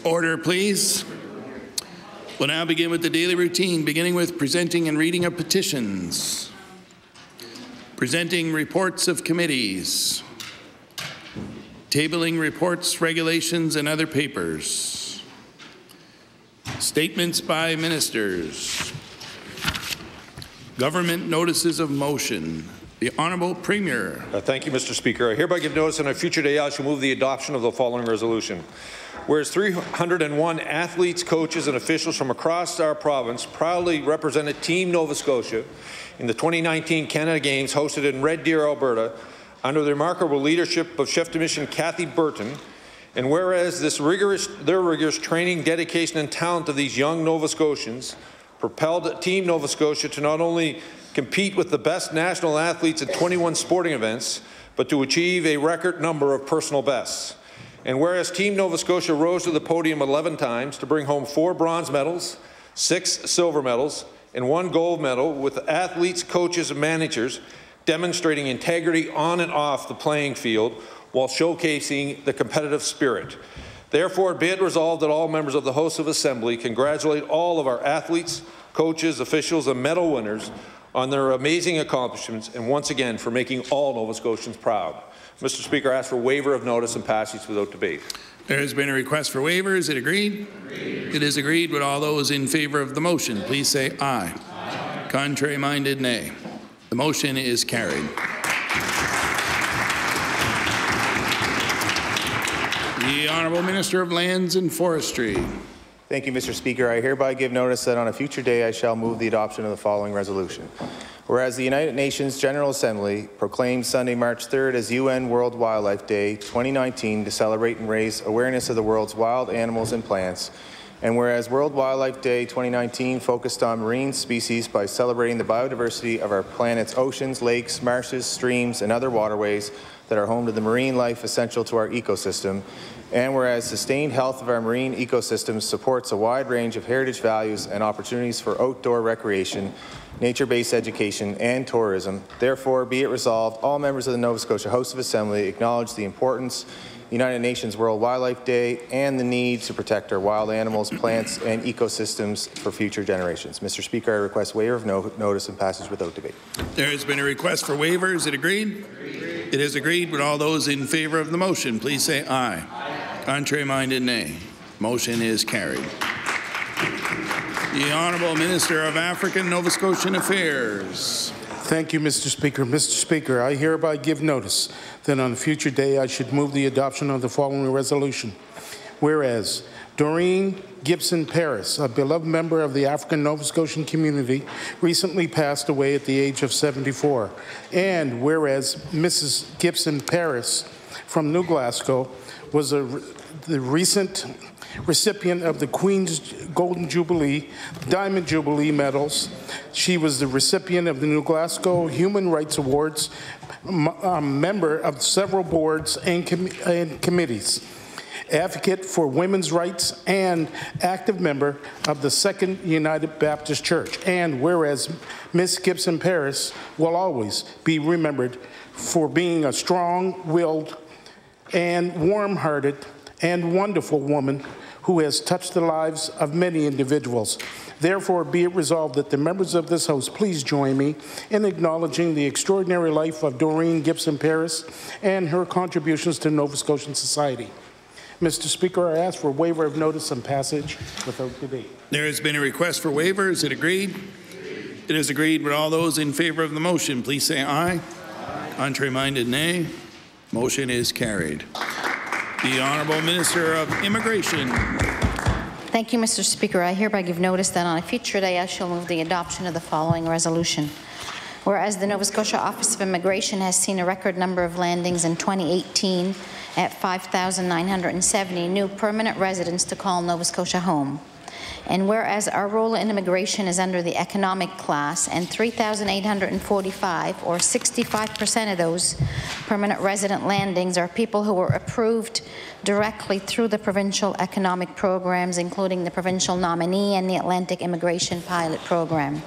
Order, please. We'll now begin with the daily routine, beginning with presenting and reading of petitions, presenting reports of committees, tabling reports, regulations, and other papers, statements by ministers, government notices of motion. The Honourable Premier. Thank you, Mr. Speaker. I hereby give notice on a future day I shall move the adoption of the following resolution. Whereas 301 athletes, coaches and officials from across our province proudly represented Team Nova Scotia in the 2019 Canada Games hosted in Red Deer, Alberta, under the remarkable leadership of Chef de Mission Kathy Burton, and whereas their rigorous training, dedication and talent of these young Nova Scotians propelled Team Nova Scotia to not only compete with the best national athletes at 21 sporting events, but to achieve a record number of personal bests. And whereas Team Nova Scotia rose to the podium 11 times to bring home 4 bronze medals, 6 silver medals, and 1 gold medal, with athletes, coaches, and managers demonstrating integrity on and off the playing field while showcasing the competitive spirit. Therefore, be it resolved that all members of the House of Assembly congratulate all of our athletes, coaches, officials, and medal winners on their amazing accomplishments, and once again for making all Nova Scotians proud. Mr. Speaker, I ask for waiver of notice and passage without debate. There has been a request for waiver. Is it agreed? Agreed. It is agreed. Would all those in favour of the motion please say aye. Aye. Contrary-minded, nay. The motion is carried. The Honourable Minister of Lands and Forestry. Thank you, Mr. Speaker. I hereby give notice that on a future day I shall move the adoption of the following resolution. Whereas the United Nations General Assembly proclaimed Sunday, March 3rd as UN World Wildlife Day 2019 to celebrate and raise awareness of the world's wild animals and plants, and whereas World Wildlife Day 2019 focused on marine species by celebrating the biodiversity of our planet's oceans, lakes, marshes, streams, and other waterways that are home to the marine life essential to our ecosystem, and whereas sustained health of our marine ecosystems supports a wide range of heritage values and opportunities for outdoor recreation, nature-based education, and tourism, therefore be it resolved, all members of the Nova Scotia House of Assembly acknowledge the importance United Nations World Wildlife Day and the need to protect our wild animals, plants, and ecosystems for future generations. Mr. Speaker, I request waiver of notice and passage without debate. There has been a request for waiver. Is it agreed? Agreed. It is agreed. Would all those in favour of the motion please say aye. Aye. Contrary-minded, nay. Motion is carried. The Honourable Minister of African Nova Scotian Affairs. Thank you, Mr. Speaker. Mr. Speaker, I hereby give notice that on a future day I should move the adoption of the following resolution. Whereas Doreen Gibson Paris, a beloved member of the African Nova Scotian community, recently passed away at the age of 74. And whereas Mrs. Gibson Paris from New Glasgow was the recent recipient of the Queen's Golden Jubilee, Diamond Jubilee medals. She was the recipient of the New Glasgow Human Rights Awards, member of several boards and committees, advocate for women's rights, and active member of the Second United Baptist Church. And whereas Miss Gibson Paris will always be remembered for being a strong-willed and warm-hearted and wonderful woman who has touched the lives of many individuals. Therefore, be it resolved that the members of this House please join me in acknowledging the extraordinary life of Doreen Gibson Paris and her contributions to Nova Scotian society. Mr. Speaker, I ask for waiver of notice and passage without debate. There has been a request for waiver. Is it agreed? Agreed. It is agreed. Would all those in favour of the motion please say aye. Aye. Contrary-minded, nay. Motion is carried. The Honourable Minister of Immigration. Thank you, Mr. Speaker. I hereby give notice that on a future day I shall move the adoption of the following resolution. Whereas the Nova Scotia Office of Immigration has seen a record number of landings in 2018 at 5,970 new permanent residents to call Nova Scotia home. And whereas our role in immigration is under the economic class, and 3,845, or 65% of those permanent resident landings, are people who were approved directly through the provincial economic programs, including the provincial nominee and the Atlantic Immigration Pilot Program.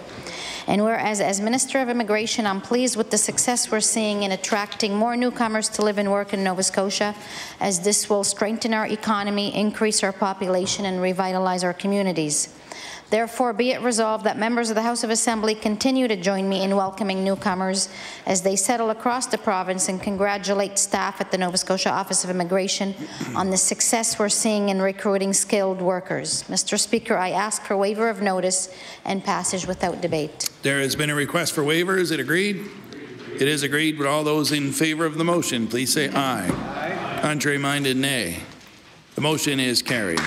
And whereas as Minister of Immigration, I'm pleased with the success we're seeing in attracting more newcomers to live and work in Nova Scotia, as this will strengthen our economy, increase our population, and revitalize our communities. Therefore, be it resolved that members of the House of Assembly continue to join me in welcoming newcomers as they settle across the province, and congratulate staff at the Nova Scotia Office of Immigration on the success we're seeing in recruiting skilled workers. Mr. Speaker, I ask for waiver of notice and passage without debate. There has been a request for waiver. Is it agreed? It is agreed. Would all those in favour of the motion please say aye. Aye. Contrary-minded, nay. The motion is carried.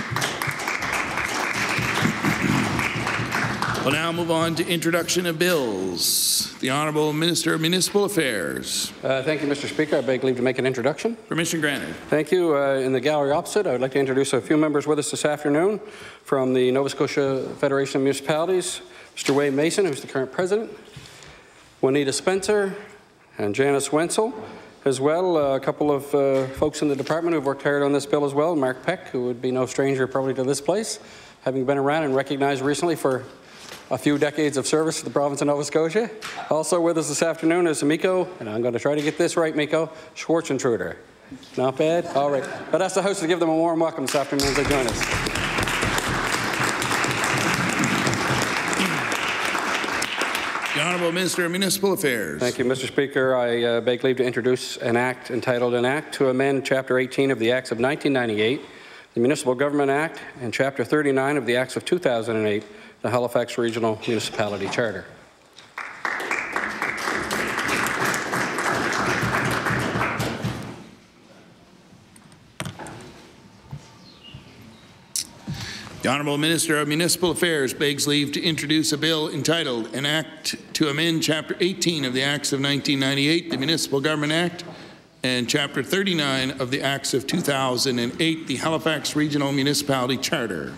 We'll now move on to introduction of bills. The Honourable Minister of Municipal Affairs. Thank you, Mr. Speaker. I beg leave to make an introduction. Permission granted. Thank you. In the gallery opposite, I would like to introduce a few members with us this afternoon from the Nova Scotia Federation of Municipalities. Mr. Wade Mason, who's the current president, Juanita Spencer, and Janice Wenzel. As well, a couple of folks in the department who have worked hard on this bill as well. Mark Peck, who would be no stranger probably to this place, having been around and recognized recently for a few decades of service to the province of Nova Scotia. Also with us this afternoon is Miko, and I'm going to try to get this right, Miko, Schwartzentruder. Not bad? All right. But that's the host to give them a warm welcome this afternoon as they join us. The Honourable Minister of Municipal Affairs. Thank you, Mr. Speaker. I beg leave to introduce an act entitled An Act to Amend Chapter 18 of the Acts of 1998, the Municipal Government Act, and Chapter 39 of the Acts of 2008, the Halifax Regional Municipality Charter. The Honourable Minister of Municipal Affairs begs leave to introduce a bill entitled An Act to Amend Chapter 18 of the Acts of 1998, the Municipal Government Act, and Chapter 39 of the Acts of 2008, the Halifax Regional Municipality Charter.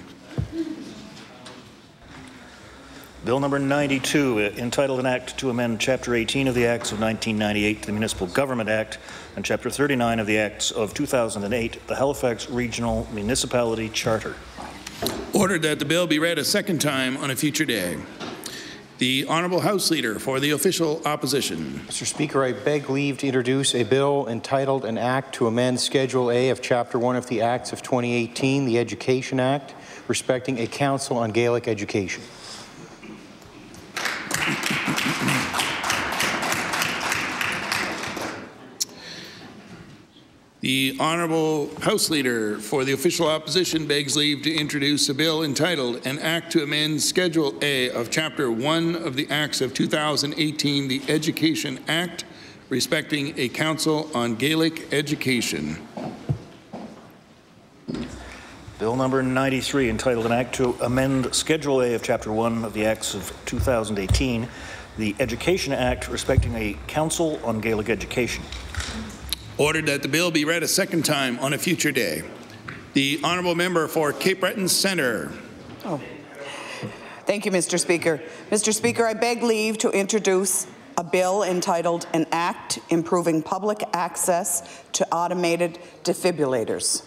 Bill number 92, entitled An Act to Amend Chapter 18 of the Acts of 1998, the Municipal Government Act, and Chapter 39 of the Acts of 2008, the Halifax Regional Municipality Charter. Ordered that the bill be read a second time on a future day. The Honourable House Leader for the official opposition. Mr. Speaker, I beg leave to introduce a bill entitled An Act to Amend Schedule A of Chapter 1 of the Acts of 2018, the Education Act, respecting a Council on Gaelic Education. The Honourable House Leader for the official opposition begs leave to introduce a bill entitled An Act to Amend Schedule A of Chapter 1 of the Acts of 2018, the Education Act, respecting a Council on Gaelic Education. Bill number 93, entitled An Act to Amend Schedule A of Chapter 1 of the Acts of 2018, the Education Act, respecting a Council on Gaelic Education. Ordered that the bill be read a second time on a future day. The Honourable Member for Cape Breton Centre. Thank you, Mr. Speaker. Mr. Speaker, I beg leave to introduce a bill entitled An Act Improving Public Access to Automated Defibrillators.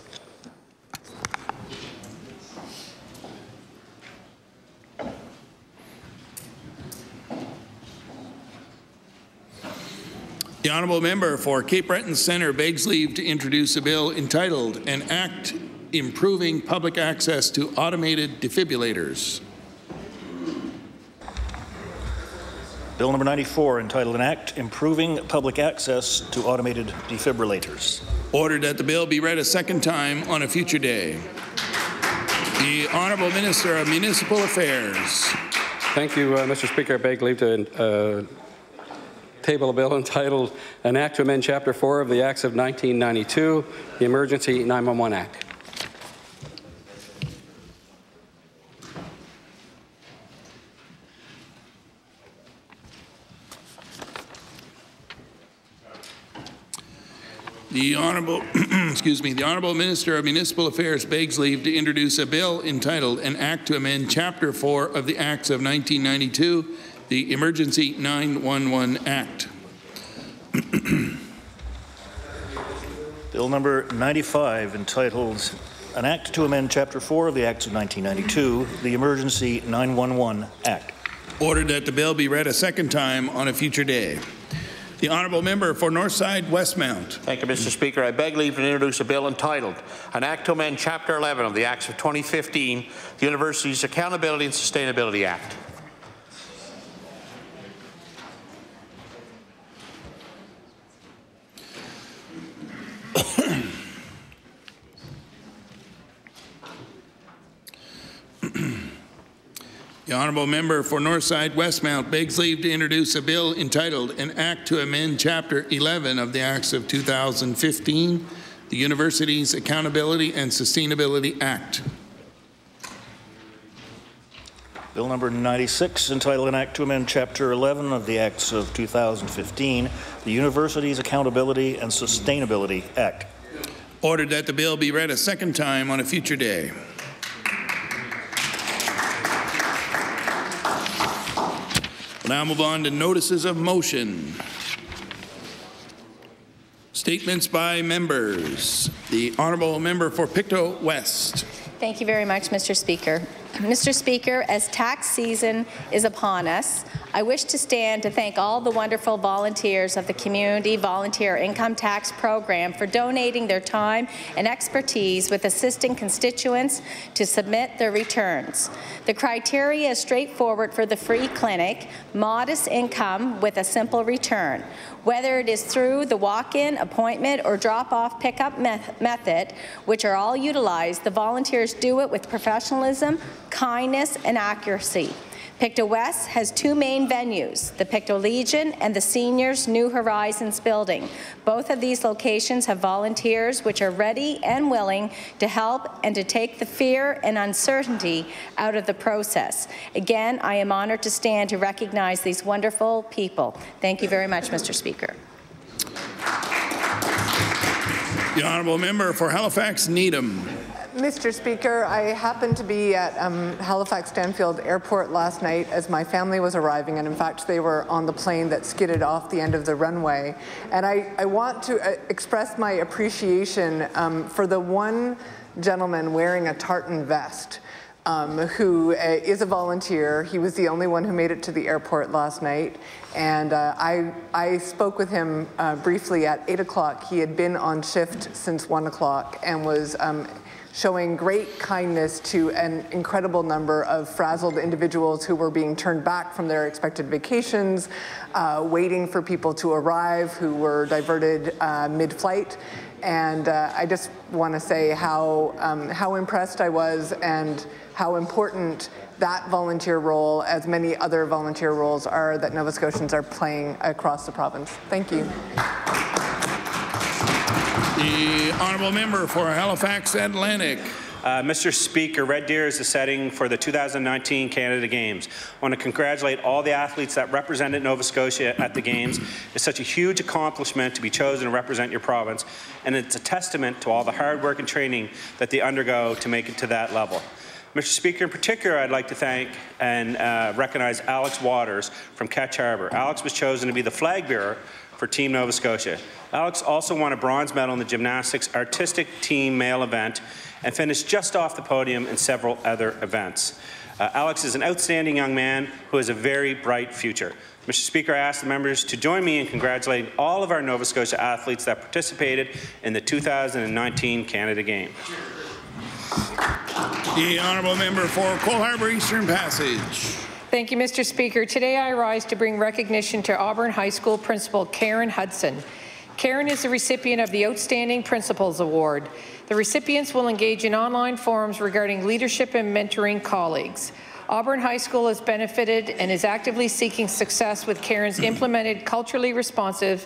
The Honourable Member for Cape Breton Centre begs leave to introduce a bill entitled An Act Improving Public Access to Automated Defibrillators. Bill number 94, entitled An Act Improving Public Access to Automated Defibrillators. Ordered that the bill be read a second time on a future day. The Honourable Minister of Municipal Affairs. Thank you, Mr. Speaker. I beg leave to table a bill entitled An Act to Amend Chapter 4 of the Acts of 1992, the Emergency 911 Act. The Honourable, the Honourable Minister of Municipal Affairs begs leave to introduce a bill entitled An Act to Amend Chapter 4 of the Acts of 1992, the Emergency 911 Act. Bill number 95, entitled An Act to Amend Chapter 4 of the Acts of 1992, the Emergency 911 Act. Ordered that the bill be read a second time on a future day. The honourable member for Northside Westmount. Thank you, Mr. Speaker. I beg leave to introduce a bill entitled An Act to Amend Chapter 11 of the Acts of 2015, the Universities Accountability and Sustainability Act. The honourable member for Northside Westmount begs leave to introduce a bill entitled An Act to Amend Chapter 11 of the Acts of 2015, the Universities Accountability and Sustainability Act. Bill number 96, entitled An Act to Amend Chapter 11 of the Acts of 2015, the Universities Accountability and Sustainability Act. Ordered that the bill be read a second time on a future day. We'll now move on to notices of motion. Statements by members. The honourable member for Pictou West. Thank you very much, Mr. Speaker. Mr. Speaker, as tax season is upon us, I wish to stand to thank all the wonderful volunteers of the Community Volunteer Income Tax Program for donating their time and expertise with assisting constituents to submit their returns. The criteria is straightforward for the free clinic: modest income with a simple return. Whether it is through the walk-in, appointment, or drop-off pickup method, which are all utilized, the volunteers do it with professionalism, kindness, and accuracy. Pictou West has two main venues, the Pictou Legion and the Seniors New Horizons building. Both of these locations have volunteers which are ready and willing to help and to take the fear and uncertainty out of the process. Again, I am honored to stand to recognize these wonderful people. Thank you very much, Mr. Speaker. The honourable member for Halifax Needham. Mr. Speaker, I happened to be at Halifax Stanfield Airport last night as my family was arriving, and in fact they were on the plane that skidded off the end of the runway. And I want to express my appreciation for the one gentleman wearing a tartan vest who is a volunteer. He was the only one who made it to the airport last night, and I spoke with him briefly at 8 o'clock. He had been on shift since 1 o'clock and was showing great kindness to an incredible number of frazzled individuals who were being turned back from their expected vacations, waiting for people to arrive who were diverted mid-flight. And I just want to say how impressed I was and how important that volunteer role, as many other volunteer roles are, that Nova Scotians are playing across the province. Thank you. The honourable member for Halifax Atlantic. Mr. Speaker, Red Deer is the setting for the 2019 Canada Games. I want to congratulate all the athletes that represented Nova Scotia at the Games. It's such a huge accomplishment to be chosen to represent your province, and it's a testament to all the hard work and training that they undergo to make it to that level. Mr. Speaker, in particular, I'd like to thank and recognize Alex Waters from Ketch Harbour. Alex was chosen to be the flag bearer for Team Nova Scotia. Alex also won a bronze medal in the gymnastics artistic team male event and finished just off the podium in several other events. Alex is an outstanding young man who has a very bright future. Mr. Speaker, I ask the members to join me in congratulating all of our Nova Scotia athletes that participated in the 2019 Canada Games. The honourable member for Cole Harbour Eastern Passage. Thank you, Mr. Speaker. Today I rise to bring recognition to Auburn High School Principal Karen Hudson. Karen is the recipient of the Outstanding Principals Award. The recipients will engage in online forums regarding leadership and mentoring colleagues. Auburn High School has benefited and is actively seeking success with Karen's implemented culturally responsive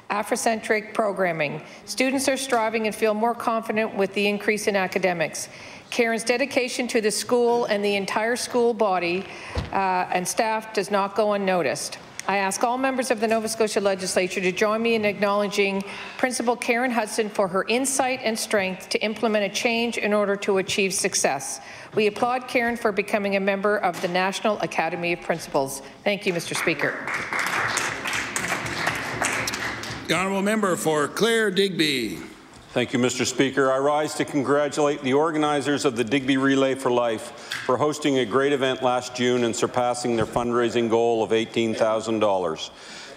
Afrocentric programming. Students are striving and feel more confident with the increase in academics. Karen's dedication to the school and the entire school body and staff does not go unnoticed. I ask all members of the Nova Scotia Legislature to join me in acknowledging Principal Karen Hudson for her insight and strength to implement a change in order to achieve success. We applaud Karen for becoming a member of the National Academy of Principals. Thank you, Mr. Speaker. The honourable member for Clare Digby. Thank you, Mr. Speaker. I rise to congratulate the organizers of the Digby Relay for Life for hosting a great event last June and surpassing their fundraising goal of $18,000.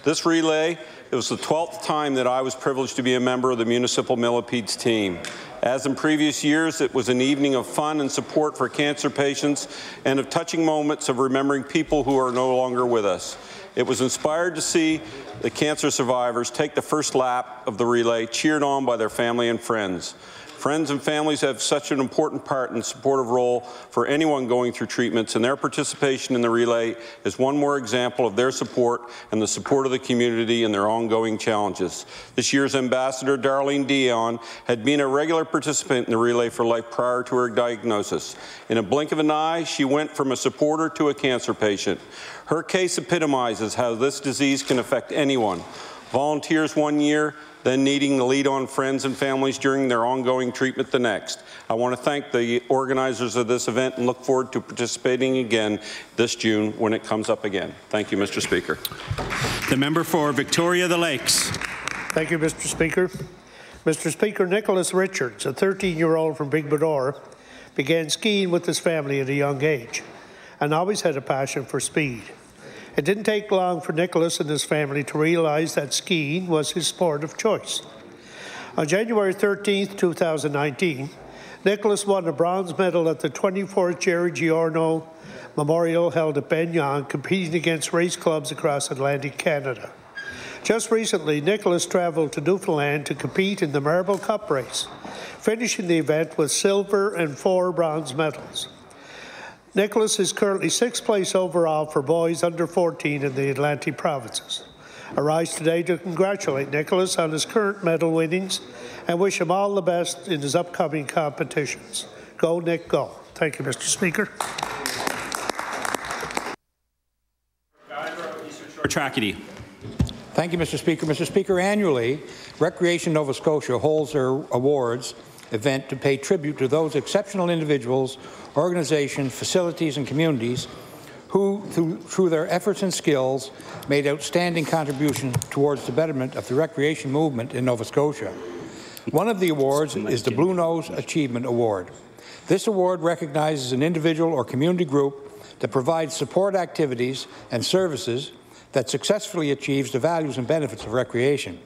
This relay, it was the 12th time that I was privileged to be a member of the Municipal Millipedes team. As in previous years, it was an evening of fun and support for cancer patients and of touching moments of remembering people who are no longer with us. It was inspired to see the cancer survivors take the first lap of the relay, cheered on by their family and friends. Friends and families have such an important part and supportive role for anyone going through treatments, and their participation in the relay is one more example of their support and the support of the community in their ongoing challenges. This year's Ambassador, Darlene Dion, had been a regular participant in the Relay for Life prior to her diagnosis. In a blink of an eye, she went from a supporter to a cancer patient. Her case epitomizes how this disease can affect anyone. Volunteers one year, then needing to lead on friends and families during their ongoing treatment the next. I want to thank the organizers of this event and look forward to participating again this June when it comes up again. Thank you, Mr. Speaker. The member for Victoria the Lakes. Thank you, Mr. Speaker. Mr. Speaker, Nicholas Richards, a 13-year-old from Big Bador, began skiing with his family at a young age and always had a passion for speed. It didn't take long for Nicholas and his family to realize that skiing was his sport of choice. On January 13, 2019, Nicholas won a bronze medal at the 24th Jerry Giorno Memorial held at Benyon, competing against race clubs across Atlantic Canada. Just recently, Nicholas traveled to Newfoundland to compete in the Marble Cup race, finishing the event with silver and 4 bronze medals. Nicholas is currently 6th place overall for boys under 14 in the Atlantic provinces. I rise today to congratulate Nicholas on his current medal winnings and wish him all the best in his upcoming competitions. Go, Nick, go. Thank you, Mr. Speaker. Tracadie. Thank you, Mr. Speaker. Mr. Speaker, annually, Recreation Nova Scotia holds their awards event to pay tribute to those exceptional individuals, organizations, facilities, and communities who, through their efforts and skills, made outstanding contributions towards the betterment of the recreation movement in Nova Scotia. One of the awards is the Blue Nose Achievement Award. This award recognizes an individual or community group that provides support activities and services that successfully achieves the values and benefits of recreation.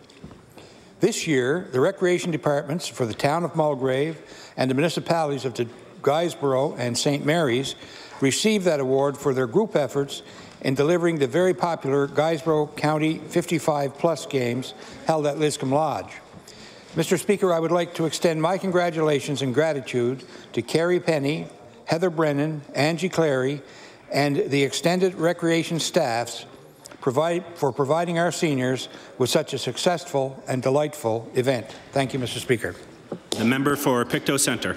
This year, the recreation departments for the town of Mulgrave and the municipalities of Guysborough and St. Mary's received that award for their group efforts in delivering the very popular Guysborough County 55+ games held at Liscombe Lodge. Mr. Speaker, I would like to extend my congratulations and gratitude to Carrie Penny, Heather Brennan, Angie Clary, and the extended recreation staffs for providing our seniors with such a successful and delightful event. Thank you, Mr. Speaker. The member for Pictou Centre.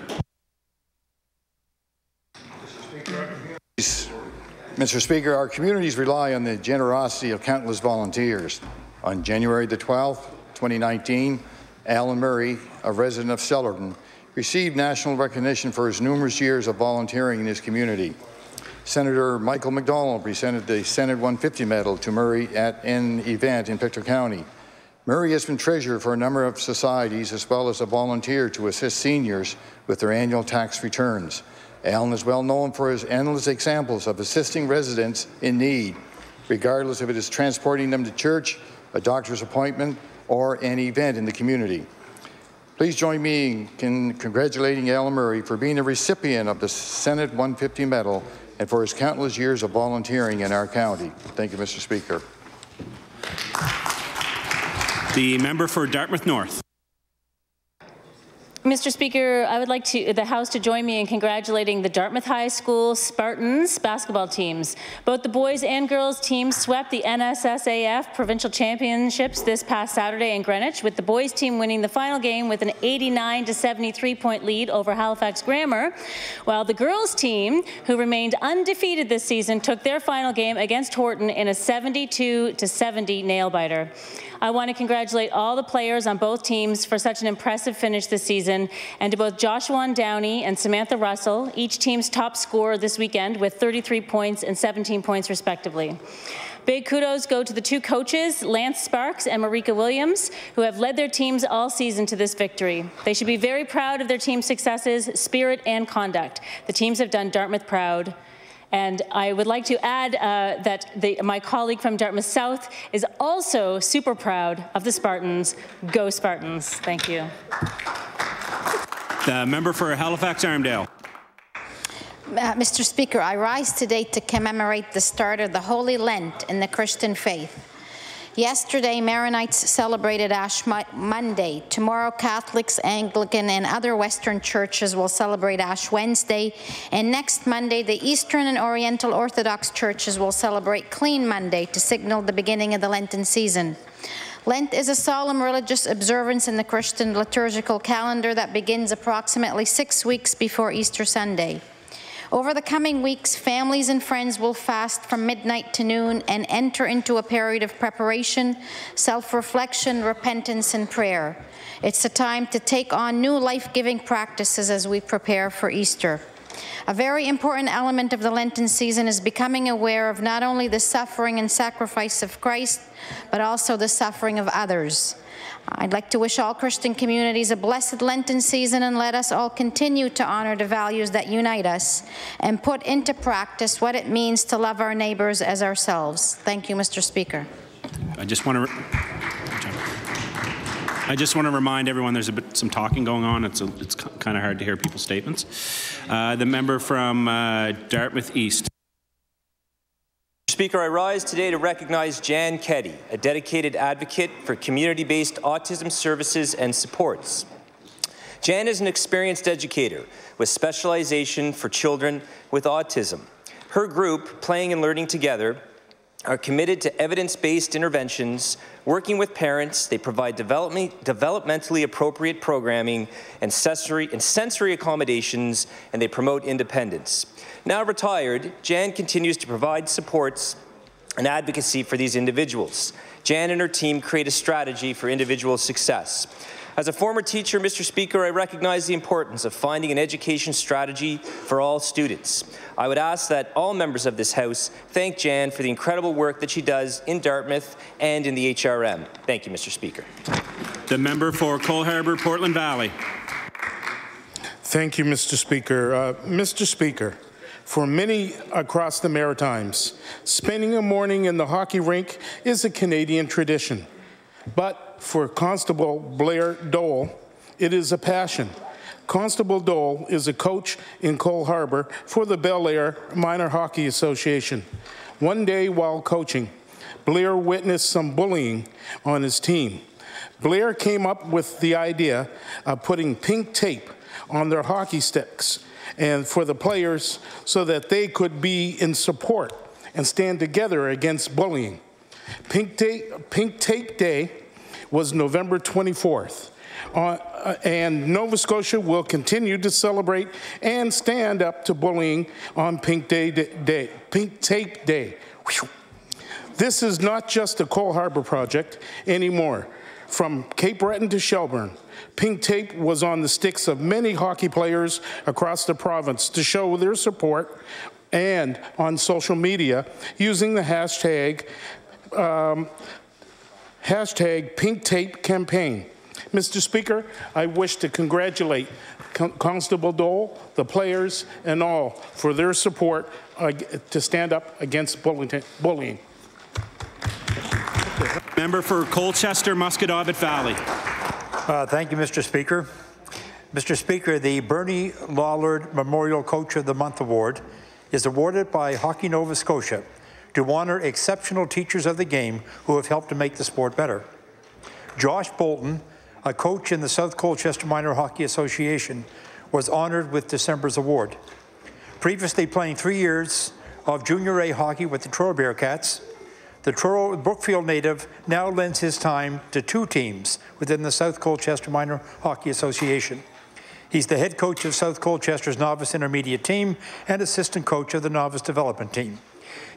Mr. Speaker, our communities rely on the generosity of countless volunteers. On January the 12th, 2019, Alan Murray, a resident of Sellerton, received national recognition for his numerous years of volunteering in his community. Senator Michael McDonald presented the Senate 150 medal to Murray at an event in Pictou County. Murray has been treasurer for a number of societies as well as a volunteer to assist seniors with their annual tax returns. Alan is well known for his endless examples of assisting residents in need, regardless if it is transporting them to church, a doctor's appointment, or an event in the community. Please join me in congratulating Alan Murray for being a recipient of the Senate 150 medal and for his countless years of volunteering in our county. Thank you, Mr. Speaker. The member for Dartmouth North. Mr. Speaker, I would like the House to join me in congratulating the Dartmouth High School Spartans basketball teams. Both the boys and girls teams swept the NSSAF Provincial Championships this past Saturday in Greenwich, with the boys team winning the final game with an 89-73 point lead over Halifax Grammar, while the girls team, who remained undefeated this season, took their final game against Horton in a 72-70 nail-biter. I want to congratulate all the players on both teams for such an impressive finish this season, and to both Joshua Downey and Samantha Russell, each team's top scorer this weekend with 33 points and 17 points respectively. Big kudos go to the two coaches, Lance Sparks and Marika Williams, who have led their teams all season to this victory. They should be very proud of their team's successes, spirit, and conduct. The teams have done Dartmouth proud. And I would like to add that my colleague from Dartmouth South is also super proud of the Spartans. Go Spartans. Thank you. The member for Halifax-Armdale. Mr. Speaker, I rise today to commemorate the start of the Holy Lent in the Christian faith. Yesterday, Maronites celebrated Ash Monday. Tomorrow, Catholics, Anglican, and other Western churches will celebrate Ash Wednesday. And next Monday, the Eastern and Oriental Orthodox churches will celebrate Clean Monday to signal the beginning of the Lenten season. Lent is a solemn religious observance in the Christian liturgical calendar that begins approximately 6 weeks before Easter Sunday. Over the coming weeks, families and friends will fast from midnight to noon and enter into a period of preparation, self-reflection, repentance, and prayer. It's a time to take on new life-giving practices as we prepare for Easter. A very important element of the Lenten season is becoming aware of not only the suffering and sacrifice of Christ, but also the suffering of others. I'd like to wish all Christian communities a blessed Lenten season, and let us all continue to honor the values that unite us and put into practice what it means to love our neighbors as ourselves. Thank you, Mr. Speaker. I just want to remind everyone there's some talking going on. It's kind of hard to hear people's statements. The member from Dartmouth East. Speaker, I rise today to recognize Jan Keddy, a dedicated advocate for community-based autism services and supports. Jan is an experienced educator with specialization for children with autism. Her group, Playing and Learning Together, are committed to evidence-based interventions, working with parents. They provide developmentally appropriate programming and sensory accommodations, and they promote independence. Now retired, Jan continues to provide supports and advocacy for these individuals. Jan and her team create a strategy for individual success. As a former teacher, Mr. Speaker, I recognize the importance of finding an education strategy for all students. I would ask that all members of this House thank Jan for the incredible work that she does in Dartmouth and in the HRM. Thank you, Mr. Speaker. The member for Cole Harbour, Portland Valley. Thank you, Mr. Speaker. Mr. Speaker, for many across the Maritimes, spending a morning in the hockey rink is a Canadian tradition. But for Constable Blair Dole, it is a passion. Constable Dole is a coach in Cole Harbour for the Bel Air Minor Hockey Association. One day while coaching, Blair witnessed some bullying on his team. Blair came up with the idea of putting pink tape on their hockey sticks and for the players so that they could be in support and stand together against bullying. Pink Tape Day was November 24th, and Nova Scotia will continue to celebrate and stand up to bullying on Pink Tape Day. Whew. This is not just a Cole Harbour project anymore. From Cape Breton to Shelburne, pink tape was on the sticks of many hockey players across the province to show their support, and on social media using the hashtag Pink Tape Campaign. Mr. Speaker, I wish to congratulate Constable Dole, the players, and all for their support to stand up against bullying. Member for Colchester, Musquodoboit Valley. Thank you, Mr. Speaker. Mr. Speaker, the Bernie Lawlord Memorial Coach of the Month Award is awarded by Hockey Nova Scotia to honor exceptional teachers of the game who have helped to make the sport better. Josh Bolton, a coach in the South Colchester Minor Hockey Association, was honored with December's award. Previously playing 3 years of Junior A hockey with the Truro Bearcats, the Truro Brookfield native now lends his time to 2 teams within the South Colchester Minor Hockey Association. He's the head coach of South Colchester's novice intermediate team and assistant coach of the novice development team.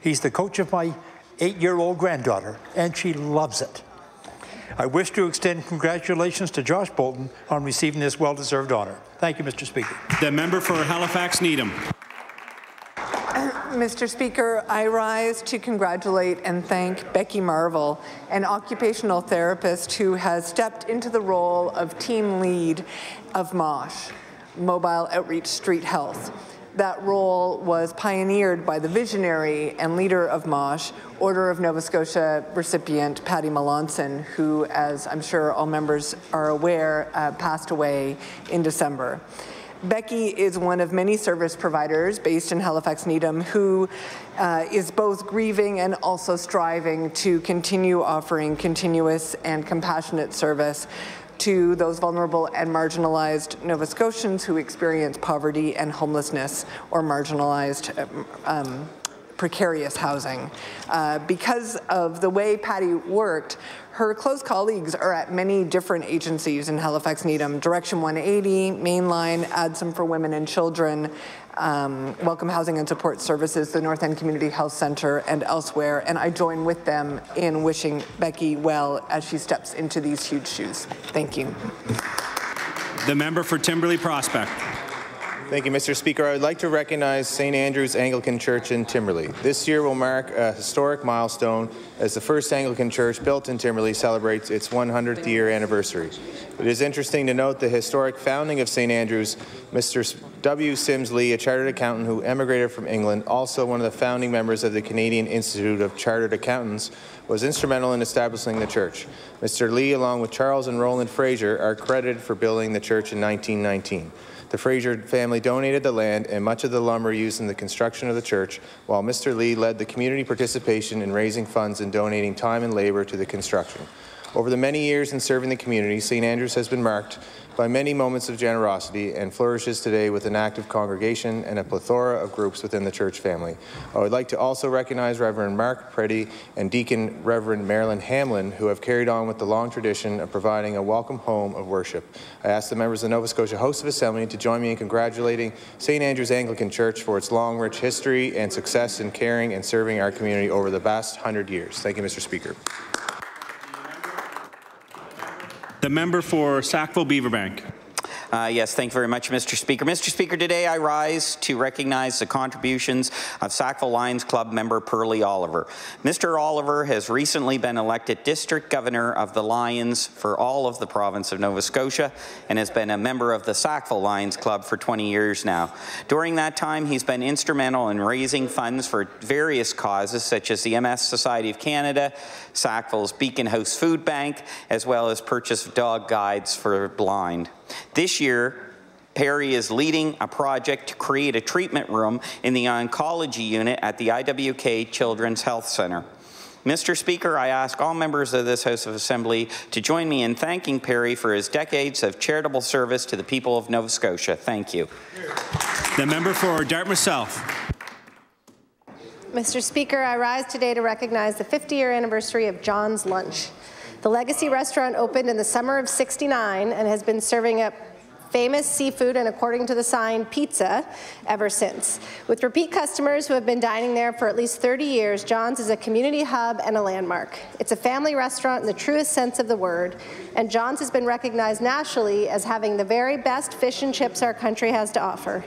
He's the coach of my 8-year-old granddaughter, and she loves it. I wish to extend congratulations to Josh Bolton on receiving this well-deserved honor. Thank you, Mr. Speaker. The member for Halifax Needham. Mr. Speaker, I rise to congratulate and thank Becky Marvel, an occupational therapist who has stepped into the role of team lead of MOSH, Mobile Outreach Street Health. That role was pioneered by the visionary and leader of MOSH, Order of Nova Scotia recipient Patty Melanson, who, as I'm sure all members are aware, passed away in December. Becky is one of many service providers based in Halifax Needham who is both grieving and also striving to continue offering continuous and compassionate service to those vulnerable and marginalized Nova Scotians who experience poverty and homelessness or marginalized precarious housing. Because of the way Patty worked, her close colleagues are at many different agencies in Halifax Needham: Direction 180, Mainline, ADSOM for Women and Children, Welcome Housing and Support Services, the North End Community Health Centre, and elsewhere. And I join with them in wishing Becky well as she steps into these huge shoes. Thank you. The member for Timberley Prospect. Thank you, Mr. Speaker. I would like to recognize St. Andrew's Anglican Church in Timberley. This year will mark a historic milestone as the first Anglican church built in Timberley celebrates its 100th year anniversary. It is interesting to note the historic founding of St. Andrew's. Mr. W. Sims Lee, a chartered accountant who emigrated from England, also one of the founding members of the Canadian Institute of Chartered Accountants, was instrumental in establishing the church. Mr. Lee, along with Charles and Roland Fraser, are credited for building the church in 1919. The Fraser family donated the land and much of the lumber used in the construction of the church, while Mr. Lee led the community participation in raising funds and donating time and labor to the construction. Over the many years in serving the community, St. Andrews has been marked by many moments of generosity and flourishes today with an active congregation and a plethora of groups within the church family. I would like to also recognize Reverend Mark Preddy and Deacon Reverend Marilyn Hamlin, who have carried on with the long tradition of providing a welcome home of worship. I ask the members of the Nova Scotia House of Assembly to join me in congratulating St. Andrew's Anglican Church for its long, rich history and success in caring and serving our community over the past 100 years. Thank you, Mr. Speaker. The member for Sackville-Beaverbank. Yes, thank you very much, Mr. Speaker. Mr. Speaker, today I rise to recognize the contributions of Sackville Lions Club member Pearlie Oliver. Mr. Oliver has recently been elected District Governor of the Lions for all of the province of Nova Scotia and has been a member of the Sackville Lions Club for 20 years now. During that time, he's been instrumental in raising funds for various causes such as the MS Society of Canada, Sackville's Beacon House Food Bank, as well as purchase of dog guides for blind. This year, Perry is leading a project to create a treatment room in the oncology unit at the IWK Children's Health Centre. Mr. Speaker, I ask all members of this House of Assembly to join me in thanking Perry for his decades of charitable service to the people of Nova Scotia. Thank you. The member for Dartmouth South. Mr. Speaker, I rise today to recognize the 50-year anniversary of John's Lunch. The Legacy restaurant opened in the summer of '69 and has been serving up famous seafood and, according to the sign, pizza ever since. With repeat customers who have been dining there for at least 30 years, John's is a community hub and a landmark. It's a family restaurant in the truest sense of the word, and John's has been recognized nationally as having the very best fish and chips our country has to offer.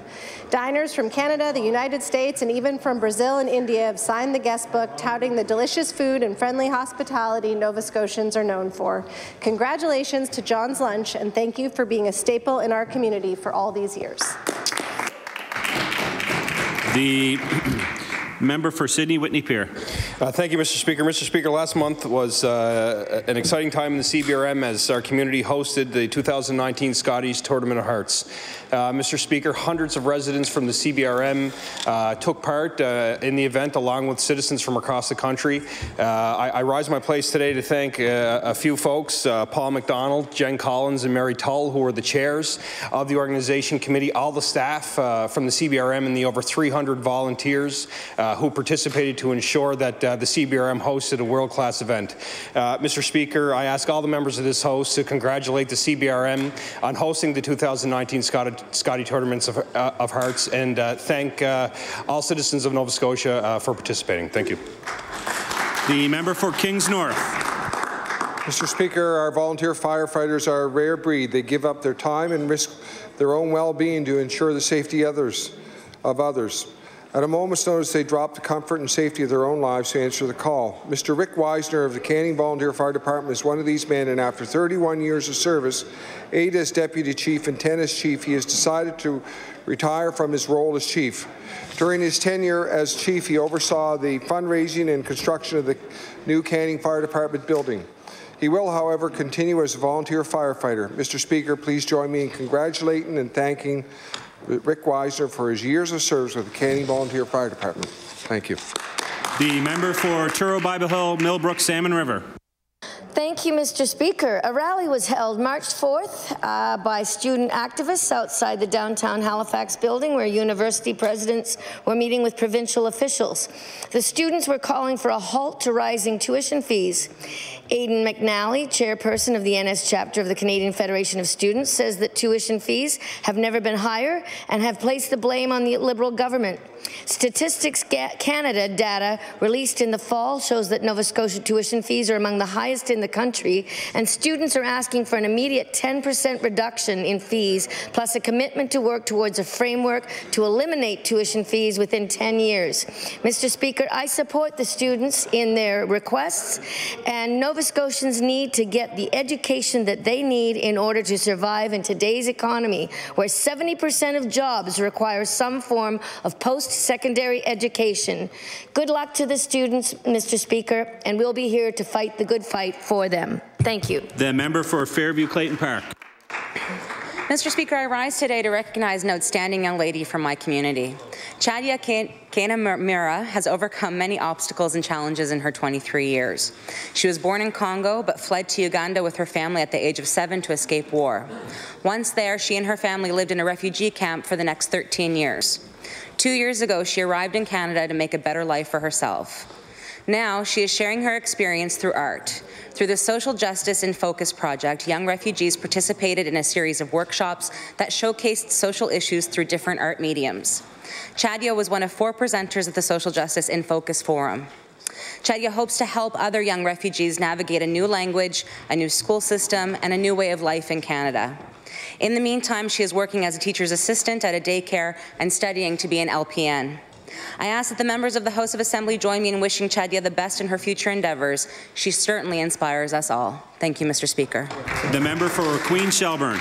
Diners from Canada, the United States, and even from Brazil and India have signed the guest book touting the delicious food and friendly hospitality Nova Scotians are known for. Congratulations to John's Lunch, and thank you for being a staple in our community for all these years. The member for Sydney Whitney Pier. Thank you, Mr. Speaker. Mr. Speaker, last month was an exciting time in the CBRM as our community hosted the 2019 Scotties Tournament of Hearts. Mr. Speaker, hundreds of residents from the CBRM took part in the event along with citizens from across the country. I rise my place today to thank a few folks, Paul McDonald, Jen Collins, and Mary Tull, who were the chairs of the organization committee, all the staff from the CBRM and the over 300 volunteers who participated to ensure that the CBRM hosted a world-class event. Mr. Speaker, I ask all the members of this House to congratulate the CBRM on hosting the 2019 Scotty Tournaments of Hearts and thank all citizens of Nova Scotia for participating. Thank you. The member for Kings North. Mr. Speaker, our volunteer firefighters are a rare breed. They give up their time and risk their own well-being to ensure the safety of others. At a moment's notice, they dropped the comfort and safety of their own lives to answer the call. Mr. Rick Weisner of the Canning Volunteer Fire Department is one of these men, and after 31 years of service, 8 as Deputy Chief and 10 as Chief, he has decided to retire from his role as Chief. During his tenure as Chief, he oversaw the fundraising and construction of the new Canning Fire Department building. He will, however, continue as a volunteer firefighter. Mr. Speaker, please join me in congratulating and thanking Rick Weisner for his years of service with the Canning Volunteer Fire Department. Thank you. The member for Truro, Bible Hill, Millbrook, Salmon River. Thank you, Mr. Speaker. A rally was held March 4th by student activists outside the downtown Halifax building where university presidents were meeting with provincial officials. The students were calling for a halt to rising tuition fees. Aidan McNally, chairperson of the NS chapter of the Canadian Federation of Students, says that tuition fees have never been higher and have placed the blame on the Liberal government. Statistics Canada data released in the fall shows that Nova Scotia tuition fees are among the highest in the country, and students are asking for an immediate 10% reduction in fees, plus a commitment to work towards a framework to eliminate tuition fees within 10 years. Mr. Speaker, I support the students in their requests, and Nova Scotians need to get the education that they need in order to survive in today's economy, where 70% of jobs require some form of post-secondary education. Good luck to the students, Mr. Speaker, and we'll be here to fight the good fight for them. Thank you. The member for Fairview Clayton Park. Mr. Speaker, I rise today to recognize an outstanding young lady from my community. Chadia Kanamura has overcome many obstacles and challenges in her 23 years. She was born in Congo but fled to Uganda with her family at the age of 7 to escape war. Once there, she and her family lived in a refugee camp for the next 13 years. 2 years ago, she arrived in Canada to make a better life for herself. Now, she is sharing her experience through art. Through the Social Justice in Focus project, young refugees participated in a series of workshops that showcased social issues through different art mediums. Chadia was one of 4 presenters at the Social Justice in Focus Forum. Chadia hopes to help other young refugees navigate a new language, a new school system, and a new way of life in Canada. In the meantime, she is working as a teacher's assistant at a daycare and studying to be an LPN. I ask that the members of the House of Assembly join me in wishing Chadia the best in her future endeavours. She certainly inspires us all. Thank you, Mr. Speaker. The member for Queen Shelburne.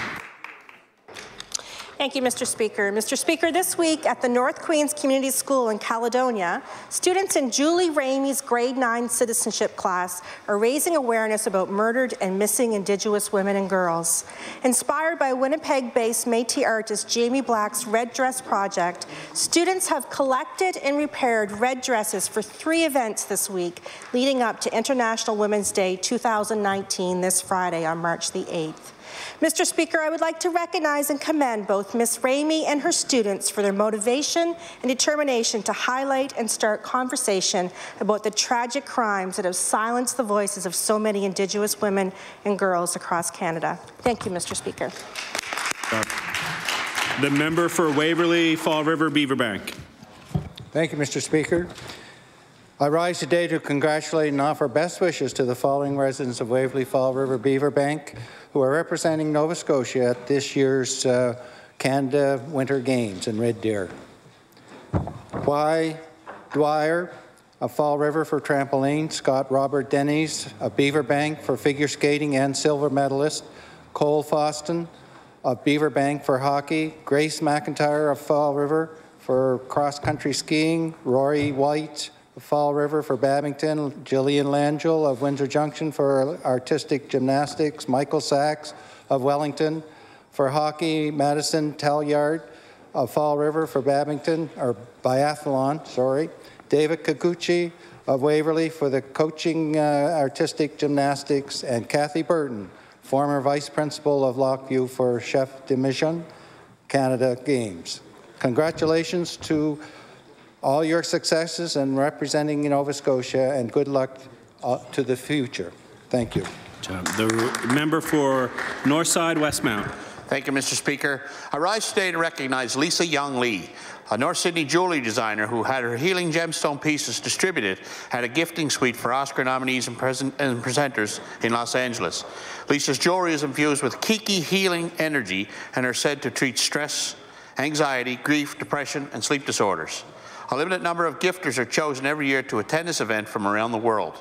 Thank you, Mr. Speaker. Mr. Speaker, this week at the North Queens Community School in Caledonia, students in Julie Ramey's grade 9 citizenship class are raising awareness about murdered and missing Indigenous women and girls. Inspired by Winnipeg-based Métis artist Jamie Black's Red Dress Project, students have collected and repaired red dresses for 3 events this week, leading up to International Women's Day 2019 this Friday on March the 8th. Mr. Speaker, I would like to recognize and commend both Ms. Ramey and her students for their motivation and determination to highlight and start conversation about the tragic crimes that have silenced the voices of so many Indigenous women and girls across Canada. Thank you, Mr. Speaker. The member for Waverley, Fall River, Beaverbank. Thank you, Mr. Speaker. I rise today to congratulate and offer best wishes to the following residents of Waverley, Fall River, Beaverbank, who are representing Nova Scotia at this year's Canada Winter Games in Red Deer. Y. Dwyer of Fall River for trampoline, Scott Robert Denny's of Beaverbank for figure skating and silver medalist, Cole Foston of Beaverbank for hockey, Grace McIntyre of Fall River for cross-country skiing, Rory White of Fall River for badminton, Gillian Langell of Windsor Junction for artistic gymnastics, Michael Sachs of Wellington for hockey, Madison Talyard of Fall River for badminton, or biathlon, sorry, David Kikuchi of Waverley for the coaching artistic gymnastics, and Kathy Burton, former vice principal of Lockview for chef de mission Canada Games. Congratulations to all your successes and representing Nova Scotia, and good luck to the future. Thank you. The member for Northside Westmount. Thank you, Mr. Speaker. I rise today to recognize Lisa Young Lee, a North Sydney jewelry designer who had her healing gemstone pieces distributed at a gifting suite for Oscar nominees and presenters in Los Angeles. Lisa's jewelry is infused with Kiki healing energy and are said to treat stress, anxiety, grief, depression, and sleep disorders. A limited number of gifters are chosen every year to attend this event from around the world.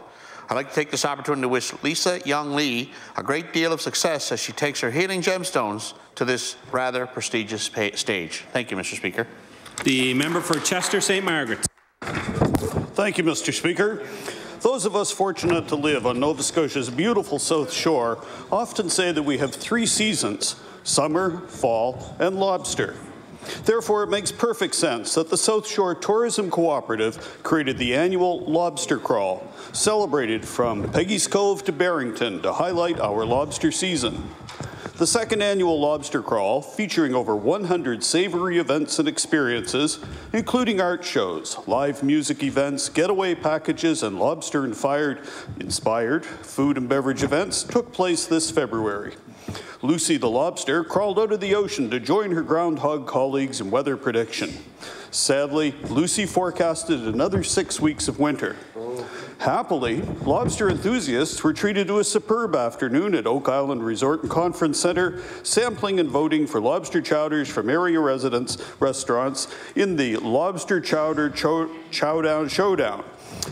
I'd like to take this opportunity to wish Lisa Young Lee a great deal of success as she takes her healing gemstones to this rather prestigious stage. Thank you, Mr. Speaker. The member for Chester St. Margaret's. Thank you, Mr. Speaker. Those of us fortunate to live on Nova Scotia's beautiful South Shore often say that we have 3 seasons: summer, fall, and lobster. Therefore, it makes perfect sense that the South Shore Tourism Cooperative created the annual Lobster Crawl, celebrated from Peggy's Cove to Barrington to highlight our lobster season. The second annual Lobster Crawl, featuring over 100 savory events and experiences, including art shows, live music events, getaway packages, and lobster-inspired food and beverage events, took place this February. Lucy the lobster crawled out of the ocean to join her groundhog colleagues in weather prediction. Sadly, Lucy forecasted another 6 weeks of winter. Happily, lobster enthusiasts were treated to a superb afternoon at Oak Island Resort and Conference Centre, sampling and voting for lobster chowders from area restaurants in the Lobster Chowder Chowdown Showdown.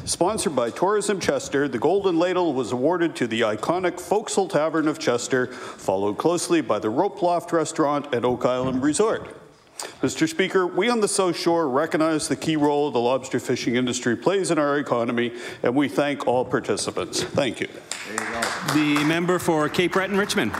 Sponsored by Tourism Chester, the Golden Ladle was awarded to the iconic Forecastle Tavern of Chester, followed closely by the Rope Loft Restaurant at Oak Island Resort. Mr. Speaker, we on the South Shore recognize the key role the lobster fishing industry plays in our economy, and we thank all participants. Thank you. The member for Cape Breton-Richmond.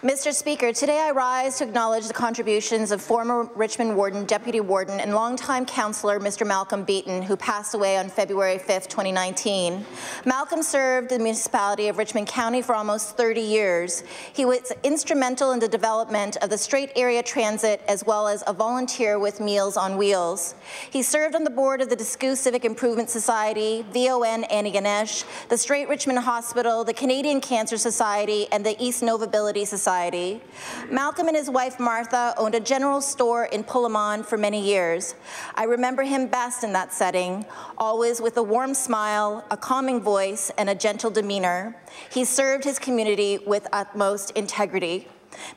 Mr. Speaker, today I rise to acknowledge the contributions of former Richmond Warden, Deputy Warden, and longtime councillor Mr. Malcolm Beaton, who passed away on February 5, 2019. Malcolm served the municipality of Richmond County for almost 30 years. He was instrumental in the development of the Strait Area Transit, as well as a volunteer with Meals on Wheels. He served on the board of the Diskoo Civic Improvement Society, VON Antigonish, the Strait Richmond Hospital, the Canadian Cancer Society, and the East Novability Society. Malcolm and his wife Martha owned a general store in Pullman for many years. I remember him best in that setting, always with a warm smile, a calming voice, and a gentle demeanor. He served his community with utmost integrity.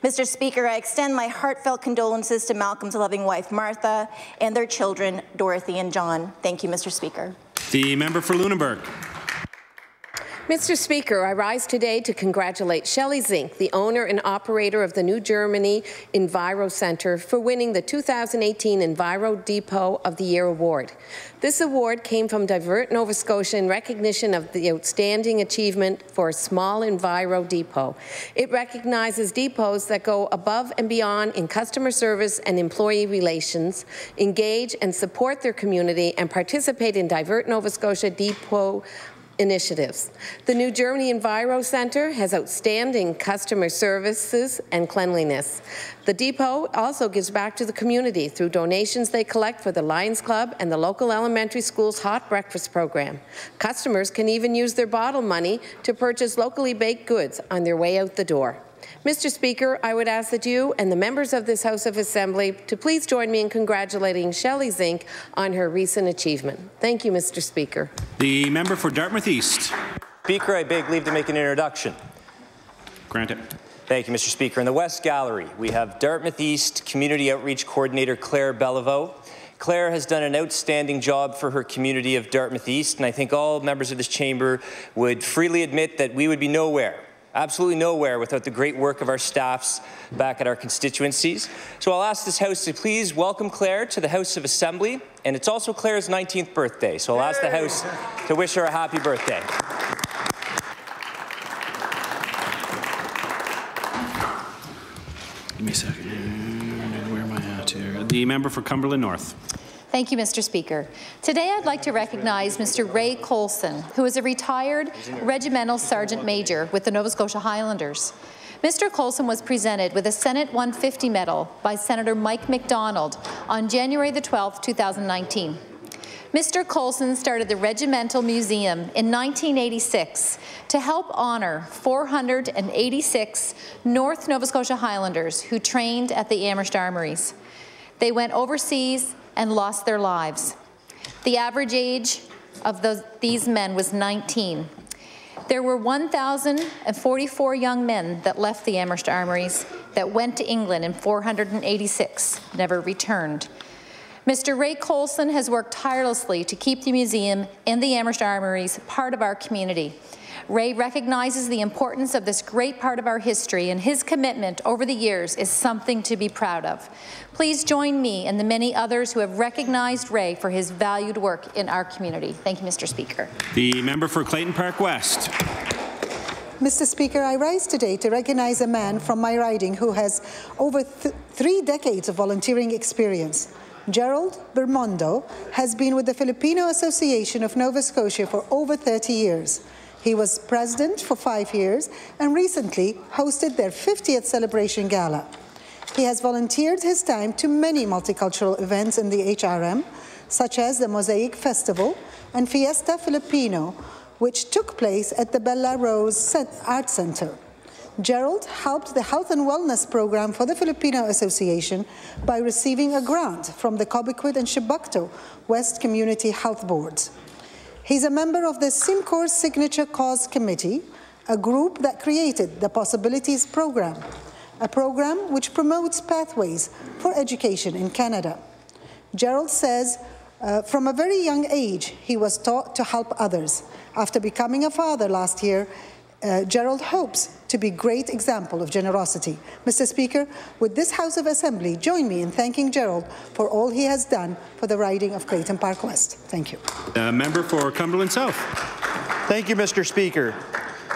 Mr. Speaker, I extend my heartfelt condolences to Malcolm's loving wife Martha and their children Dorothy and John. Thank you, Mr. Speaker. The member for Lunenburg. Mr. Speaker, I rise today to congratulate Shelley Zink, the owner and operator of the New Germany Enviro Center, for winning the 2018 Enviro Depot of the Year award. This award came from Divert Nova Scotia in recognition of the outstanding achievement for a small Enviro depot. It recognizes depots that go above and beyond in customer service and employee relations, engage and support their community, and participate in Divert Nova Scotia depot initiatives. The New Germany Enviro Center has outstanding customer services and cleanliness. The depot also gives back to the community through donations they collect for the Lions Club and the local elementary school's hot breakfast program. Customers can even use their bottle money to purchase locally baked goods on their way out the door. Mr. Speaker, I would ask that you and the members of this House of Assembly to please join me in congratulating Shelley Zink on her recent achievement. Thank you, Mr. Speaker. The member for Dartmouth East. Speaker, I beg leave to make an introduction. Granted. Thank you, Mr. Speaker. In the West Gallery, we have Dartmouth East Community Outreach Coordinator Claire Beliveau. Claire has done an outstanding job for her community of Dartmouth East, and I think all members of this chamber would freely admit that we would be nowhere, absolutely nowhere, without the great work of our staffs back at our constituencies. So I'll ask this House to please welcome Claire to the House of Assembly, and it's also Claire's 19th birthday, so I'll ask the House to wish her a happy birthday. Give me a second. Where am I at here? The member for Cumberland North. Thank you, Mr. Speaker. Today I'd like to recognize Mr. Ray Colson, who is a retired regimental sergeant major with the Nova Scotia Highlanders. Mr. Colson was presented with a Senate 150 medal by Senator Mike MacDonald on January the 12th, 2019. Mr. Colson started the Regimental Museum in 1986 to help honour 486 North Nova Scotia Highlanders who trained at the Amherst Armories. They went overseas and lost their lives. The average age of these men was 19. There were 1,044 young men that left the Amherst Armories that went to England, and 486 never returned. Mr. Ray Colson has worked tirelessly to keep the museum and the Amherst Armories part of our community. Ray recognizes the importance of this great part of our history, and his commitment over the years is something to be proud of. Please join me and the many others who have recognized Ray for his valued work in our community. Thank you, Mr. Speaker. The member for Clayton Park West. Mr. Speaker, I rise today to recognize a man from my riding who has over 3 decades of volunteering experience. Gerald Bermondo has been with the Filipino Association of Nova Scotia for over 30 years. He was president for 5 years and recently hosted their 50th celebration gala. He has volunteered his time to many multicultural events in the HRM, such as the Mosaic Festival and Fiesta Filipino, which took place at the Bella Rose Art Center. Gerald helped the Health and Wellness Program for the Filipino Association by receiving a grant from the Cobequid and Shibukto West Community Health Boards. He's a member of the Simcoe Signature Cause Committee, a group that created the Possibilities Program, a program which promotes pathways for education in Canada. Gerald says from a very young age, he was taught to help others. After becoming a father last year, Gerald hopes to be a great example of generosity. Mr. Speaker, would this House of Assembly join me in thanking Gerald for all he has done for the riding of Clayton Park West? Thank you. Member for Cumberland South. Thank you, Mr. Speaker.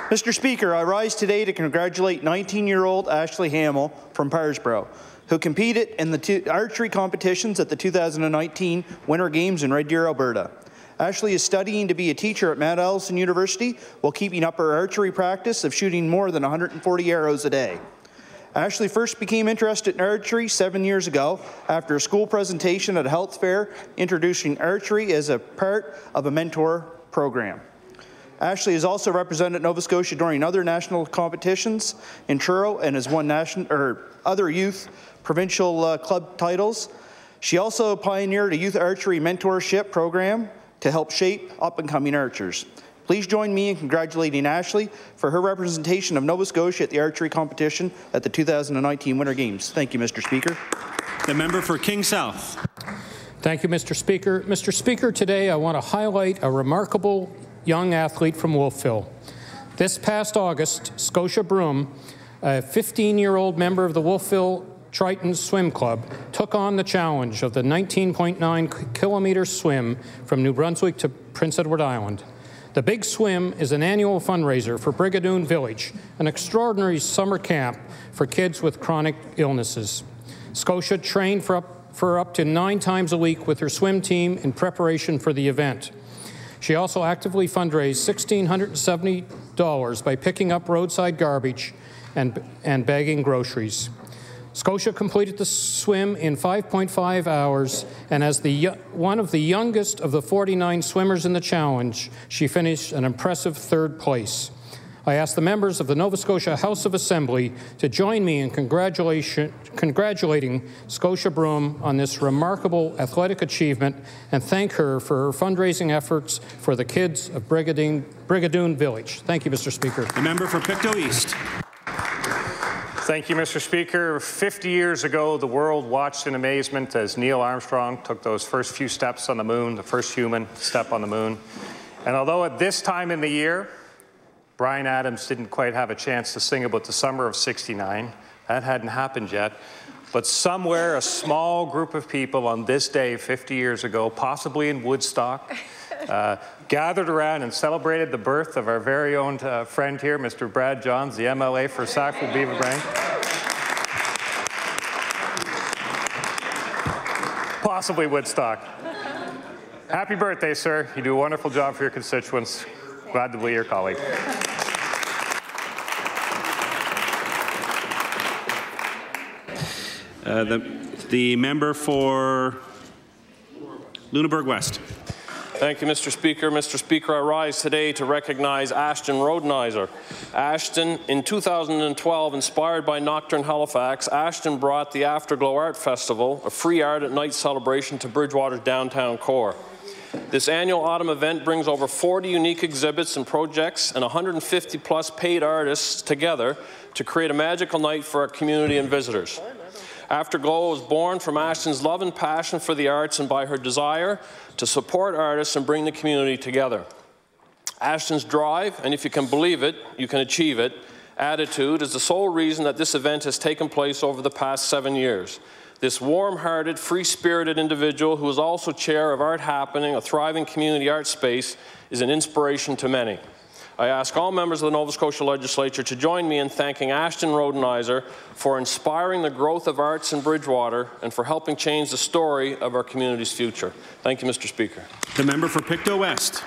Mr. Speaker, I rise today to congratulate 19-year-old Ashley Hamill from Parsborough, who competed in the archery competitions at the 2019 Winter Games in Red Deer, Alberta. Ashley is studying to be a teacher at Mount Allison University while keeping up her archery practice of shooting more than 140 arrows a day. Ashley first became interested in archery 7 years ago after a school presentation at a health fair introducing archery as a part of a mentor program. Ashley has also represented Nova Scotia during other national competitions in Truro and has won other youth provincial club titles. She also pioneered a youth archery mentorship program to help shape up-and-coming archers. Please join me in congratulating Ashley for her representation of Nova Scotia at the archery competition at the 2019 Winter Games. Thank you, Mr. Speaker. The member for King South. Thank you, Mr. Speaker. Mr. Speaker, today I want to highlight a remarkable young athlete from Wolfville. This past August, Scotia Broom, a 15-year-old member of the Wolfville Triton Swim Club, took on the challenge of the 19.9-kilometer swim from New Brunswick to Prince Edward Island. The Big Swim is an annual fundraiser for Brigadoon Village, an extraordinary summer camp for kids with chronic illnesses. Scotia trained for up to 9 times a week with her swim team in preparation for the event. She also actively fundraised $1,670 by picking up roadside garbage and bagging groceries. Scotia completed the swim in 5.5 hours, and as one of the youngest of the 49 swimmers in the challenge, she finished an impressive 3rd place. I ask the members of the Nova Scotia House of Assembly to join me in congratulating Scotia Broom on this remarkable athletic achievement and thank her for her fundraising efforts for the kids of Brigadoon Village. Thank you, Mr. Speaker. The member for Pictou East. Thank you, Mr. Speaker. 50 years ago, the world watched in amazement as Neil Armstrong took those first few steps on the moon, the first human step on the moon. And although at this time in the year, Bryan Adams didn't quite have a chance to sing about the summer of '69, that hadn't happened yet, but somewhere a small group of people on this day 50 years ago, possibly in Woodstock, gathered around and celebrated the birth of our very own friend here, Mr. Brad Johns, the MLA for Sackville-Beaver-Bank. Possibly Woodstock. Happy birthday, sir. You do a wonderful job for your constituents. Glad to be your colleague. The member for Lunenburg West. Thank you, Mr. Speaker. Mr. Speaker, I rise today to recognize Ashton Rodenizer. Ashton, in 2012, inspired by Nocturne Halifax, Ashton brought the Afterglow Art Festival, a free art at night celebration, to Bridgewater's downtown core. This annual autumn event brings over 40 unique exhibits and projects and 150+ paid artists together to create a magical night for our community and visitors. Afterglow was born from Ashton's love and passion for the arts and by her desire to support artists and bring the community together. Ashton's drive, and if you can believe it, you can achieve it, attitude is the sole reason that this event has taken place over the past 7 years. This warm-hearted, free-spirited individual, who is also chair of Art Happening, a thriving community art space, is an inspiration to many. I ask all members of the Nova Scotia Legislature to join me in thanking Ashton Rodenizer for inspiring the growth of arts in Bridgewater and for helping change the story of our community's future. Thank you, Mr. Speaker. The member for Pictou West.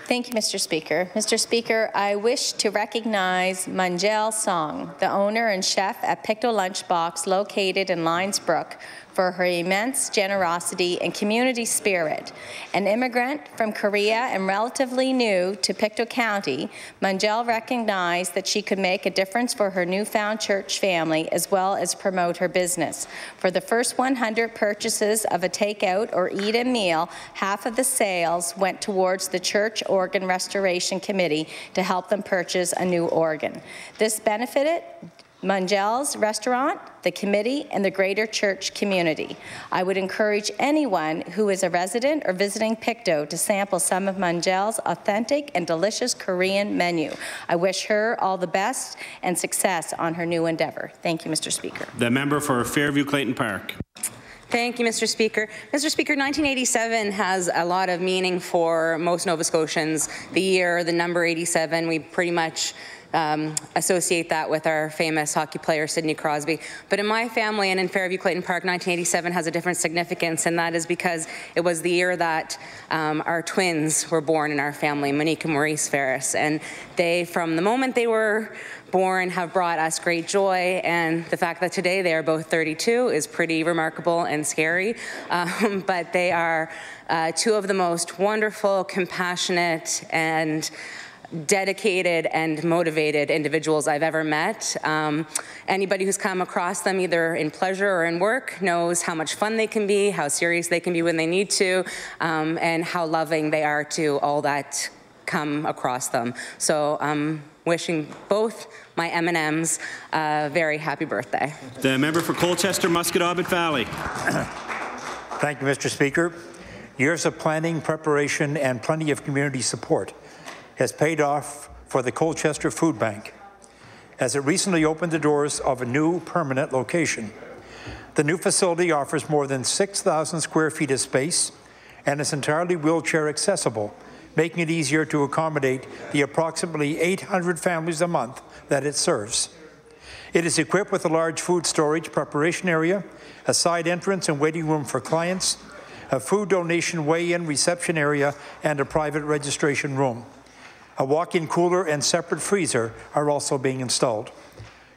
Thank you, Mr. Speaker. Mr. Speaker, I wish to recognize Manjel Song, the owner and chef at Pictou Lunchbox located in Lyons Brook, for her immense generosity and community spirit. An immigrant from Korea and relatively new to Pictou County, Manjel recognized that she could make a difference for her newfound church family as well as promote her business. For the first 100 purchases of a takeout or eat-in meal, half of the sales went towards the Church Organ Restoration Committee to help them purchase a new organ. This benefited Manjel's restaurant, the committee, and the greater church community. I would encourage anyone who is a resident or visiting Pictou to sample some of Manjel's authentic and delicious Korean menu. I wish her all the best and success on her new endeavor. Thank you, Mr. Speaker. The member for Fairview-Clayton Park. Thank you, Mr. Speaker. Mr. Speaker, 1987 has a lot of meaning for most Nova Scotians. The year, the number 87, we pretty much associate that with our famous hockey player, Sidney Crosby. But in my family and in Fairview-Clayton Park, 1987 has a different significance, and that is because it was the year that our twins were born in our family, Monique and Maurice Ferris. And they, from the moment they were born, have brought us great joy, and the fact that today they are both 32 is pretty remarkable and scary. But they are two of the most wonderful, compassionate, and dedicated and motivated individuals I've ever met. Anybody who's come across them either in pleasure or in work knows how much fun they can be, how serious they can be when they need to, and how loving they are to all that come across them. So I'm wishing both my M&Ms a very happy birthday. The member for Colchester, Musquodoboit Valley. Thank you, Mr. Speaker. Years of planning, preparation, and plenty of community support has paid off for the Colchester Food Bank, as it recently opened the doors of a new permanent location. The new facility offers more than 6,000 square feet of space and is entirely wheelchair accessible, making it easier to accommodate the approximately 800 families a month that it serves. It is equipped with a large food storage preparation area, a side entrance and waiting room for clients, a food donation weigh-in reception area, and a private registration room. A walk-in cooler and separate freezer are also being installed.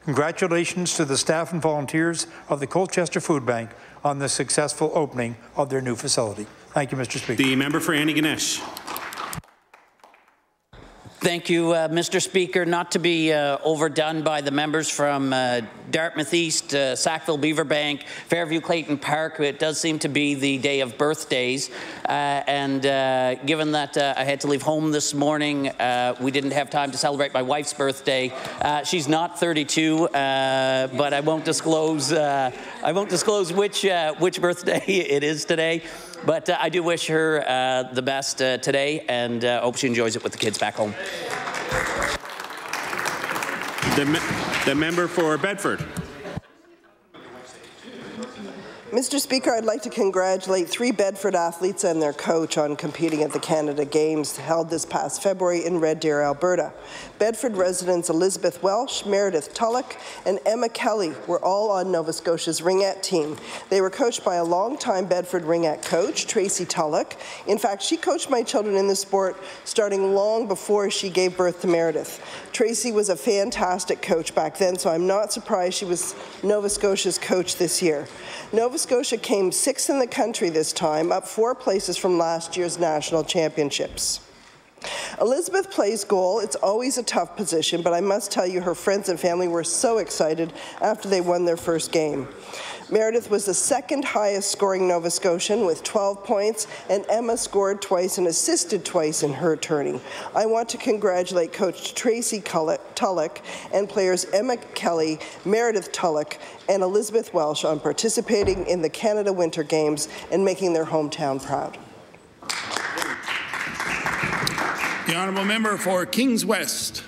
Congratulations to the staff and volunteers of the Colchester Food Bank on the successful opening of their new facility. Thank you, Mr. Speaker. The member for Antigonish. Thank you, Mr. Speaker. Not to be overdone by the members from Dartmouth East, Sackville Beaverbank, Fairview-Clayton Park. It does seem to be the day of birthdays. And given that I had to leave home this morning, we didn't have time to celebrate my wife's birthday. She's not 32, but I won't disclose which birthday it is today. But I do wish her the best today, and hope she enjoys it with the kids back home. The member for Bedford. Mr. Speaker, I'd like to congratulate 3 Bedford athletes and their coach on competing at the Canada Games held this past February in Red Deer, Alberta. Bedford residents Elizabeth Welsh, Meredith Tulloch, and Emma Kelly were all on Nova Scotia's ringette team. They were coached by a longtime Bedford ringette coach, Tracy Tulloch. In fact, she coached my children in the sport starting long before she gave birth to Meredith. Tracy was a fantastic coach back then, so I'm not surprised she was Nova Scotia's coach this year. Nova Scotia came 6th in the country this time, up 4 places from last year's national championships. Elizabeth plays goal. It's always a tough position, but I must tell you her friends and family were so excited after they won their first game. Meredith was the second highest scoring Nova Scotian with 12 points, and Emma scored twice and assisted twice in her turning. I want to congratulate Coach Tracy Tulloch and players Emma Kelly, Meredith Tulloch, and Elizabeth Welsh on participating in the Canada Winter Games and making their hometown proud. The honourable member for Kings West.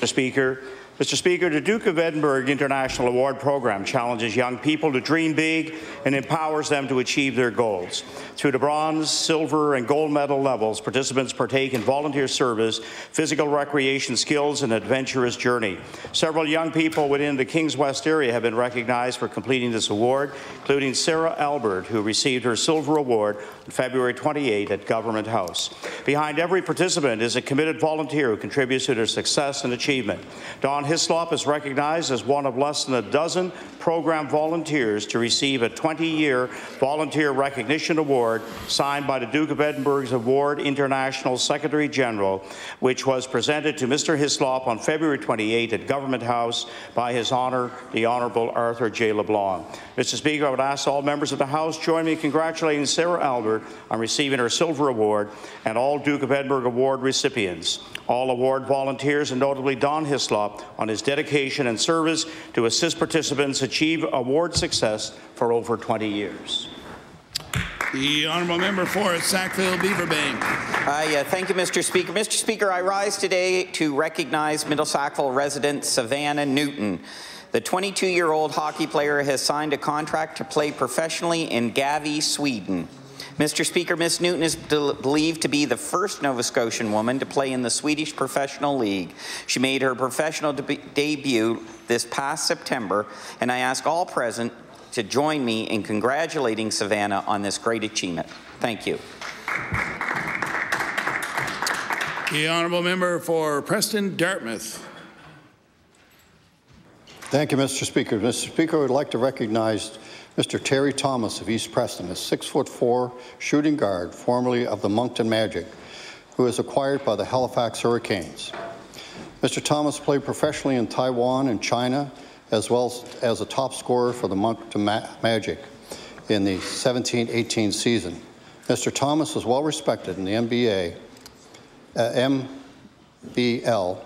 Mr. Speaker. Mr. Speaker, the Duke of Edinburgh International Award Program challenges young people to dream big and empowers them to achieve their goals. Through the bronze, silver, and gold medal levels, participants partake in volunteer service, physical recreation skills, and adventurous journey. Several young people within the Kings West area have been recognized for completing this award, including Sarah Albert, who received her silver award on February 28 at Government House. Behind every participant is a committed volunteer who contributes to their success and achievement. Dawn Hislop is recognized as one of less than a dozen program volunteers to receive a 20-year Volunteer Recognition Award signed by the Duke of Edinburgh's Award International Secretary General, which was presented to Mr. Hislop on February 28 at Government House by His Honour, the Honourable Arthur J. LeBlanc. Mr. Speaker, I would ask all members of the House join me in congratulating Sarah Albert on receiving her Silver Award and all Duke of Edinburgh Award recipients. All award volunteers, and notably Don Hislop, on his dedication and service to assist participants achieve award success for over 20 years. The honourable member for Sackville-Beaverbank. Thank you, Mr. Speaker. Mr. Speaker, I rise today to recognize Middle Sackville resident Savannah Newton. The 22-year-old hockey player has signed a contract to play professionally in Gavi, Sweden. Mr. Speaker, Ms. Newton is believed to be the first Nova Scotian woman to play in the Swedish Professional League. She made her professional debut this past September, and I ask all present to join me in congratulating Savannah on this great achievement. Thank you. The honourable member for Preston Dartmouth. Thank you, Mr. Speaker. Mr. Speaker, I would like to recognize Mr. Terry Thomas of East Preston, a 6'4" shooting guard, formerly of the Moncton Magic, who was acquired by the Halifax Hurricanes. Mr. Thomas played professionally in Taiwan and China, as well as a top scorer for the Moncton Magic in the 17-18 season. Mr. Thomas is well respected in the MBL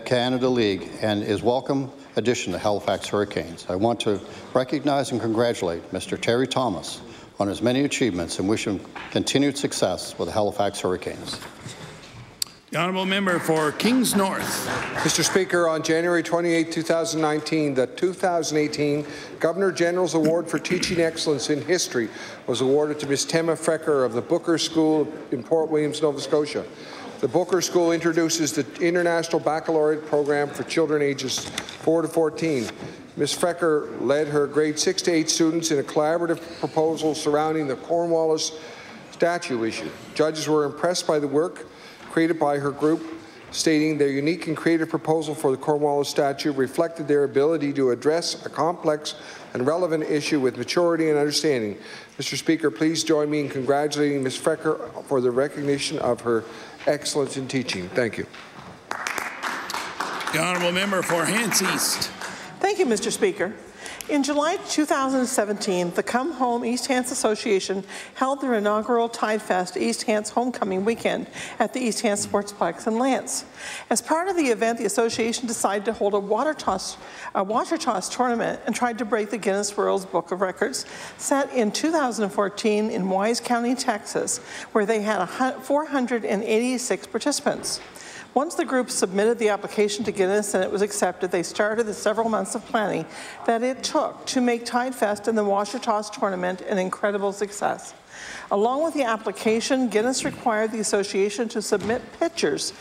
Canada League and is welcome addition to Halifax Hurricanes. I want to recognize and congratulate Mr. Terry Thomas on his many achievements and wish him continued success with the Halifax Hurricanes. The honourable member for Kings North. Mr. Speaker, on January 28, 2019, the 2018 Governor General's Award for Teaching Excellence in History was awarded to Ms. Tema Frecker of the Booker School in Port Williams, Nova Scotia. The Booker School introduces the International Baccalaureate program for children ages 4 to 14. Ms. Frecker led her grade 6 to 8 students in a collaborative proposal surrounding the Cornwallis statue issue. Judges were impressed by the work created by her group, stating their unique and creative proposal for the Cornwallis statue reflected their ability to address a complex and relevant issue with maturity and understanding. Mr. Speaker, please join me in congratulating Ms. Frecker for the recognition of her excellence in teaching. Thank you. The honourable member for Hants East. Thank you, Mr. Speaker. In July 2017, the Come Home East Hants Association held their inaugural Tidefest East Hants Homecoming Weekend at the East Hants Sportsplex in Lance. As part of the event, the association decided to hold a water toss tournament and tried to break the Guinness World Book of Records set in 2014 in Wise County, Texas, where they had 486 participants. Once the group submitted the application to Guinness and it was accepted, they started the several months of planning that it took to make Tidefest and the Washer Toss tournament an incredible success. Along with the application, Guinness required the association to submit pictures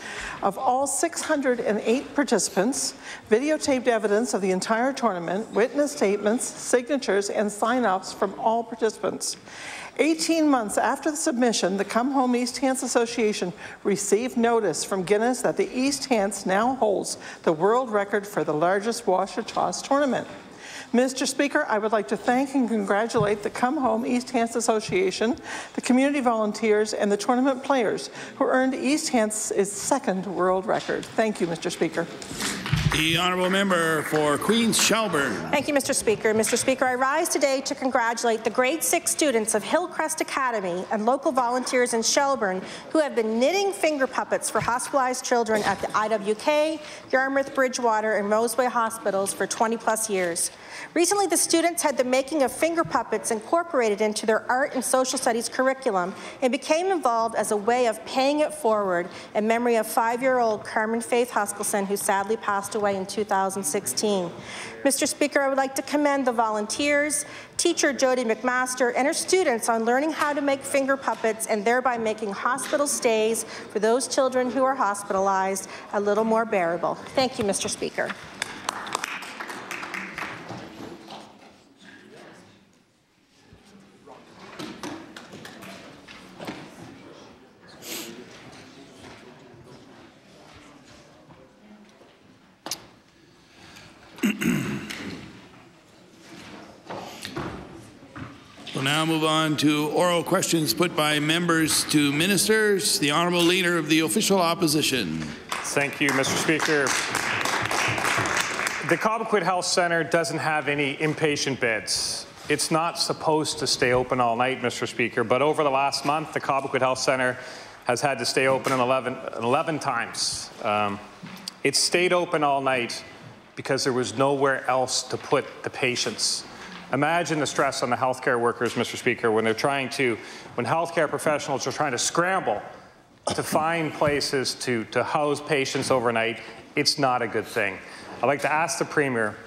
of all 608 participants, videotaped evidence of the entire tournament, witness statements, signatures, and sign-offs from all participants. 18 months after the submission, the Come Home East Hants Association received notice from Guinness that the East Hants now holds the world record for the largest Washer Toss tournament. Mr. Speaker, I would like to thank and congratulate the Come Home East Hants Association, the community volunteers, and the tournament players who earned East Hants' second world record. Thank you, Mr. Speaker. The honourable member for Queens Shelburne. Thank you, Mr. Speaker. Mr. Speaker, I rise today to congratulate the grade 6 students of Hillcrest Academy and local volunteers in Shelburne who have been knitting finger puppets for hospitalized children at the IWK, Yarmouth, Bridgewater, and Roseway hospitals for 20+ years. Recently, the students had the making of finger puppets incorporated into their art and social studies curriculum and became involved as a way of paying it forward in memory of 5-year-old Carmen Faith Huskelson, who sadly passed away in 2016. Mr. Speaker, I would like to commend the volunteers, teacher Jody McMaster, and her students on learning how to make finger puppets and thereby making hospital stays for those children who are hospitalized a little more bearable. Thank you, Mr. Speaker. We'll now move on to oral questions put by members to ministers. The Honourable Leader of the Official Opposition. Thank you, Mr. Speaker. The Cobequid Health Centre doesn't have any inpatient beds. It's not supposed to stay open all night, Mr. Speaker, but over the last month, the Cobequid Health Centre has had to stay open 11 times. It stayed open all night because there was nowhere else to put the patients. Imagine the stress on the healthcare workers, Mr. Speaker, when healthcare professionals are trying to scramble to find places to house patients overnight. It's not a good thing. I'd like to ask the Premier,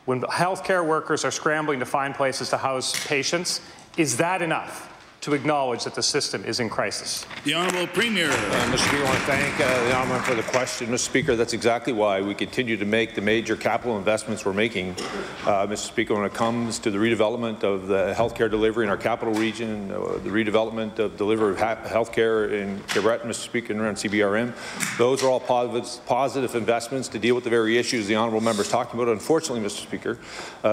when healthcare workers are scrambling to find places to house patients, is that enough to acknowledge that the system is in crisis? The Honourable Premier. Mr. Speaker, I want to thank the Honourable for the question. Mr. Speaker, that's exactly why we continue to make the major capital investments we're making, Mr. Speaker, when it comes to the redevelopment of the healthcare delivery in our capital region, the redevelopment of delivery of healthcare in Quebec, Mr. Speaker, and around CBRM. Those are all positive investments to deal with the very issues the Honourable member is talking about. Unfortunately, Mr. Speaker,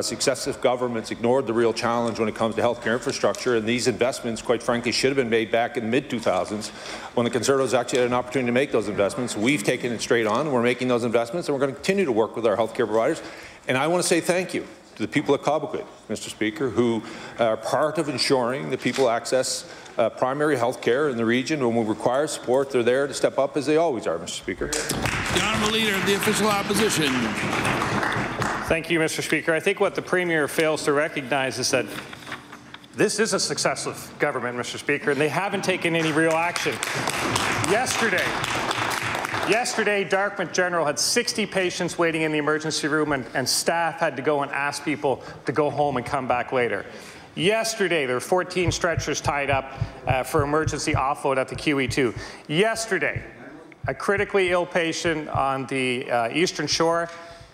successive governments ignored the real challenge when it comes to healthcare infrastructure, and these investments, quite frankly, should have been made back in mid-2000s when the Conservatives actually had an opportunity to make those investments. We've taken it straight on. We're making those investments, and we're going to continue to work with our healthcare providers. And I want to say thank you to the people at Cobequid, Mr. Speaker, who are part of ensuring that people access primary health care in the region. When we require support, they're there to step up, as they always are, Mr. Speaker. The Honourable Leader of the Official Opposition. Thank you, Mr. Speaker. I think what the Premier fails to recognize is that this is a successive government, Mr. Speaker, and they haven't taken any real action. Yesterday, Dartmouth General had 60 patients waiting in the emergency room, and staff had to go and ask people to go home and come back later. Yesterday, there were 14 stretchers tied up for emergency offload at the QE2. Yesterday, a critically ill patient on the Eastern Shore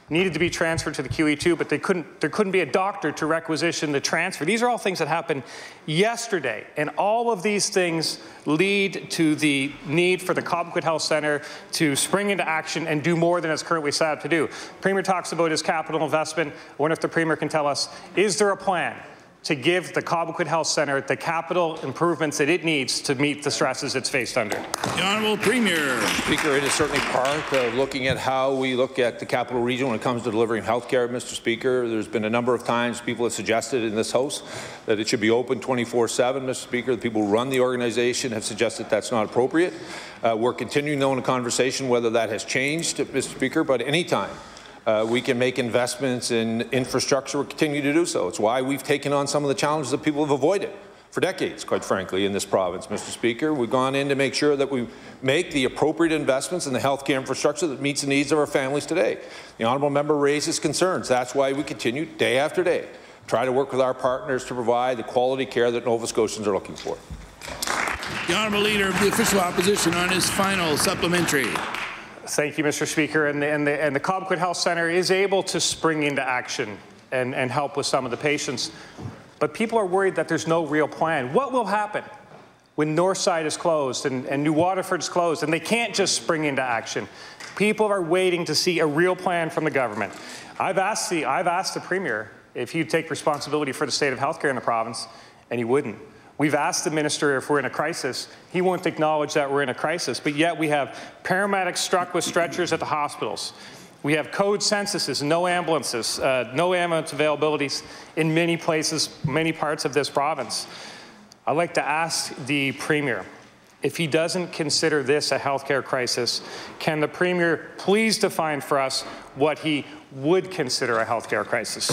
needed to be transferred to the QE2, but there couldn't be a doctor to requisition the transfer. These are all things that happened yesterday, and all of these things lead to the need for the Cobequid Health Centre to spring into action and do more than it's currently set up to do. The Premier talks about his capital investment. I wonder if the Premier can tell us, is there a plan to give the Cobequid Health Centre the capital improvements that it needs to meet the stresses it's faced under? The Honourable Premier. Speaker, it is certainly part of looking at how we look at the capital region when it comes to delivering health care, Mr. Speaker. There's been a number of times people have suggested in this House that it should be open 24/7, Mr. Speaker. The people who run the organization have suggested that's not appropriate. We're continuing, though, in a conversation whether that has changed, Mr. Speaker, but any time we can make investments in infrastructure, we'll continue to do so. It's why we've taken on some of the challenges that people have avoided for decades, quite frankly, in this province, Mr. Speaker. We've gone in to make sure that we make the appropriate investments in the healthcare infrastructure that meets the needs of our families today. The honourable member raises concerns. That's why we continue, day after day, try to work with our partners to provide the quality care that Nova Scotians are looking for. The Honourable Leader of the Official Opposition on his final supplementary. Thank you, Mr. Speaker. And the Cobequid Health Centre is able to spring into action and help with some of the patients. But people are worried that there's no real plan. What will happen when Northside is closed and New Waterford is closed and they can't just spring into action? People are waiting to see a real plan from the government. I've asked the Premier if he'd take responsibility for the state of healthcare in the province, and he wouldn't. We've asked the minister if we're in a crisis. He won't acknowledge that we're in a crisis, but yet we have paramedics struck with stretchers at the hospitals. We have code censuses, no ambulances, no ambulance availabilities in many places, many parts of this province. I'd like to ask the Premier, if he doesn't consider this a healthcare crisis, can the Premier please define for us what he would consider a healthcare crisis?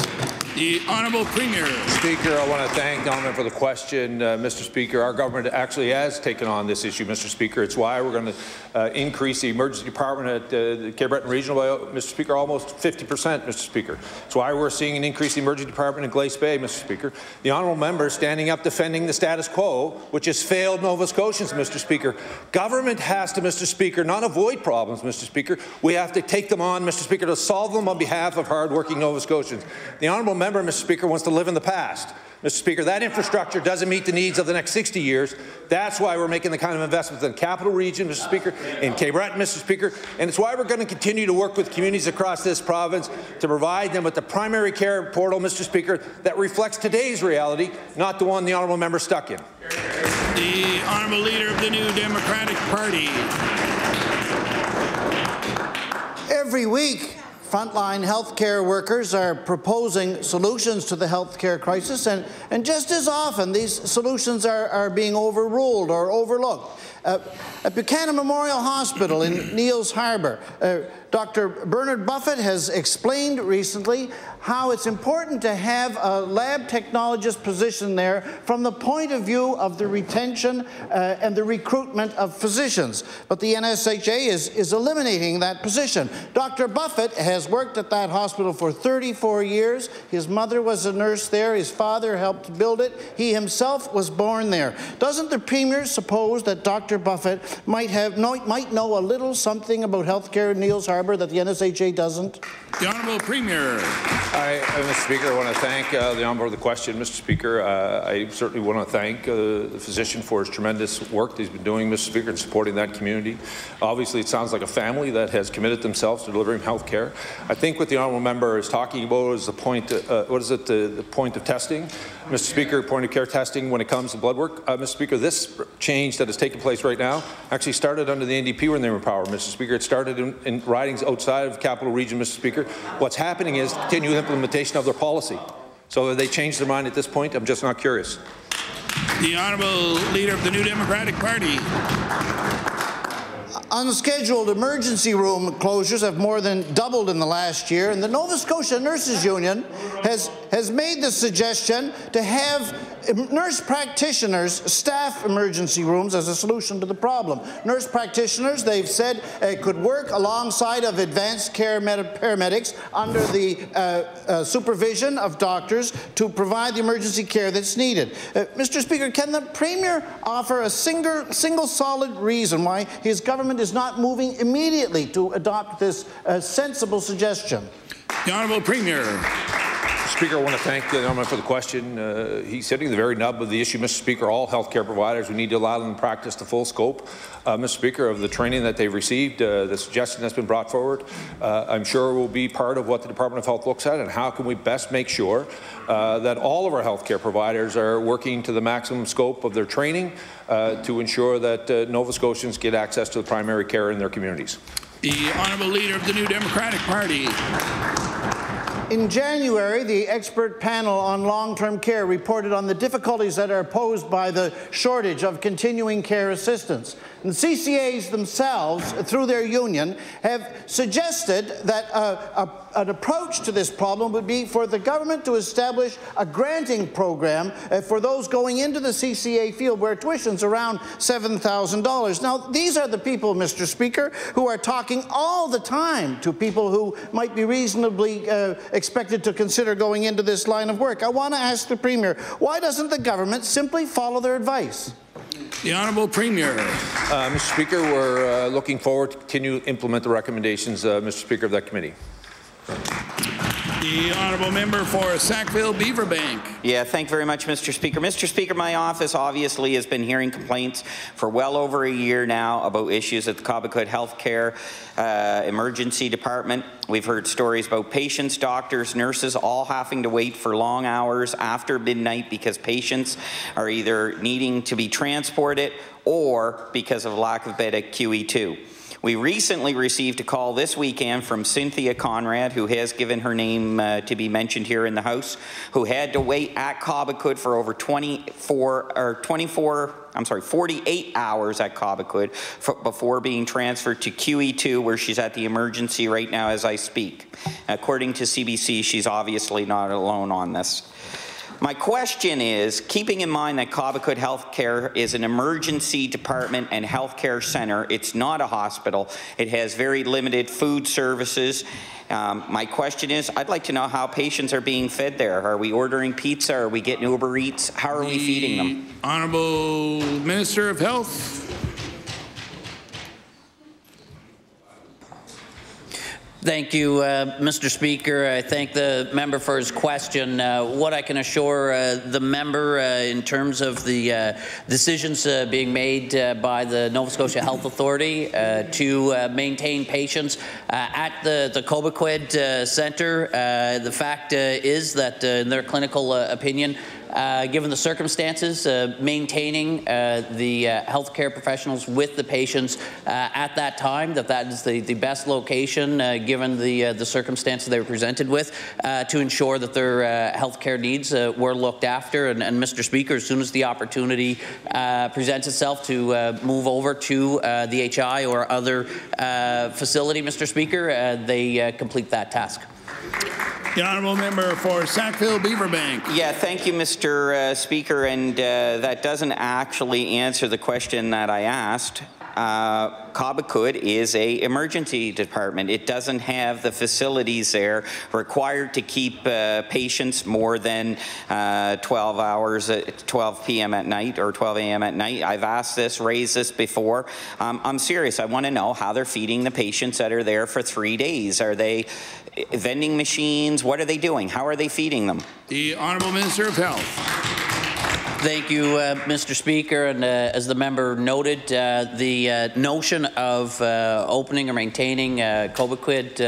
The Honourable Premier. Speaker, I want to thank the Honourable for the question. Mr. Speaker, our government actually has taken on this issue, Mr. Speaker. It's why we're going to increase the emergency department at the Cape Breton Regional by, Mr. Speaker, almost 50%, Mr. Speaker. It's why we're seeing an increase in the emergency department in Glace Bay, Mr. Speaker. The Honourable member standing up defending the status quo, which has failed Nova Scotians, Mr. Speaker. Government has to, Mr. Speaker, not avoid problems, Mr. Speaker. We have to take them on, Mr. Speaker, to solve them on behalf of hard-working Nova Scotians. The Honourable member, Mr. Speaker, wants to live in the past. Mr. Speaker, that infrastructure doesn't meet the needs of the next 60 years. That's why we're making the kind of investments in the Capital Region, Mr. Speaker, in Cape Breton, Mr. Speaker, and it's why we're going to continue to work with communities across this province to provide them with the primary care portal, Mr. Speaker, that reflects today's reality, not the one the Honourable member stuck in. The Honourable Leader of the New Democratic Party. Every week, frontline healthcare workers are proposing solutions to the healthcare crisis, and just as often these solutions are being overruled or overlooked. At Buchanan Memorial Hospital in Neils Harbour, Dr. Bernard Buffett has explained recently how it's important to have a lab technologist position there from the point of view of the retention and the recruitment of physicians. But the NSHA is eliminating that position. Dr. Buffett has worked at that hospital for 34 years. His mother was a nurse there. His father helped build it. He himself was born there. Doesn't the Premier suppose that Dr. Buffett might know a little something about healthcare in Neils Harbour that the NSHA doesn't? The Honourable Premier. Mr. Speaker, I want to thank the Honourable for the question, Mr. Speaker. I certainly want to thank the physician for his tremendous work that he's been doing, Mr. Speaker, in supporting that community. Obviously, it sounds like a family that has committed themselves to delivering health care. I think what the Honourable member is talking about is the point, the point of testing. Mr. Speaker, point of care testing when it comes to blood work. Mr. Speaker, this change that is taking place right now actually started under the NDP when they were in power, Mr. Speaker. It started in ridings outside of Capital Region, Mr. Speaker. What's happening is continued implementation of their policy. So have they changed their mind at this point? I'm just not curious. The Honourable Leader of the New Democratic Party. Unscheduled emergency room closures have more than doubled in the last year, and the Nova Scotia Nurses Union has made the suggestion to have nurse practitioners staff emergency rooms as a solution to the problem. Nurse practitioners, they've said, could work alongside of advanced care paramedics under the supervision of doctors to provide the emergency care that's needed. Mr. Speaker, can the Premier offer a single solid reason why his government is not moving immediately to adopt this sensible suggestion? The Honourable Premier. Speaker, I want to thank the gentleman for the question. He's hitting the very nub of the issue, Mr. Speaker. All healthcare providers, we need to allow them to practice the full scope, Mr. Speaker, of the training that they've received. The suggestion that's been brought forward, I'm sure will be part of what the Department of Health looks at, and how can we best make sure that all of our healthcare providers are working to the maximum scope of their training to ensure that Nova Scotians get access to the primary care in their communities. The Honourable Leader of the New Democratic Party. In January, the expert panel on long-term care reported on the difficulties that are posed by the shortage of continuing care assistance. And CCAs themselves, through their union, have suggested that an approach to this problem would be for the government to establish a granting program for those going into the CCA field where tuition's around $7,000. Now, these are the people, Mr. Speaker, who are talking all the time to people who might be reasonably expected to consider going into this line of work. I want to ask the Premier, why doesn't the government simply follow their advice? The Honourable Premier. Mr. Speaker, we're looking forward to continue to implement the recommendations, Mr. Speaker, of that committee. The honourable member for Sackville-Beaverbank. Yeah, thank you very much, Mr. Speaker. Mr. Speaker, my office obviously has been hearing complaints for well over a year now about issues at the Cobequid Healthcare Emergency Department. We've heard stories about patients, doctors, nurses all having to wait for long hours after midnight because patients are either needing to be transported or because of lack of bed at QE2. We recently received a call this weekend from Cynthia Conrad, who has given her name to be mentioned here in the House, who had to wait at Cobequid for over 48 hours at Cobequid before being transferred to QE2, where she's at the emergency right now as I speak. According to CBC, she's obviously not alone on this. My question is, keeping in mind that Cobequid Healthcare is an emergency department and healthcare center, it's not a hospital, it has very limited food services. My question is, I'd like to know how patients are being fed there. Are we ordering pizza? Are we getting Uber Eats? How are we feeding them? Honourable Minister of Health. Thank you, Mr. Speaker. I thank the member for his question. What I can assure the member in terms of the decisions being made by the Nova Scotia Health Authority to maintain patients at the Cobequid Centre, the fact is that in their clinical opinion, given the circumstances, maintaining the healthcare professionals with the patients at that time, that is the best location given the circumstances they were presented with to ensure that their healthcare needs were looked after. And Mr. Speaker, as soon as the opportunity presents itself to move over to the HI or other facility, Mr. Speaker, they complete that task. The honourable member for Sackville-Beaverbank. Yeah, thank you, Mr. Speaker, and that doesn't actually answer the question that I asked. Cobequid is an emergency department. It doesn't have the facilities there required to keep patients more than 12 hours at 12 p.m. at night or 12 a.m. at night. I've asked this, raised this before. I'm serious. I want to know how they're feeding the patients that are there for 3 days. Are they vending machines? What are they doing? How are they feeding them? The Honourable Minister of Health. Thank you, Mr. Speaker. And as the member noted, the notion of opening or maintaining Cobequid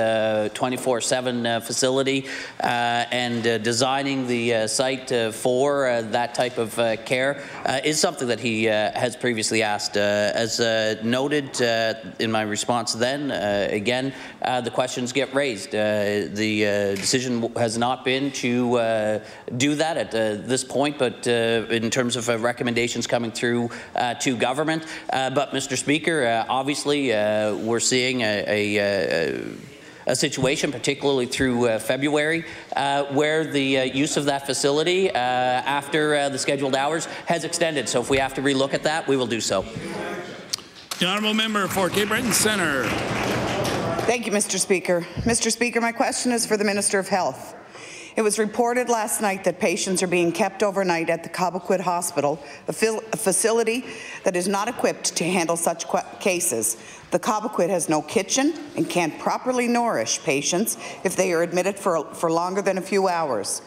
24/7 facility and designing the site for that type of care is something that he has previously asked. As noted in my response then, again, the questions get raised. The decision has not been to do that at this point, but in terms of recommendations coming through to government. But, Mr. Speaker, obviously we're seeing a situation, particularly through February, where the use of that facility after the scheduled hours has extended. So if we have to relook at that, we will do so. The honourable member for Cape Breton Centre. Thank you, Mr. Speaker. Mr. Speaker, my question is for the Minister of Health. It was reported last night that patients are being kept overnight at the Cobequid Hospital, a facility that is not equipped to handle such cases. The Cobequid has no kitchen and can't properly nourish patients if they are admitted for longer than a few hours.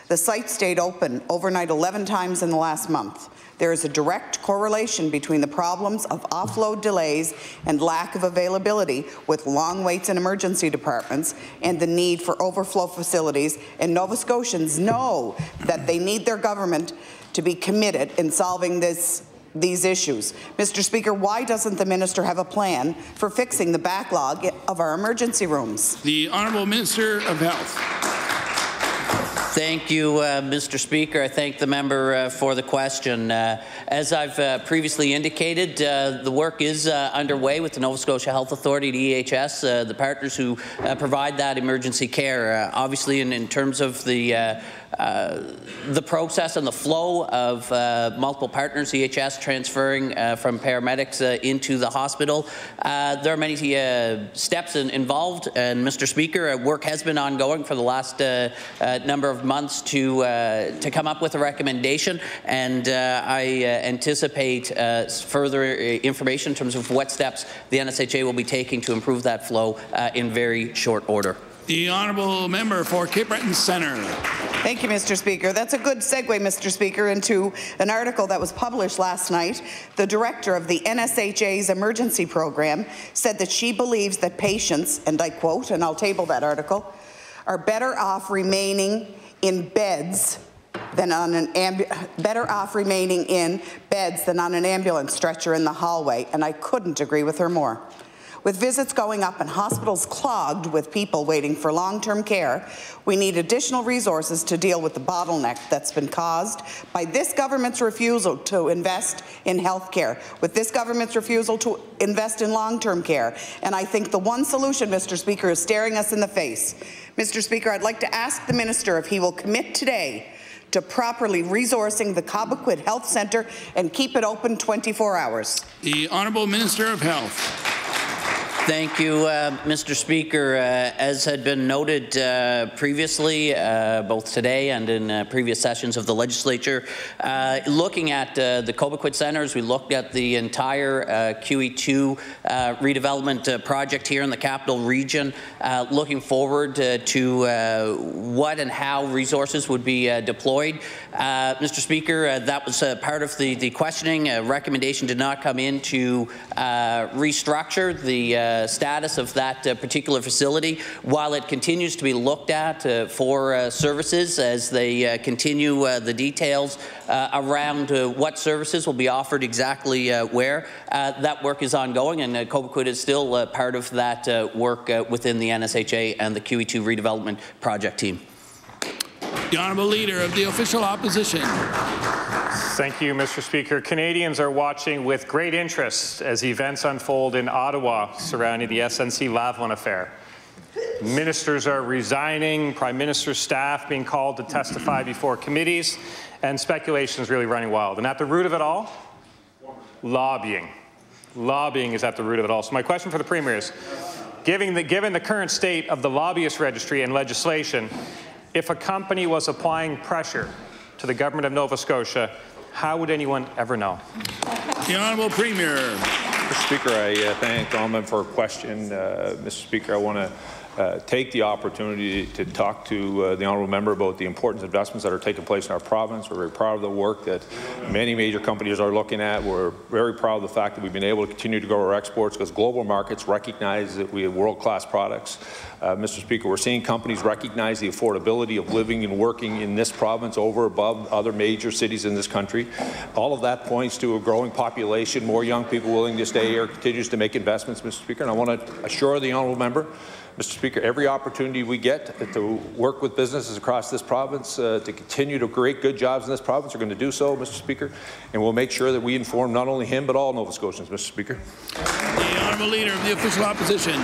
The site stayed open overnight 11 times in the last month. There is a direct correlation between the problems of offload delays and lack of availability with long waits in emergency departments and the need for overflow facilities, and Nova Scotians know that they need their government to be committed in solving these issues. Mr. Speaker, why doesn't the minister have a plan for fixing the backlog of our emergency rooms? The Honourable Minister of Health. Thank you, Mr. Speaker. I thank the member for the question. As I've previously indicated, the work is underway with the Nova Scotia Health Authority, the EHS, the partners who provide that emergency care. Obviously, in terms of the process and the flow of multiple partners, EHS transferring from paramedics into the hospital. There are many steps involved, and Mr. Speaker, work has been ongoing for the last number of months to come up with a recommendation, and I anticipate further information in terms of what steps the NSHA will be taking to improve that flow in very short order. The honourable member for Cape Breton Centre. Thank you, Mr. Speaker. That's a good segue, Mr. Speaker, into an article that was published last night. The director of the NSHA's emergency program said that she believes that patients, and I quote, and I'll table that article, are better off remaining in beds than on an ambulance stretcher in the hallway, and I couldn't agree with her more. With visits going up and hospitals clogged with people waiting for long-term care, we need additional resources to deal with the bottleneck that's been caused by this government's refusal to invest in health care, with this government's refusal to invest in long-term care. And I think the one solution, Mr. Speaker, is staring us in the face. Mr. Speaker, I'd like to ask the Minister if he will commit today to properly resourcing the Cobequid Health Centre and keep it open 24 hours. The Honourable Minister of Health. Thank you, Mr. Speaker. As had been noted previously, both today and in previous sessions of the legislature, looking at the Cobequid centres, we looked at the entire QE2 redevelopment project here in the capital region, looking forward to what and how resources would be deployed. Mr. Speaker, that was part of the questioning. A recommendation did not come in to restructure the status of that particular facility, while it continues to be looked at for services as they continue the details around what services will be offered exactly where. That work is ongoing, and Cobequid is still part of that work within the NSHA and the QE2 redevelopment project team. The Honourable Leader of the Official Opposition. Thank you, Mr. Speaker. Canadians are watching with great interest as events unfold in Ottawa surrounding the SNC-Lavalin affair. Ministers are resigning, Prime Minister's staff being called to testify before committees, and speculation is really running wild. And at the root of it all, lobbying. Lobbying is at the root of it all. So my question for the Premier is, given the current state of the lobbyist registry and legislation, if a company was applying pressure to the government of Nova Scotia, how would anyone ever know? The Honourable Premier. Mr. Speaker, I thank the Honourable for a question. Mr. Speaker, I want to take the opportunity to talk to the Honourable Member about the important investments that are taking place in our province. We're very proud of the work that many major companies are looking at. We're very proud of the fact that we've been able to continue to grow our exports because global markets recognize that we have world-class products. Mr. Speaker, we're seeing companies recognize the affordability of living and working in this province over above other major cities in this country. All of that points to a growing population, more young people willing to stay here, continues to make investments, Mr. Speaker. And I want to assure the Honourable Member, Mr. Speaker, every opportunity we get to work with businesses across this province to continue to create good jobs in this province, we're going to do so, Mr. Speaker, and we'll make sure that we inform not only him but all Nova Scotians, Mr. Speaker. The Honourable Leader of the Official Opposition.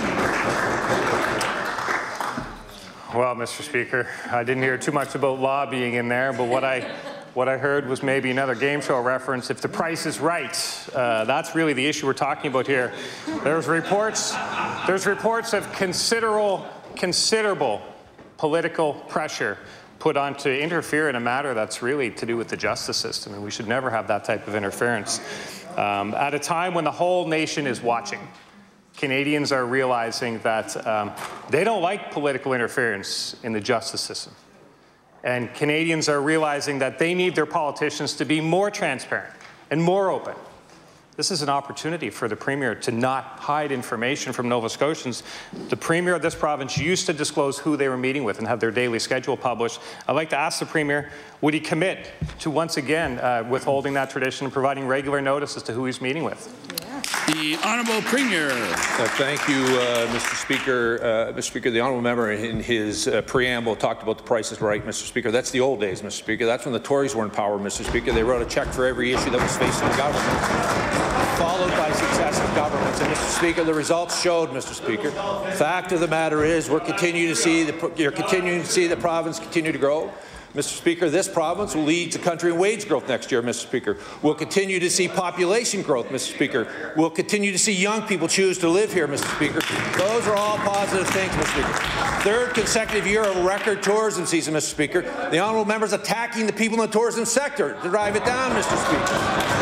Well, Mr. Speaker, I didn't hear too much about lobbying in there, but what I heard was maybe another game show reference. If the price is right, that's really the issue we're talking about here. There's reports of considerable political pressure put on to interfere in a matter that's really to do with the justice system, and we should never have that type of interference. At a time when the whole nation is watching, Canadians are realizing that they don't like political interference in the justice system. And Canadians are realizing that they need their politicians to be more transparent and more open. This is an opportunity for the Premier to not hide information from Nova Scotians. The Premier of this province used to disclose who they were meeting with and have their daily schedule published. I'd like to ask the Premier, would he commit to once again withholding that tradition and providing regular notice as to who he's meeting with? The Honourable Premier. Thank you, Mr. Speaker. Mr. Speaker, the Honourable Member in his preamble talked about the Price is Right, Mr. Speaker. That's the old days, Mr. Speaker. That's when the Tories were in power, Mr. Speaker. They wrote a check for every issue that was facing the government, followed by successive governments. And, Mr. Speaker, the results showed, Mr. Speaker. Fact of the matter is you're continuing to see the province continue to grow. Mr. Speaker, this province will lead the country in wage growth next year, Mr. Speaker. We'll continue to see population growth, Mr. Speaker. We'll continue to see young people choose to live here, Mr. Speaker. Those are all positive things, Mr. Speaker. Third consecutive year of record tourism season, Mr. Speaker. The Honourable Member's attacking the people in the tourism sector to drive it down, Mr. Speaker.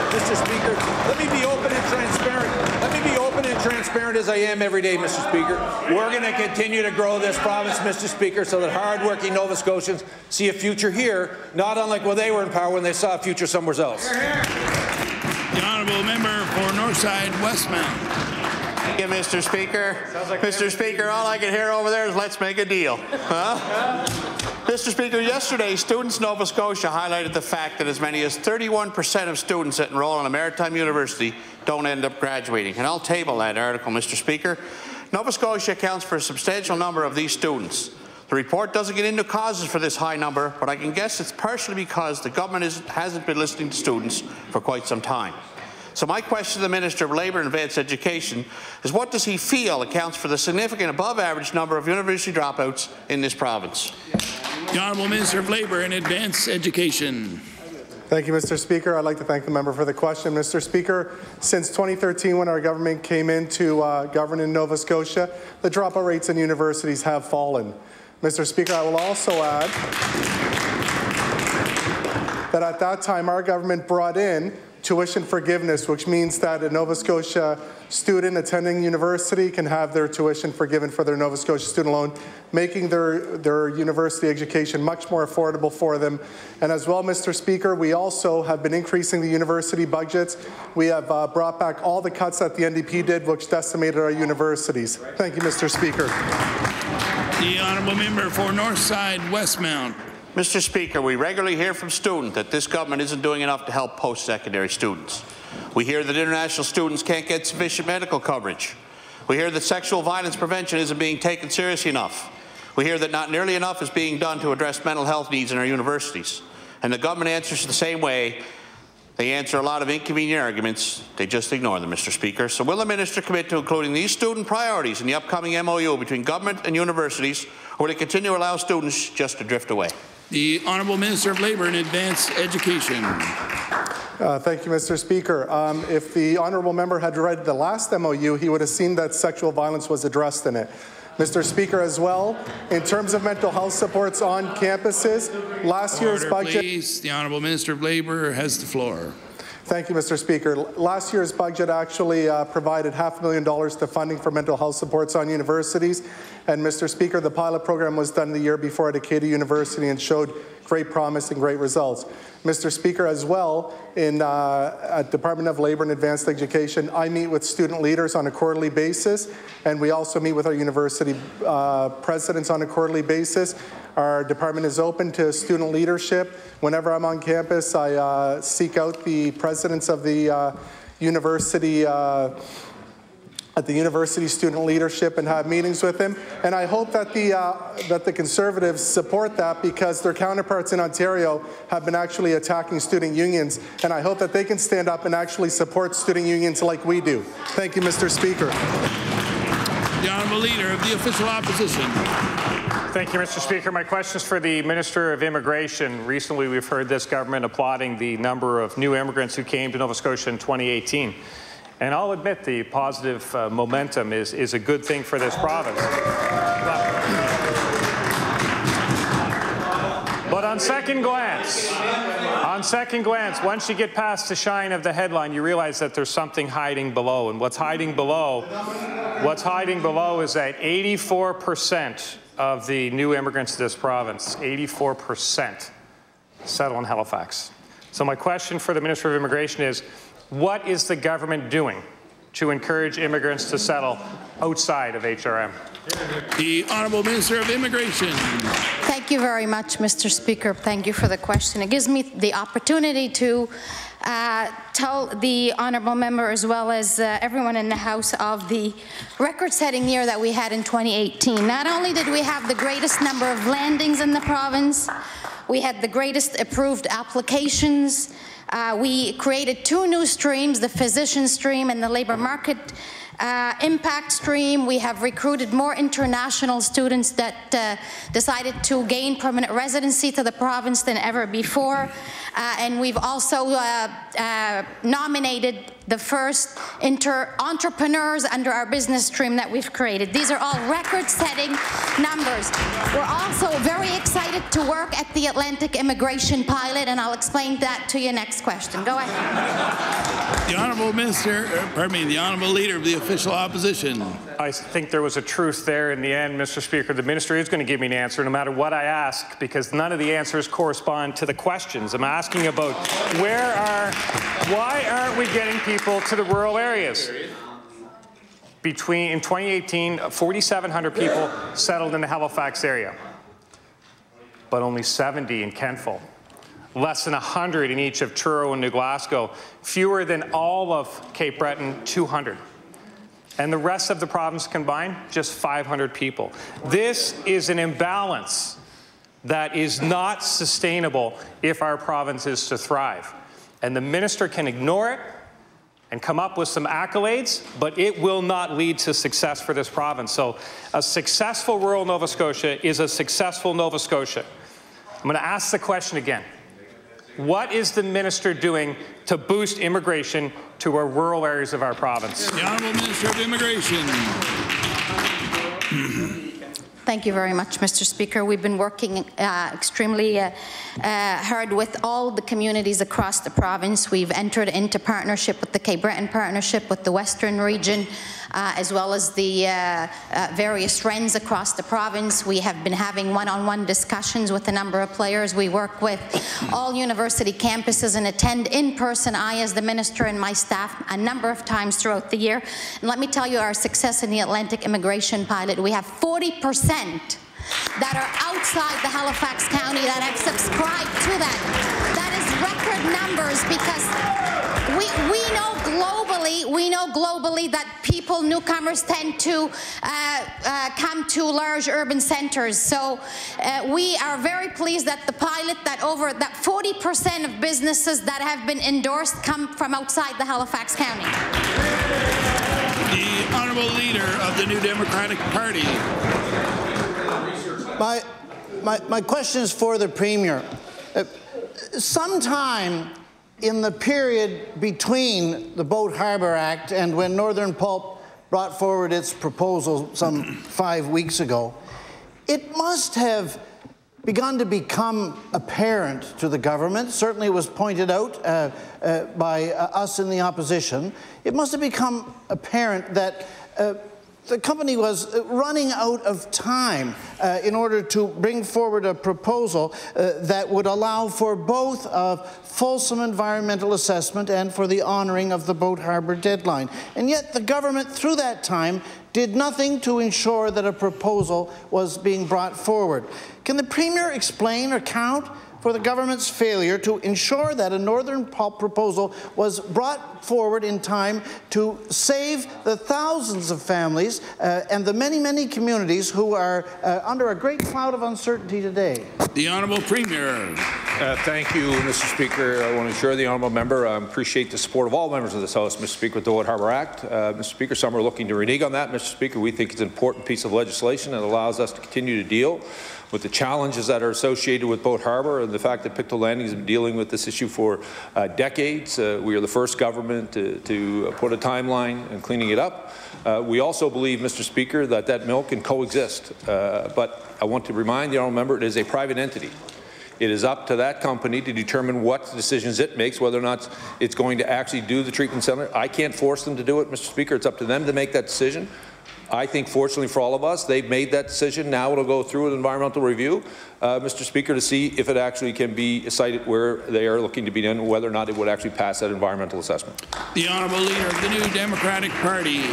Mr. Speaker, let me be open and transparent. Let me be open and transparent as I am every day, Mr. Speaker. We're going to continue to grow this province, Mr. Speaker, so that hard-working Nova Scotians see a future here, not unlike when they were in power when they saw a future somewhere else. The honourable member for Northside Westmount. Thank you, Mr. Speaker. Mr. Speaker, all I can hear over there is let's make a deal. Huh? Mr. Speaker, yesterday, Students in Nova Scotia highlighted the fact that as many as 31% of students that enroll in a maritime university don't end up graduating. And I'll table that article, Mr. Speaker. Nova Scotia accounts for a substantial number of these students. The report doesn't get into causes for this high number, but I can guess it's partially because the government hasn't been listening to students for quite some time. So my question to the Minister of Labour and Advanced Education is what does he feel accounts for the significant above-average number of university dropouts in this province? The Honourable Minister of Labour and Advanced Education. Thank you, Mr. Speaker. I'd like to thank the member for the question. Mr. Speaker, since 2013, when our government came in to govern in Nova Scotia, the dropout rates in universities have fallen. Mr. Speaker, I will also add that at that time our government brought in tuition forgiveness, which means that a Nova Scotia student attending university can have their tuition forgiven for their Nova Scotia student loan, making their university education much more affordable for them. And as well, Mr. Speaker, we also have been increasing the university budgets. We have brought back all the cuts that the NDP did, which decimated our universities. Thank you, Mr. Speaker. The honourable member for Northside Westmount. Mr. Speaker, we regularly hear from students that this government isn't doing enough to help post-secondary students. We hear that international students can't get sufficient medical coverage. We hear that sexual violence prevention isn't being taken seriously enough. We hear that not nearly enough is being done to address mental health needs in our universities. And the government answers the same way. They answer a lot of inconvenient arguments. They just ignore them, Mr. Speaker. So will the minister commit to including these student priorities in the upcoming MOU between government and universities, or will he continue to allow students just to drift away? The Honourable Minister of Labour and Advanced Education. Thank you, Mr. Speaker. If the honourable member had read the last MOU, he would have seen that sexual violence was addressed in it. Mr. Speaker, as well, in terms of mental health supports on campuses, last year's budget... Please. The Honourable Minister of Labour has the floor. Thank you, Mr. Speaker. Last year's budget actually provided $500,000 to funding for mental health supports on universities. And Mr. Speaker, the pilot program was done the year before at Acadia University and showed great promise and great results. Mr. Speaker, as well, at Department of Labour and Advanced Education, I meet with student leaders on a quarterly basis, and we also meet with our university presidents on a quarterly basis. Our department is open to student leadership. Whenever I'm on campus, I seek out the presidents of the university student leadership and have meetings with them. And I hope that the Conservatives support that, because their counterparts in Ontario have been actually attacking student unions, and I hope that they can stand up and actually support student unions like we do. Thank you, Mr. Speaker. The Honourable Leader of the Official Opposition. Thank you, Mr. Speaker. My question is for the Minister of Immigration. Recently, we've heard this government applauding the number of new immigrants who came to Nova Scotia in 2018. And I'll admit the positive momentum is a good thing for this province. But on second glance, once you get past the shine of the headline, you realize that there's something hiding below. And what's hiding below is that 84% of the new immigrants to this province, 84%, settle in Halifax. So my question for the Minister of Immigration is, what is the government doing to encourage immigrants to settle outside of HRM? The Honourable Minister of Immigration. Thank you very much, Mr. Speaker. Thank you for the question. It gives me the opportunity to tell the honourable member, as well as everyone in the House, of the record-setting year that we had in 2018. Not only did we have the greatest number of landings in the province, we had the greatest approved applications. We created 2 new streams, the physician stream and the labour market impact stream. We have recruited more international students that decided to gain permanent residency to the province than ever before. and we've also nominated the first entrepreneurs under our business stream that we've created. These are all record-setting numbers. We're also very excited to work at the Atlantic immigration pilot, and I'll explain that to you next question. Go ahead. The Honourable Minister, the Honourable Leader of the Official Opposition. I think there was a truth there in the end, Mr. Speaker. The Minister is going to give me an answer no matter what I ask, because none of the answers correspond to the questions. I'm asking about why aren't we getting people to the rural areas? In 2018, 4,700 people settled in the Halifax area, but only 70 in Kentville. Less than 100 in each of Truro and New Glasgow, fewer than all of Cape Breton, 200. And the rest of the province combined, just 500 people. This is an imbalance that is not sustainable if our province is to thrive. And the minister can ignore it and come up with some accolades, but it will not lead to success for this province. So a successful rural Nova Scotia is a successful Nova Scotia. I'm going to ask the question again. What is the minister doing to boost immigration to our rural areas of our province? The Honourable Minister of Immigration. Thank you very much, Mr. Speaker. We've been working extremely hard with all the communities across the province. We've entered into partnership with the Cape Breton Partnership, with the Western region, as well as the various RENs across the province. We have been having one-on-one discussions with a number of players. We work with all university campuses and attend in person, I as the Minister and my staff, a number of times throughout the year. And let me tell you our success in the Atlantic immigration pilot. We have 40% that are outside the Halifax County that have subscribed to that. That is record numbers, because we know globally that people, newcomers, tend to come to large urban centres. So we are very pleased that the pilot, that 40% of businesses that have been endorsed come from outside the Halifax County. The Honourable Leader of the New Democratic Party. My question is for the Premier. Sometime in the period between the Boat Harbour Act and when Northern Pulp brought forward its proposal some 5 weeks ago, it must have begun to become apparent to the government. Certainly it was pointed out by us in the opposition. It must have become apparent that the company was running out of time in order to bring forward a proposal that would allow for both a fulsome environmental assessment and for the honouring of the Boat Harbour deadline. And yet the government, through that time, did nothing to ensure that a proposal was being brought forward. Can the Premier explain or account for the government's failure to ensure that a Northern Pulp proposal was brought forward in time to save the thousands of families and the many, many communities who are under a great cloud of uncertainty today? The Honourable Premier. Thank you, Mr. Speaker. I want to assure the Honourable Member I appreciate the support of all members of this House, Mr. Speaker, with the Boat Harbour Act. Mr. Speaker, some are looking to renege on that. Mr. Speaker, we think it's an important piece of legislation that allows us to continue to deal with the challenges that are associated with Boat Harbour and the fact that Pictou Landing has been dealing with this issue for decades. We are the first government to put a timeline in cleaning it up. We also believe, Mr. Speaker, that milk can coexist. But I want to remind the Honourable Member it is a private entity. It is up to that company to determine what decisions it makes, whether or not it's going to actually do the treatment center. I can't force them to do it, Mr. Speaker. It's up to them to make that decision. I think, fortunately for all of us, they've made that decision. Now it'll go through an environmental review, Mr. Speaker, to see if it actually can be cited where they are looking to be done, whether or not it would actually pass that environmental assessment. The Honourable Leader of the New Democratic Party.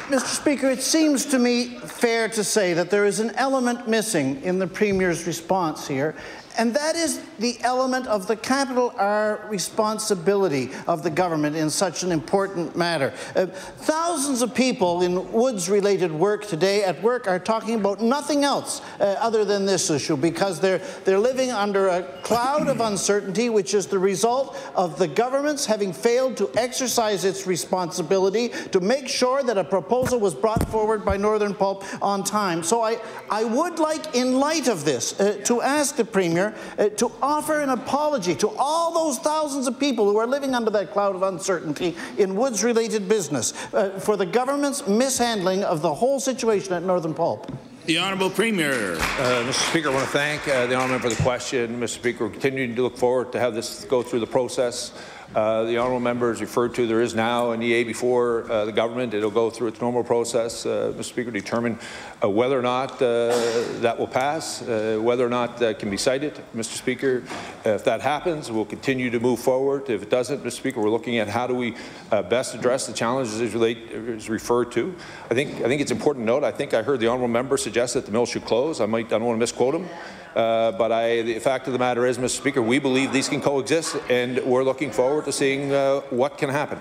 Mr. Speaker, it seems to me fair to say that there is an element missing in the Premier's response here, and that is the element of the capital R responsibility of the government in such an important matter. Thousands of people in woods-related work today at work are talking about nothing else other than this issue, because they're living under a cloud of uncertainty, which is the result of the government's having failed to exercise its responsibility to make sure that a proposal was brought forward by Northern Pulp on time. So I would like, in light of this, to ask the Premier here to offer an apology to all those thousands of people who are living under that cloud of uncertainty in woods-related business for the government's mishandling of the whole situation at Northern Pulp. The Honourable Premier. Mr. Speaker, I want to thank the Honourable for the question. Mr. Speaker, we're continuing to look forward to have this go through the process. The Honourable Member has referred to there is now an EA before the government. It will go through its normal process, Mr. Speaker, to determine whether or not that will pass, whether or not that can be cited. Mr. Speaker, if that happens, we'll continue to move forward. If it doesn't, Mr. Speaker, we're looking at how do we best address the challenges as referred to. I think it's important to note, I think I heard the Honourable Member suggest that the mill should close. I don't want to misquote him. But the fact of the matter is, Mr. Speaker, we believe these can coexist, and we're looking forward to seeing what can happen.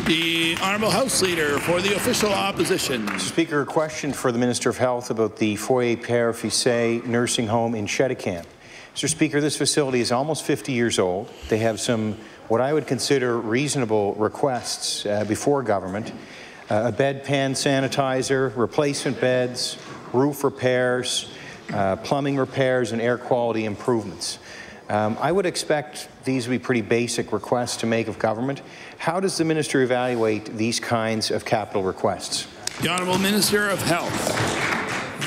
The Honourable House Leader for the Official Opposition. Mr. Speaker, a question for the Minister of Health about the Foyer Père Fils nursing home in Cheticamp. Mr. Speaker, this facility is almost 50 years old. They have some what I would consider reasonable requests before government. A bed pan sanitizer, replacement beds, roof repairs, plumbing repairs and air quality improvements. I would expect these to be pretty basic requests to make of government. How does the Minister evaluate these kinds of capital requests? The Honourable Minister of Health.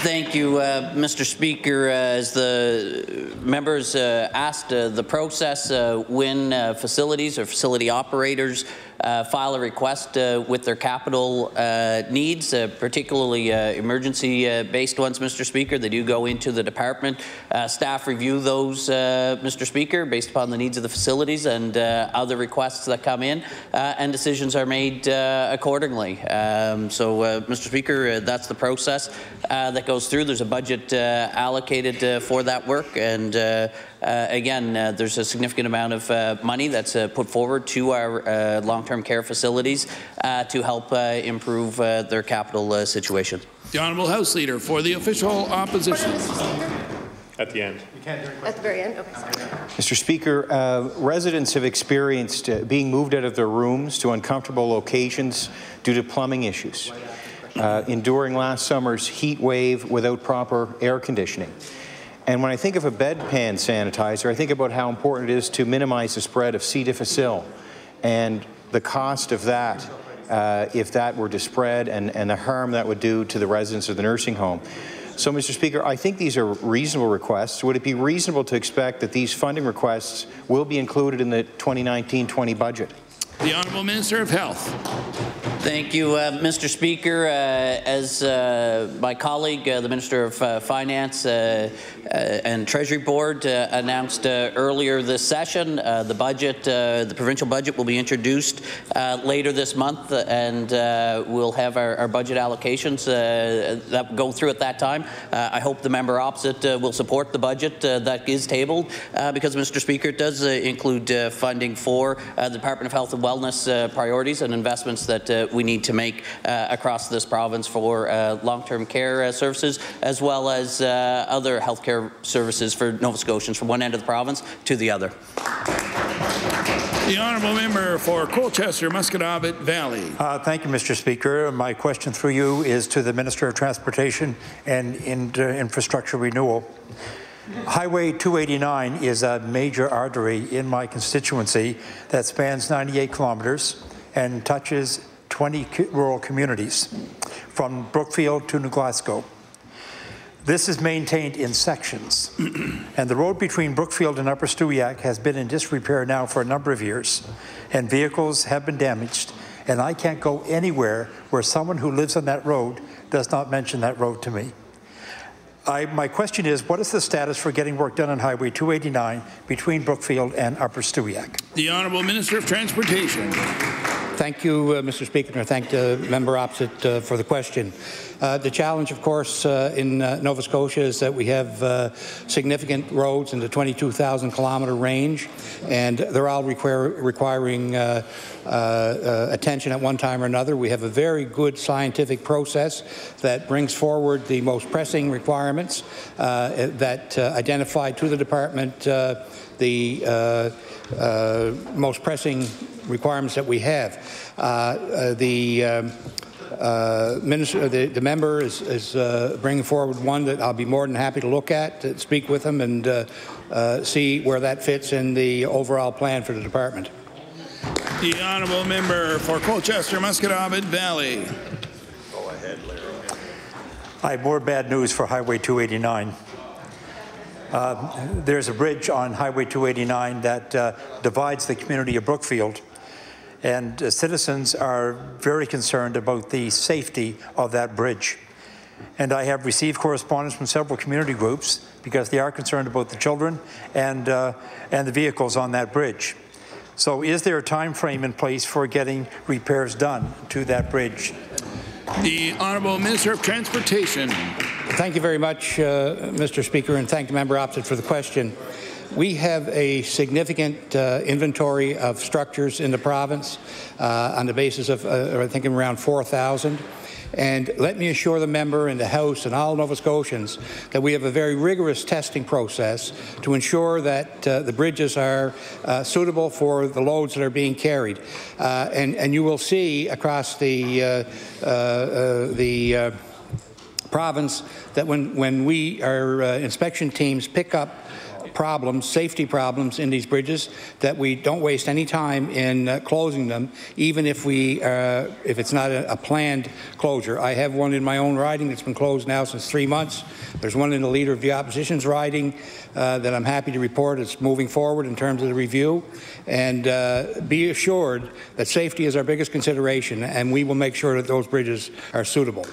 Thank you, Mr. Speaker. As the members asked, the process when facilities or facility operators file a request with their capital needs, particularly emergency-based ones, Mr. Speaker. They do go into the department. Staff review those, Mr. Speaker, based upon the needs of the facilities and other requests that come in, and decisions are made accordingly. Mr. Speaker, that's the process that goes through. There's a budget allocated for that work, and again, there's a significant amount of money that's put forward to our long-term care facilities to help improve their capital situation. The Honourable House Leader for the Official Opposition. At the end. At the very end? Okay, sorry. Mr. Speaker, residents have experienced being moved out of their rooms to uncomfortable locations due to plumbing issues, enduring last summer's heat wave without proper air conditioning. And when I think of a bedpan sanitizer, I think about how important it is to minimize the spread of C. difficile and the cost of that if that were to spread and the harm that would do to the residents of the nursing home. So, Mr. Speaker, I think these are reasonable requests. Would it be reasonable to expect that these funding requests will be included in the 2019-20 budget? The Honourable Minister of Health. Thank you, Mr. Speaker. As my colleague, the Minister of Finance and Treasury Board announced earlier this session, the budget, the provincial budget will be introduced later this month, and we'll have our budget allocations that go through at that time. I hope the member opposite will support the budget that is tabled, because, Mr. Speaker, it does include funding for the Department of Health and Wellness priorities and investments that we need to make across this province for long-term care services, as well as other healthcare services for Nova Scotians from one end of the province to the other. The Honourable Member for Colchester, Musquodoboit Valley. Thank you, Mr. Speaker. My question through you is to the Minister of Transportation and Infrastructure Renewal. Highway 289 is a major artery in my constituency that spans 98 kilometres and touches 20 rural communities from Brookfield to New Glasgow. This is maintained in sections, and the road between Brookfield and Upper Stewiacke has been in disrepair now for a number of years, and vehicles have been damaged, and I can't go anywhere where someone who lives on that road does not mention that road to me. My question is, what is the status for getting work done on Highway 289 between Brookfield and Upper Stewiacke? The Honourable Minister of Transportation. Thank you, Mr. Speaker, and I thank the member opposite for the question. The challenge, of course, in Nova Scotia is that we have significant roads in the 22,000-kilometre range, and they're all requiring attention at one time or another. We have a very good scientific process that brings forward the most pressing requirements that identify to the department the most pressing requirements that we have. The the member is bringing forward one that I'll be more than happy to look at, to speak with him, and see where that fits in the overall plan for the department. The honourable member for Colchester, Musquodoboit Valley. Go ahead, Larry. I have more bad news for Highway 289. There's a bridge on Highway 289 that divides the community of Brookfield, and citizens are very concerned about the safety of that bridge. And I have received correspondence from several community groups because they are concerned about the children and the vehicles on that bridge. So is there a time frame in place for getting repairs done to that bridge? The Honourable Minister of Transportation. Thank you very much, Mr. Speaker, and thank the member opposite for the question. We have a significant inventory of structures in the province on the basis of, I think, around 4,000. And let me assure the member and the House and all Nova Scotians that we have a very rigorous testing process to ensure that the bridges are suitable for the loads that are being carried. And you will see across the province that when our inspection teams pick up problems, safety problems in these bridges, that we don't waste any time in closing them, even if it's not a planned closure. I have one in my own riding that's been closed now since 3 months. There's one in the Leader of the Opposition's riding that I'm happy to report is moving forward in terms of the review. And be assured that safety is our biggest consideration, and we will make sure that those bridges are suitable.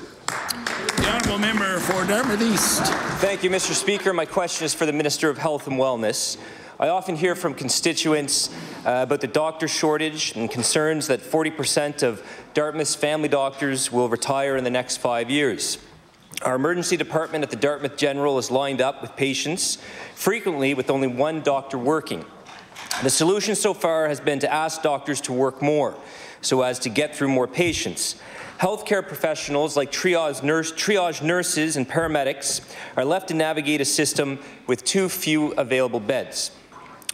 The honourable member for Dartmouth East. Thank you, Mr. Speaker. My question is for the Minister of Health and Wellness. I often hear from constituents about the doctor shortage and concerns that 40% of Dartmouth's family doctors will retire in the next 5 years. Our emergency department at the Dartmouth General is lined up with patients, frequently with only one doctor working. The solution so far has been to ask doctors to work more so as to get through more patients. Healthcare professionals like triage nurses and paramedics are left to navigate a system with too few available beds.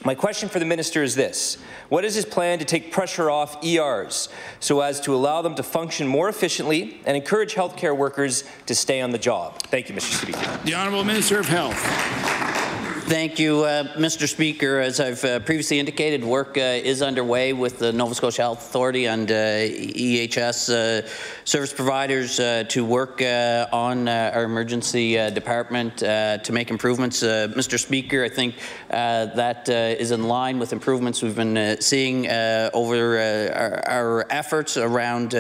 My question for the minister is this: what is his plan to take pressure off ERs so as to allow them to function more efficiently and encourage healthcare workers to stay on the job? Thank you, Mr. Speaker. The Honourable Minister of Health. Thank you, Mr. Speaker. As I've previously indicated, work is underway with the Nova Scotia Health Authority and EHS service providers to work on our emergency department to make improvements. Mr. Speaker, I think that is in line with improvements we've been seeing over our efforts around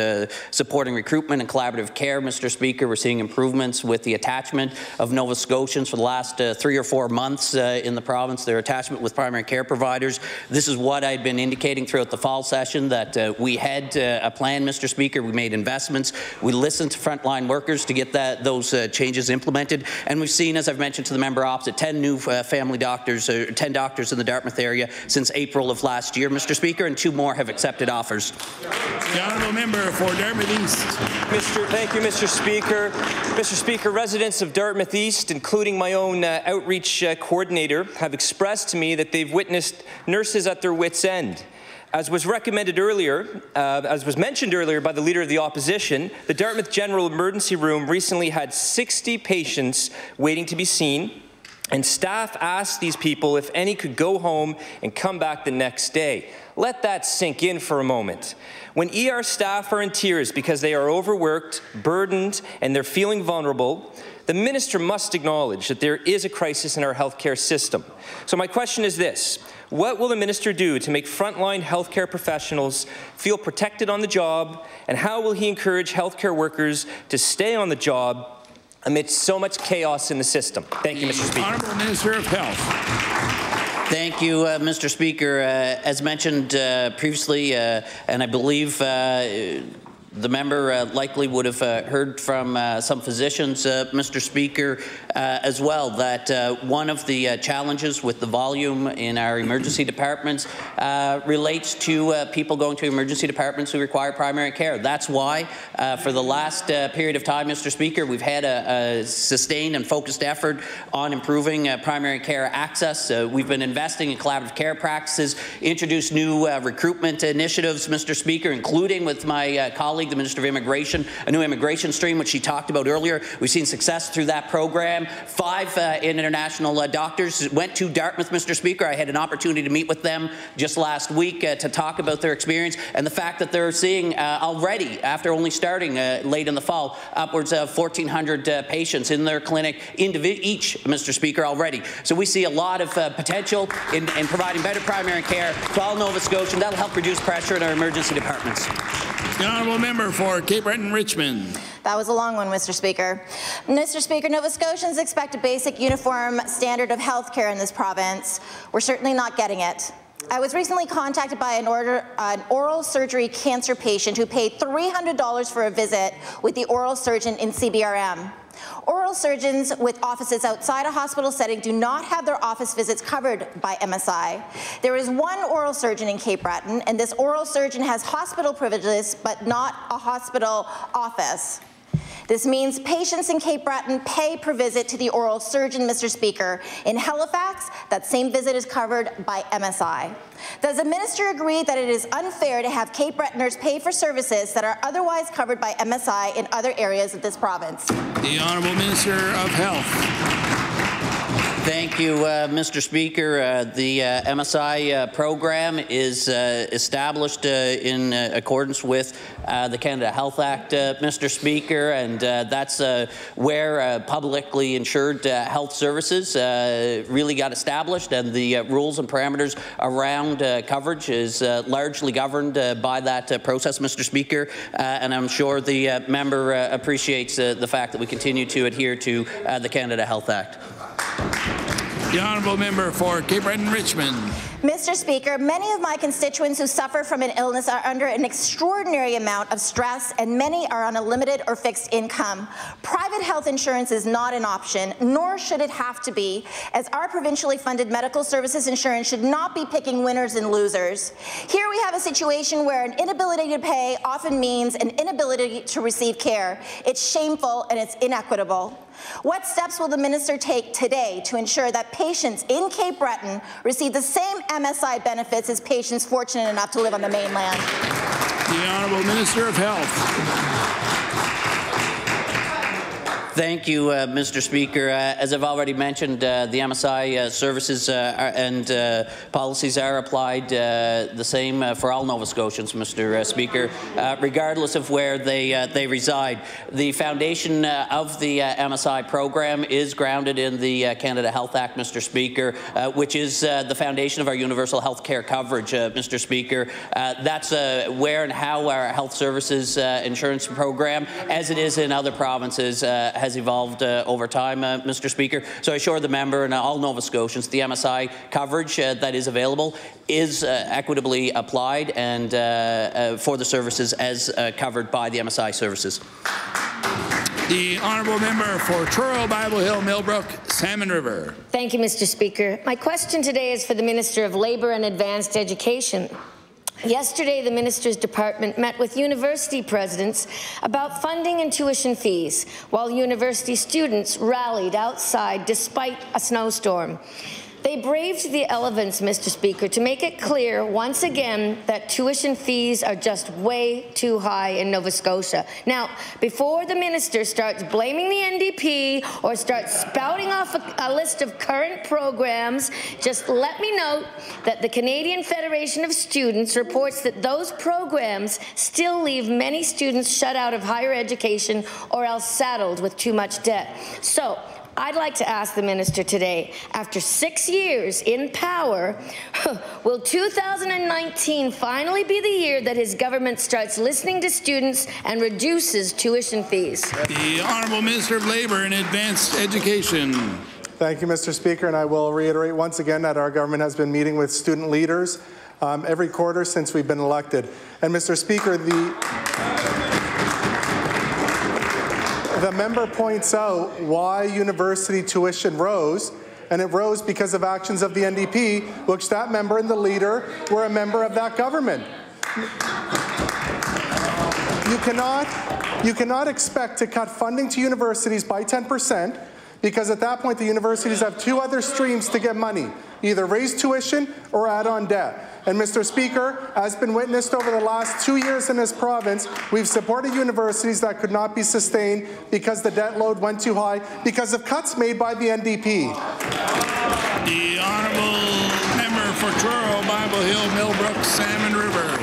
supporting recruitment and collaborative care. Mr. Speaker, we're seeing improvements with the attachment of Nova Scotians for the last 3 or 4 months in the province, their attachment with primary care providers. This is what I'd been indicating throughout the fall session, that we had a plan, Mr. Speaker. We made investments. We listened to frontline workers to get those changes implemented. And we've seen, as I've mentioned to the member opposite, 10 new family doctors, 10 doctors in the Dartmouth area since April of last year, Mr. Speaker, and 2 more have accepted offers. The honourable member for Dartmouth East. Thank you, Mr. Speaker. Mr. Speaker, residents of Dartmouth East, including my own outreach coordinator, have expressed to me that they've witnessed nurses at their wits' end. As was mentioned earlier by the Leader of the Opposition, the Dartmouth General Emergency Room recently had 60 patients waiting to be seen, and staff asked these people if any could go home and come back the next day. Let that sink in for a moment. When ER staff are in tears because they are overworked, burdened, and they're feeling vulnerable, the minister must acknowledge that there is a crisis in our healthcare system. So my question is this: what will the minister do to make frontline healthcare professionals feel protected on the job, and how will he encourage healthcare workers to stay on the job amidst so much chaos in the system? Thank you, Mr. Speaker. Honourable Minister of Health. Thank you, Mr. Speaker. As mentioned previously, and I believe the member likely would have heard from some physicians, Mr. Speaker, as well, that one of the challenges with the volume in our emergency departments relates to people going to emergency departments who require primary care. That's why, for the last period of time, Mr. Speaker, we've had a sustained and focused effort on improving primary care access. We've been investing in collaborative care practices, introduced new recruitment initiatives, Mr. Speaker, including with my colleague colleague, the Minister of Immigration, a new immigration stream, which she talked about earlier. We've seen success through that program. 5 international doctors went to Dartmouth, Mr. Speaker. I had an opportunity to meet with them just last week to talk about their experience and the fact that they're seeing already, after only starting late in the fall, upwards of 1,400 patients in their clinic each, Mr. Speaker, already. So we see a lot of potential in providing better primary care to all Nova Scotians. That'll help reduce pressure in our emergency departments. The honourable member for Cape Breton-Richmond. That was a long one, Mr. Speaker. Mr. Speaker, Nova Scotians expect a basic uniform standard of health care in this province. We're certainly not getting it. I was recently contacted by an oral surgery cancer patient who paid $300 for a visit with the oral surgeon in CBRM. Oral surgeons with offices outside a hospital setting do not have their office visits covered by MSI. There is one oral surgeon in Cape Breton, and this oral surgeon has hospital privileges but not a hospital office. This means patients in Cape Breton pay per visit to the oral surgeon, Mr. Speaker. In Halifax, that same visit is covered by MSI. Does the minister agree that it is unfair to have Cape Bretoners pay for services that are otherwise covered by MSI in other areas of this province? The Honourable Minister of Health. Thank you, Mr. Speaker. The MSI program is established in accordance with the Canada Health Act, Mr. Speaker, and that's where publicly insured health services really got established, and the rules and parameters around coverage is largely governed by that process, Mr. Speaker, and I'm sure the member appreciates the fact that we continue to adhere to the Canada Health Act. The honourable member for Cape Breton-Richmond. Mr. Speaker, many of my constituents who suffer from an illness are under an extraordinary amount of stress, and many are on a limited or fixed income. Private health insurance is not an option, nor should it have to be, as our provincially funded medical services insurance should not be picking winners and losers. Here we have a situation where an inability to pay often means an inability to receive care. It's shameful and it's inequitable. What steps will the minister take today to ensure that patients in Cape Breton receive the same MSI benefits as patients fortunate enough to live on the mainland? The Honourable Minister of Health. Thank you, Mr. Speaker. As I've already mentioned, the MSI services and policies are applied the same for all Nova Scotians, Mr. Speaker, regardless of where they reside. The foundation of the MSI program is grounded in the Canada Health Act, Mr. Speaker, which is the foundation of our universal health care coverage, Mr. Speaker. That's where and how our health services insurance program, as it is in other provinces, has evolved over time, Mr. Speaker. So I assure the member and all Nova Scotians the MSI coverage that is available is equitably applied and for the services as covered by the MSI services. The honourable member for Truro, Bible Hill, Millbrook, Salmon River. Thank you, Mr. Speaker. My question today is for the Minister of Labour and Advanced Education. Yesterday, the Minister's Department met with university presidents about funding and tuition fees, while university students rallied outside despite a snowstorm. They braved the elements, Mr. Speaker, to make it clear once again that tuition fees are just way too high in Nova Scotia. Now, before the minister starts blaming the NDP or starts spouting off a list of current programs, just let me note that the Canadian Federation of Students reports that those programs still leave many students shut out of higher education or else saddled with too much debt. So, I'd like to ask the minister today, after 6 years in power, will 2019 finally be the year that his government starts listening to students and reduces tuition fees? The Honourable Minister of Labour and Advanced Education. Thank you, Mr. Speaker, and I will reiterate once again that our government has been meeting with student leaders every quarter since we've been elected. And Mr. Speaker, the member points out why university tuition rose, and it rose because of actions of the NDP, which that member and the leader were a member of that government. You cannot expect to cut funding to universities by 10%, Because at that point, the universities have two other streams to get money, either raise tuition or add on debt. And Mr. Speaker, as been witnessed over the last 2 years in this province, we've supported universities that could not be sustained because the debt load went too high because of cuts made by the NDP. The honourable member for Truro, Bible Hill, Millbrook, Salmon River.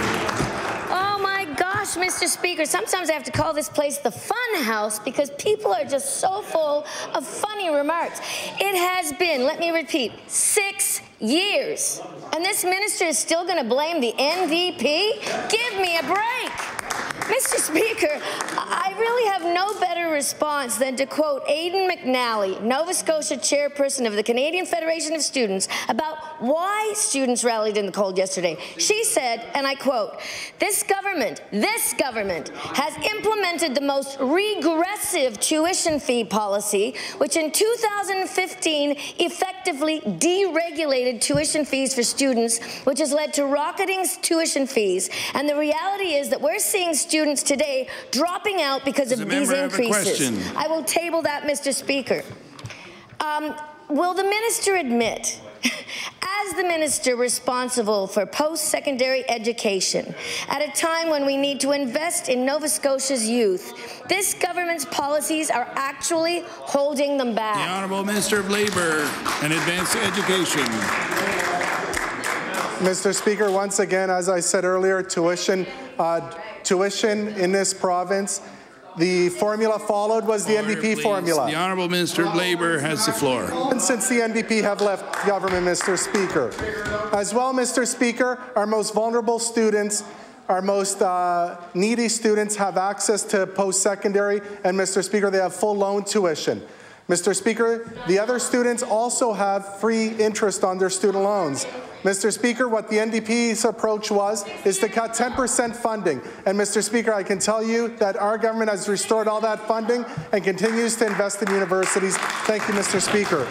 Mr. Speaker, sometimes I have to call this place the fun house because people are just so full of funny remarks. It has been, let me repeat, 6 years. And this minister is still going to blame the NDP? Give me a break. Mr. Speaker, I really have no better response than to quote Aidan McNally, Nova Scotia chairperson of the Canadian Federation of Students, about why students rallied in the cold yesterday. She said, and I quote, this government has implemented the most regressive tuition fee policy, which in 2015 effectively deregulated tuition fees for students, which has led to rocketing tuition fees. And the reality is that we're seeing students today dropping out because of these increases. I will table that, Mr. Speaker. Will the minister admit, as the minister responsible for post-secondary education, at a time when we need to invest in Nova Scotia's youth, this government's policies are actually holding them back? The Honourable Minister of Labour and Advanced Education. Mr. Speaker, once again, as I said earlier, tuition in this province, the formula followed was the NDP formula. The Honourable Minister of Labour has the floor. And since the NDP have left government, Mr. Speaker. As well, Mr. Speaker, our most vulnerable students, our most needy students have access to post-secondary, and Mr. Speaker, they have full loan tuition. Mr. Speaker, the other students also have free interest on their student loans. Mr. Speaker, what the NDP's approach is to cut 10% funding. And Mr. Speaker, I can tell you that our government has restored all that funding and continues to invest in universities. Thank you, Mr. Speaker.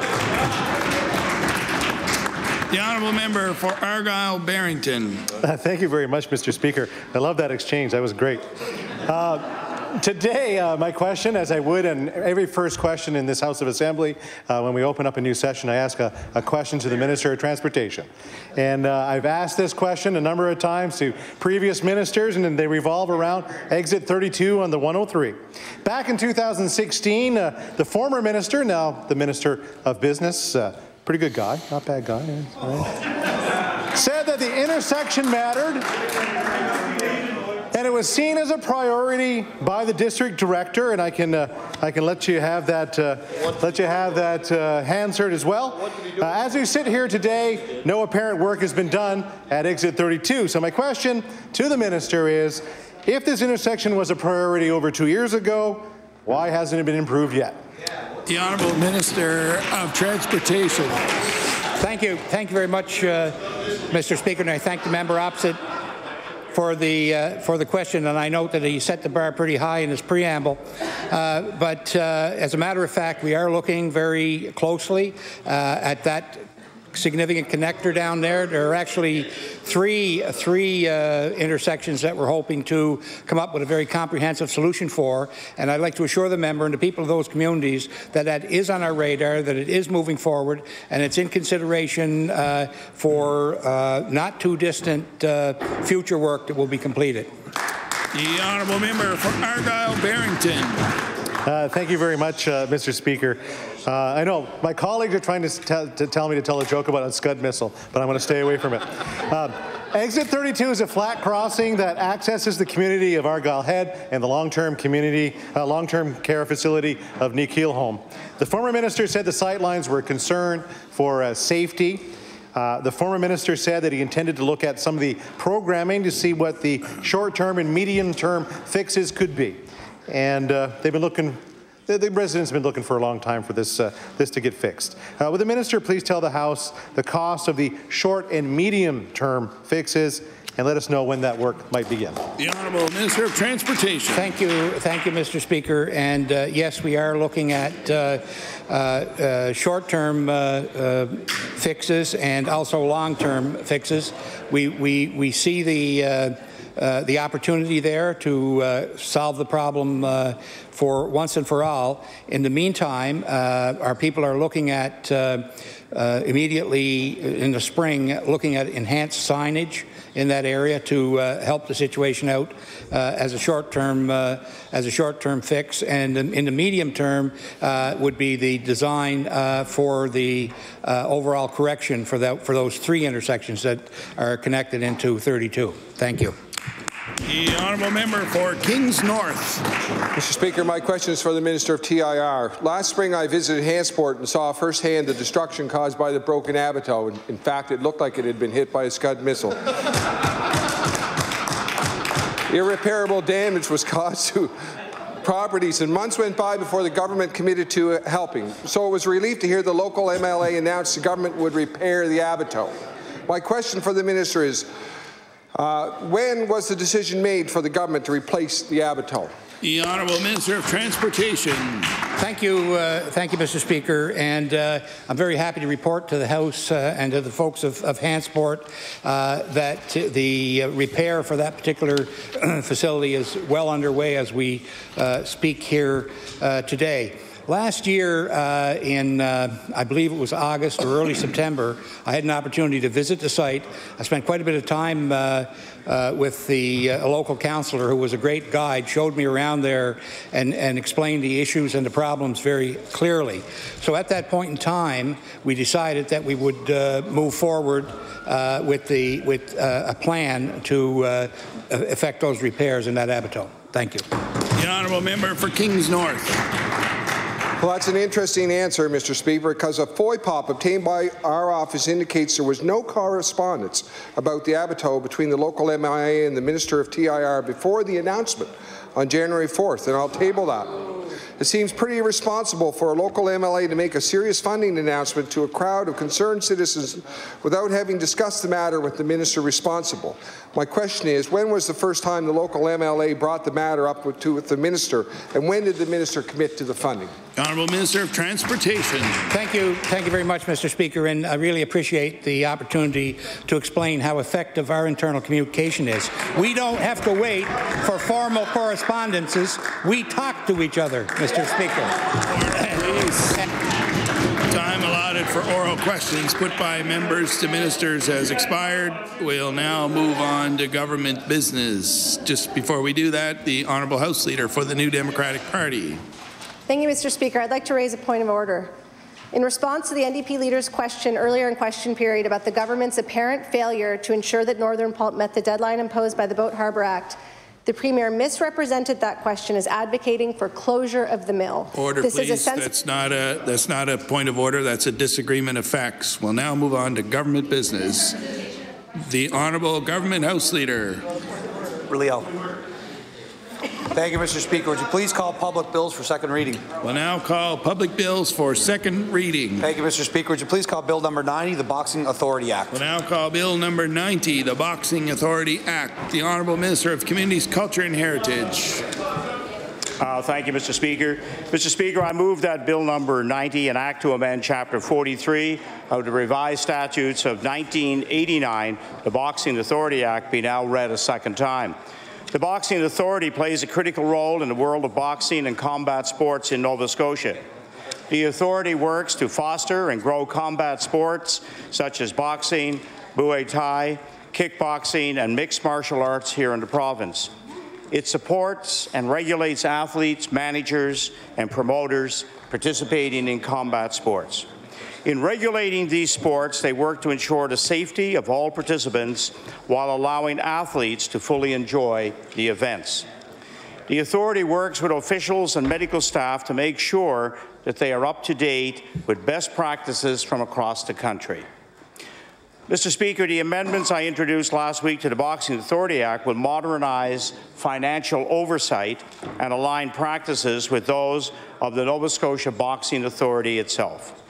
The Honourable Member for Argyll-Barrington. Thank you very much, Mr. Speaker. I love that exchange. That was great. Today, my question, as I would in every first question in this House of Assembly, when we open up a new session, I ask a question to the Minister of Transportation. And I've asked this question a number of times to previous ministers, and they revolve around exit 32 on the 103. Back in 2016, the former minister, now the Minister of Business, pretty good guy, not bad guy, right? Said that the intersection mattered, and it was seen as a priority by the district director, and I can let you have that answered as well. As we sit here today, no apparent work has been done at exit 32. So my question to the minister is, if this intersection was a priority over 2 years ago, why hasn't it been improved yet? The Honourable Minister of Transportation. Thank you very much, Mr. Speaker, and I thank the member opposite for the question, and I note that he set the bar pretty high in his preamble. But as a matter of fact, we are looking very closely at that significant connector down there. There are actually three intersections that we're hoping to come up with a very comprehensive solution for, and I'd like to assure the member and the people of those communities that that is on our radar, that it is moving forward, and it's in consideration for not too distant future work that will be completed. The Honourable Member for Argyll-Barrington. Thank you very much, Mr. Speaker. I know my colleagues are trying to tell me to tell a joke about a Scud missile, but I'm going to stay away from it. Exit 32 is a flat crossing that accesses the community of Argyll Head and the long-term care facility of Nikhil Home. The former minister said the sightlines were a concern for safety. The former minister said that he intended to look at some of the programming to see what the short-term and medium-term fixes could be. And they've been looking, the residents have been looking for a long time for this to get fixed. Would the minister please tell the House the cost of the short and medium-term fixes, and let us know when that work might begin? The Honourable Minister of Transportation. Thank you, Mr. Speaker. And yes, we are looking at short-term fixes and also long-term fixes. We see the the opportunity there to solve the problem for once and for all. In the meantime, our people are looking at immediately in the spring, looking at enhanced signage in that area to help the situation out as a short-term fix, and in the medium term would be the design for the overall correction for those 3 intersections that are connected into 32. Thank you. The honourable member for Kings North. Mr. Speaker, my question is for the Minister of TIR. Last spring I visited Hansport and saw firsthand the destruction caused by the broken Abato. In fact, it looked like it had been hit by a Scud missile. Irreparable damage was caused to properties, and months went by before the government committed to helping. So it was a relief to hear the local MLA announce the government would repair the Abato. My question for the Minister is, when was the decision made for the government to replace the Abato? The Honourable Minister of Transportation. Thank you, Mr. Speaker, and I'm very happy to report to the House and to the folks of Hansport that the repair for that particular facility is well underway as we speak here today. Last year, in I believe it was August or early September, I had an opportunity to visit the site. I spent quite a bit of time with a local councillor who was a great guide, showed me around there and explained the issues and the problems very clearly. So at that point in time, we decided that we would move forward with a plan to effect those repairs in that Abato. Thank you. The honourable member for Kings North. Well, that's an interesting answer, Mr. Speaker, because a FOIPOP obtained by our office indicates there was no correspondence about the Abato between the local MIA and the Minister of TIR before the announcement on January 4th, and I'll table that. It seems pretty irresponsible for a local MLA to make a serious funding announcement to a crowd of concerned citizens without having discussed the matter with the minister responsible. My question is, when was the first time the local MLA brought the matter up with the minister, and when did the minister commit to the funding? Honourable Minister of Transportation. Thank you very much, Mr. Speaker, and I really appreciate the opportunity to explain how effective our internal communication is. We don't have to wait for formal correspondences. We talk to each other, Mr. Speaker. Time allotted for oral questions put by members to ministers has expired. We'll now move on to government business. Just before we do that, the Honourable House Leader for the New Democratic Party. Thank you, Mr. Speaker. I'd like to raise a point of order. In response to the NDP leader's question earlier in question period about the government's apparent failure to ensure that Northern Pulp met the deadline imposed by the Boat Harbour Act, the Premier misrepresented that question as advocating for closure of the mill. Order, please. That's not a point of order. That's a disagreement of facts. We'll now move on to government business. The Honourable Government House Leader. Reliel. Thank you, Mr. Speaker. Would you please call public bills for second reading? We'll now call public bills for second reading. Thank you, Mr. Speaker. Would you please call Bill number 90, the Boxing Authority Act? We'll now call Bill number 90, the Boxing Authority Act. The Honourable Minister of Communities, Culture and Heritage. Thank you, Mr. Speaker. Mr. Speaker, I move that Bill number 90, an act to amend Chapter 43 of the revised statutes of 1989, the Boxing Authority Act, be now read a second time. The Boxing Authority plays a critical role in the world of boxing and combat sports in Nova Scotia. The authority works to foster and grow combat sports such as boxing, Muay Thai, kickboxing, and mixed martial arts here in the province. It supports and regulates athletes, managers, and promoters participating in combat sports. In regulating these sports, they work to ensure the safety of all participants while allowing athletes to fully enjoy the events. The authority works with officials and medical staff to make sure that they are up to date with best practices from across the country. Mr. Speaker, the amendments I introduced last week to the Boxing Authority Act will modernize financial oversight and align practices with those of the Nova Scotia Boxing Authority itself.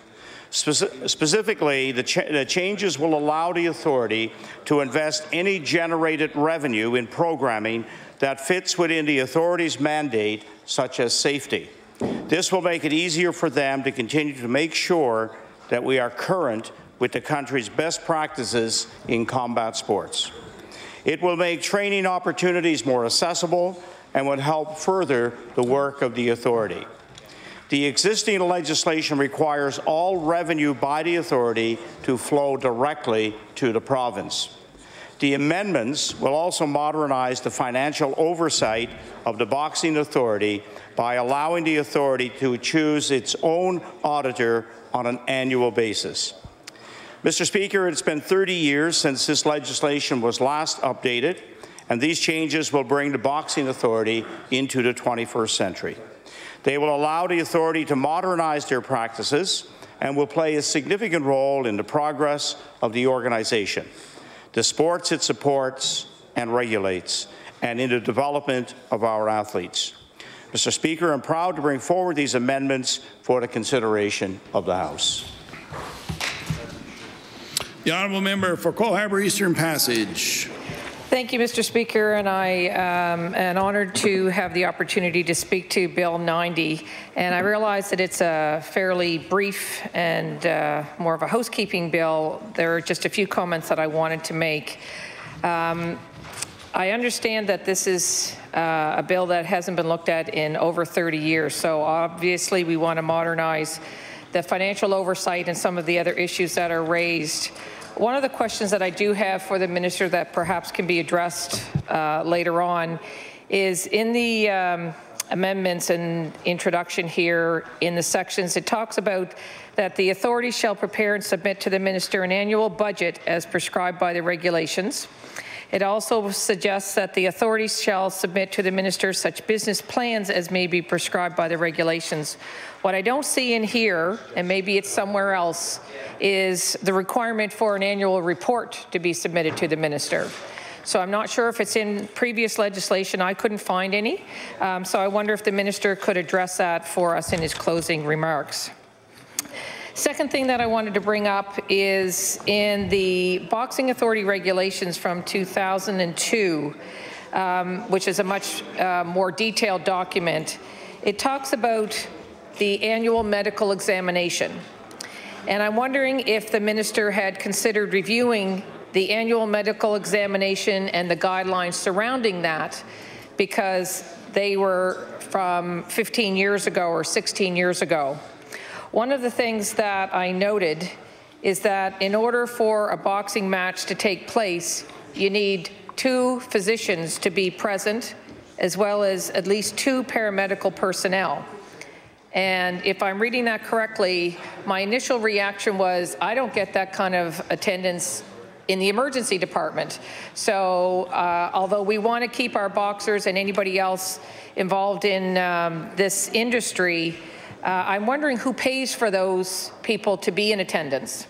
Specifically, the changes will allow the authority to invest any generated revenue in programming that fits within the authority's mandate, such as safety. This will make it easier for them to continue to make sure that we are current with the country's best practices in combat sports. It will make training opportunities more accessible and would help further the work of the authority. The existing legislation requires all revenue by the authority to flow directly to the province. The amendments will also modernize the financial oversight of the boxing authority by allowing the authority to choose its own auditor on an annual basis. Mr. Speaker, it's been 30 years since this legislation was last updated, and these changes will bring the boxing authority into the 21st century. They will allow the authority to modernize their practices and will play a significant role in the progress of the organization, the sports it supports and regulates, and in the development of our athletes. Mr. Speaker, I'm proud to bring forward these amendments for the consideration of the House. The honourable member for Cole Harbour Eastern Passage. Thank you, Mr. Speaker, and I am honoured to have the opportunity to speak to Bill 90. And I realize that it's a fairly brief and more of a housekeeping bill. There are just a few comments that I wanted to make. I understand that this is a bill that hasn't been looked at in over 30 years, so obviously we want to modernize the financial oversight and some of the other issues that are raised. One of the questions that I do have for the minister that perhaps can be addressed later on is in the amendments and introduction here in the sections, it talks about that the authority shall prepare and submit to the minister an annual budget as prescribed by the regulations. It also suggests that the authority shall submit to the minister such business plans as may be prescribed by the regulations. What I don't see in here, and maybe it's somewhere else, is the requirement for an annual report to be submitted to the minister. So I'm not sure if it's in previous legislation. I couldn't find any. So I wonder if the minister could address that for us in his closing remarks. Second thing that I wanted to bring up is in the Boxing Authority regulations from 2002, which is a much more detailed document. It talks about the annual medical examination. And I'm wondering if the minister had considered reviewing the annual medical examination and the guidelines surrounding that, because they were from 15 years ago or 16 years ago. One of the things that I noted is that in order for a boxing match to take place, you need 2 physicians to be present, as well as at least 2 paramedical personnel. And if I'm reading that correctly, my initial reaction was, I don't get that kind of attendance in the emergency department. So although we want to keep our boxers and anybody else involved in this industry, I'm wondering who pays for those people to be in attendance.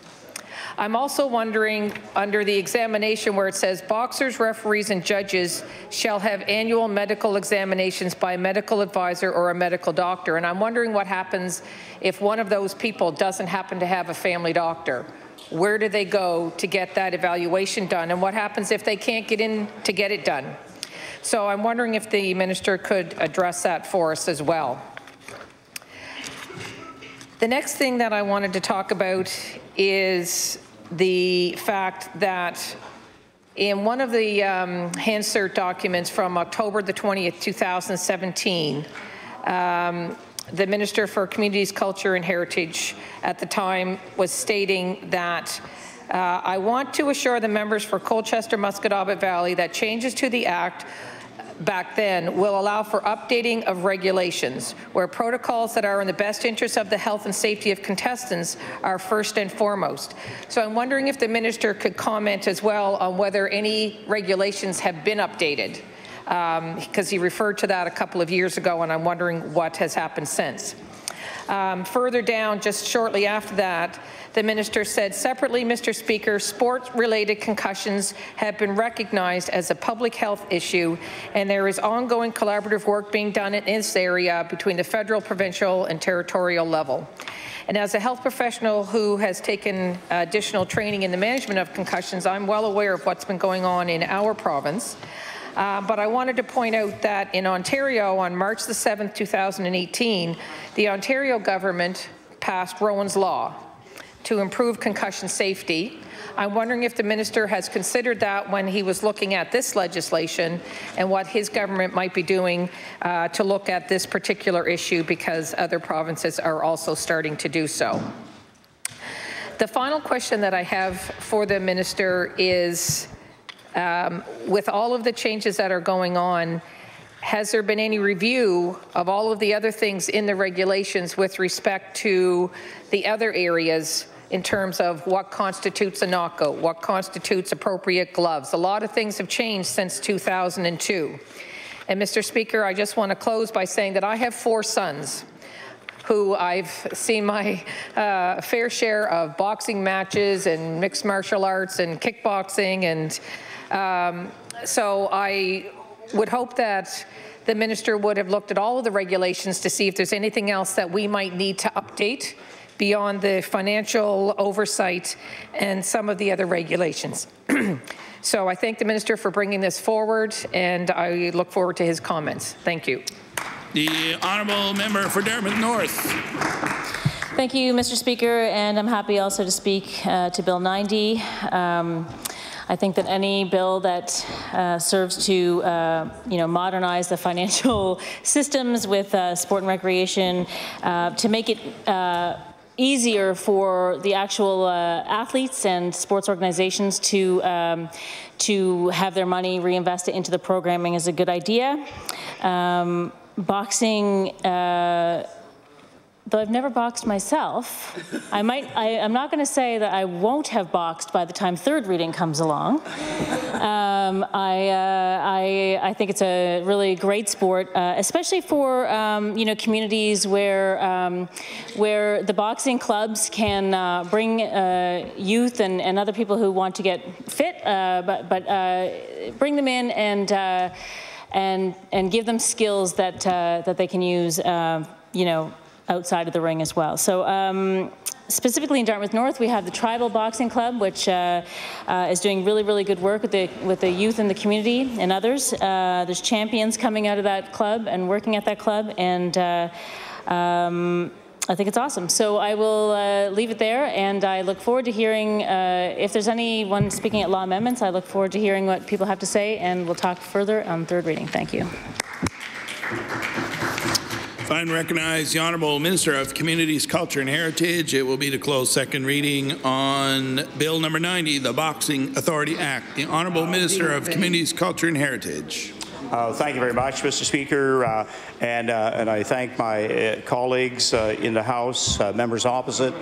I'm also wondering, under the examination where it says boxers, referees, and judges shall have annual medical examinations by a medical advisor or a medical doctor. And I'm wondering what happens if one of those people doesn't happen to have a family doctor. Where do they go to get that evaluation done? And what happens if they can't get in to get it done? So I'm wondering if the minister could address that for us as well. The next thing that I wanted to talk about is the fact that in one of the Hansard documents from October the 20th, 2017, the Minister for Communities, Culture and Heritage at the time was stating that I want to assure the members for Colchester Musquodoboit Valley that changes to the Act back then will allow for updating of regulations where protocols that are in the best interest of the health and safety of contestants are first and foremost. So I'm wondering if the minister could comment as well on whether any regulations have been updated, because he referred to that a couple of years ago, and I'm wondering what has happened since. Further down, just shortly after that, the minister said, separately, Mr. Speaker, sport-related concussions have been recognized as a public health issue, and there is ongoing collaborative work being done in this area between the federal, provincial, and territorial level. And as a health professional who has taken additional training in the management of concussions, I'm well aware of what's been going on in our province. But I wanted to point out that in Ontario, on March the 7th, 2018, the Ontario government passed Rowan's Law. to improve concussion safety. I'm wondering if the minister has considered that when he was looking at this legislation and what his government might be doing to look at this particular issue, because other provinces are also starting to do so. The final question that I have for the minister is, with all of the changes that are going on, has there been any review of all of the other things in the regulations with respect to the other areas in terms of what constitutes a knockout, what constitutes appropriate gloves? A lot of things have changed since 2002. And Mr. Speaker, I just want to close by saying that I have 4 sons who I've seen my fair share of boxing matches and mixed martial arts and kickboxing, and so I would hope that the minister would have looked at all of the regulations to see if there's anything else that we might need to update beyond the financial oversight and some of the other regulations. So I thank the minister for bringing this forward, and I look forward to his comments. Thank you. The honourable member for Dartmouth North. Thank you, Mr. Speaker, and I'm happy also to speak to Bill 90. I think that any bill that serves to modernize the financial systems with sport and recreation to make it easier for the actual athletes and sports organizations to have their money reinvested into the programming is a good idea. Boxing, though I've never boxed myself, I'm not going to say that I won't have boxed by the time third reading comes along. I think it's a really great sport, especially for communities where the boxing clubs can bring youth and other people who want to get fit, but bring them in and give them skills that they can use, outside of the ring as well. So specifically in Dartmouth North, we have the Tribal Boxing Club, which is doing really, really good work with the youth in the community and others. There's champions coming out of that club and working at that club, and I think it's awesome. So I will leave it there, and I look forward to hearing, if there's anyone speaking at law amendments, I look forward to hearing what people have to say, and we'll talk further on third reading. Thank you. If I recognize the Honourable Minister of Communities, Culture and Heritage, it will be to close second reading on Bill number 90, the Boxing Authority Act. The Honourable Minister of Communities, Culture and Heritage. Thank you very much, Mr. Speaker, and I thank my colleagues in the House, members opposite,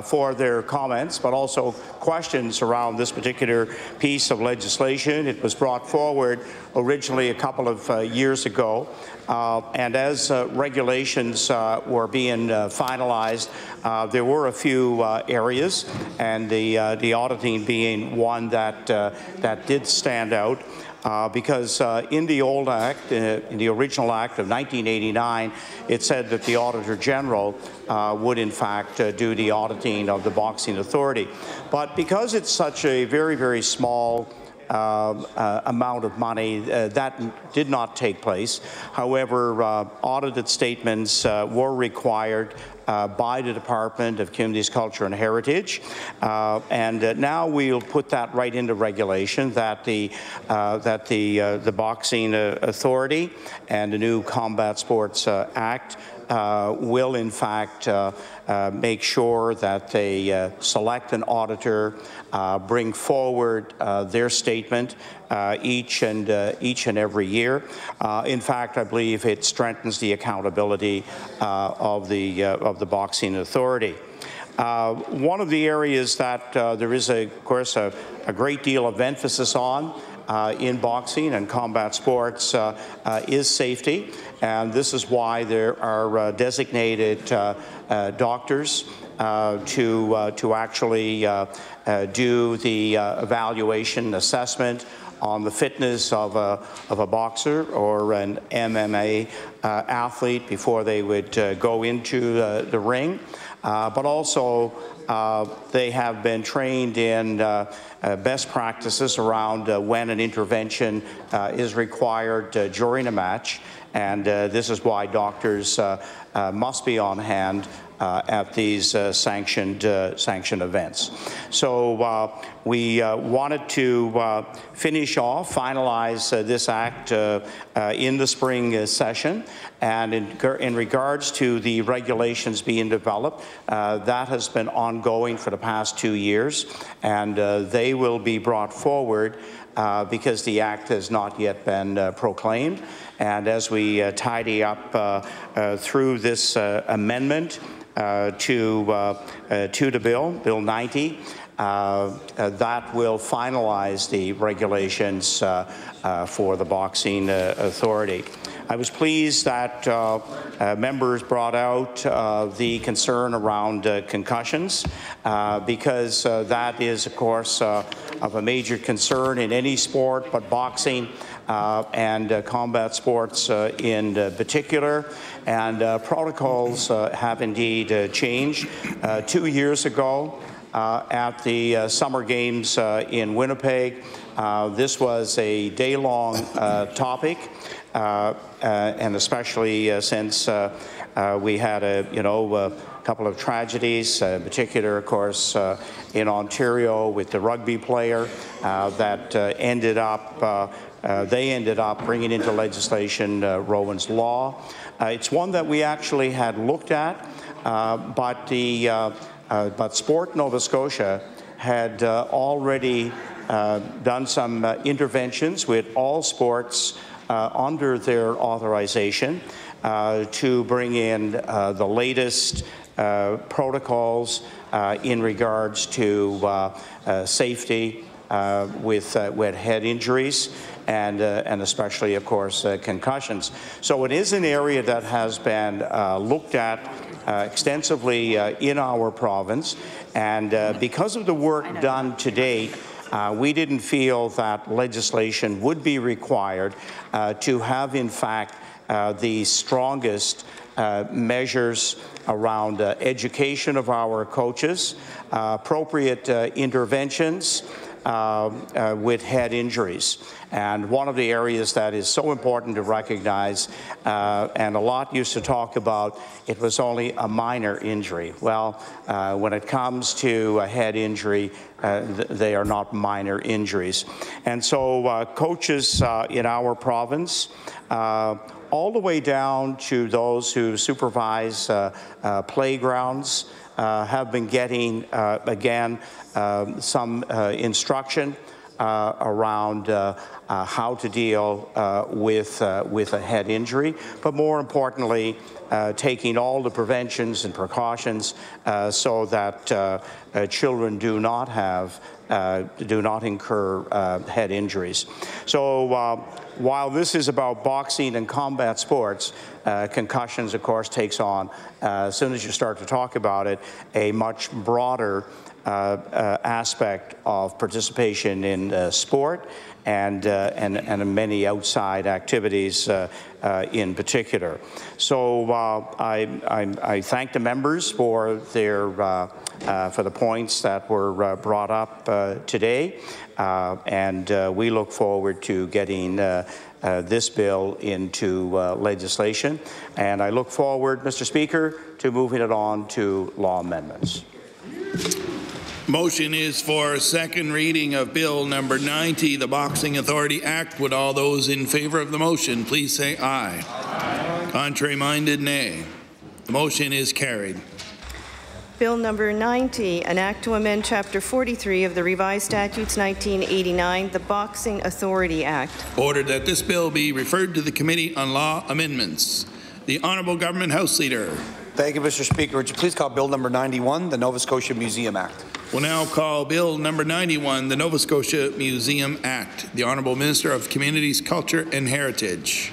for their comments, but also questions around this particular piece of legislation. It was brought forward originally a couple of years ago, and as regulations were being finalized, there were a few areas, and the auditing being one that did stand out. Because in the old Act, in the original Act of 1989, it said that the Auditor General would in fact do the auditing of the Boxing Authority. But because it's such a very, very small amount of money, that did not take place. However, audited statements were required by the Department of Communities, Culture and Heritage, and now we'll put that right into regulation that the Boxing Authority and the new Combat Sports Act will in fact make sure that they select an auditor, bring forward their statement each and every year. In fact, I believe it strengthens the accountability of the Boxing Authority. One of the areas that there is, of course, a great deal of emphasis on in boxing and combat sports is safety, and this is why there are designated doctors to actually do the evaluation assessment on the fitness of a boxer or an MMA athlete before they would go into the ring. But also they have been trained in best practices around when an intervention is required during a match, and this is why doctors must be on hand at these sanctioned events. So we wanted to finish off, finalize this act in the spring session, and in regards to the regulations being developed, that has been ongoing for the past 2 years, and they will be brought forward because the act has not yet been proclaimed. And as we tidy up through this amendment to the bill, Bill 90, that will finalize the regulations for the Boxing Authority. I was pleased that members brought out the concern around concussions because that is, of course, of a major concern in any sport, but boxing and combat sports in particular. And protocols have indeed changed. 2 years ago, at the Summer Games in Winnipeg, this was a day-long topic, and especially since we had a couple of tragedies, in particular, of course, in Ontario with the rugby player that ended up they ended up bringing into legislation Rowan's Law. It's one that we actually had looked at, but Sport Nova Scotia had already done some interventions with all sports under their authorization to bring in the latest protocols in regards to safety with head injuries and especially, of course, concussions. So it is an area that has been looked at extensively in our province, and because of the work done to date, we didn't feel that legislation would be required to have, in fact, the strongest measures around education of our coaches, appropriate interventions with head injuries. And one of the areas that is so important to recognize, and a lot used to talk about, it was only a minor injury. Well, when it comes to a head injury, they are not minor injuries. And so coaches in our province, all the way down to those who supervise playgrounds, have been getting, again, some instruction around how to deal with a head injury, but more importantly, taking all the preventions and precautions so that children do not incur head injuries. So while this is about boxing and combat sports, concussions, of course, takes on, as soon as you start to talk about it, a much broader aspect of participation in sport and many outside activities in particular. So I thank the members for their for the points that were brought up today, and we look forward to getting this bill into legislation. And I look forward, Mr. Speaker, to moving it on to law amendments. Motion is for second reading of Bill number 90, the Boxing Authority Act. Would all those in favor of the motion please say aye. Aye. Contrary-minded, nay. The motion is carried. Bill number 90, an act to amend Chapter 43 of the Revised Statutes 1989, the Boxing Authority Act. Ordered that this bill be referred to the Committee on Law Amendments. The Honourable Government House Leader. Thank you, Mr. Speaker. Would you please call Bill number 91, the Nova Scotia Museum Act? We'll now call Bill number 91, the Nova Scotia Museum Act. The Honourable Minister of Communities, Culture and Heritage.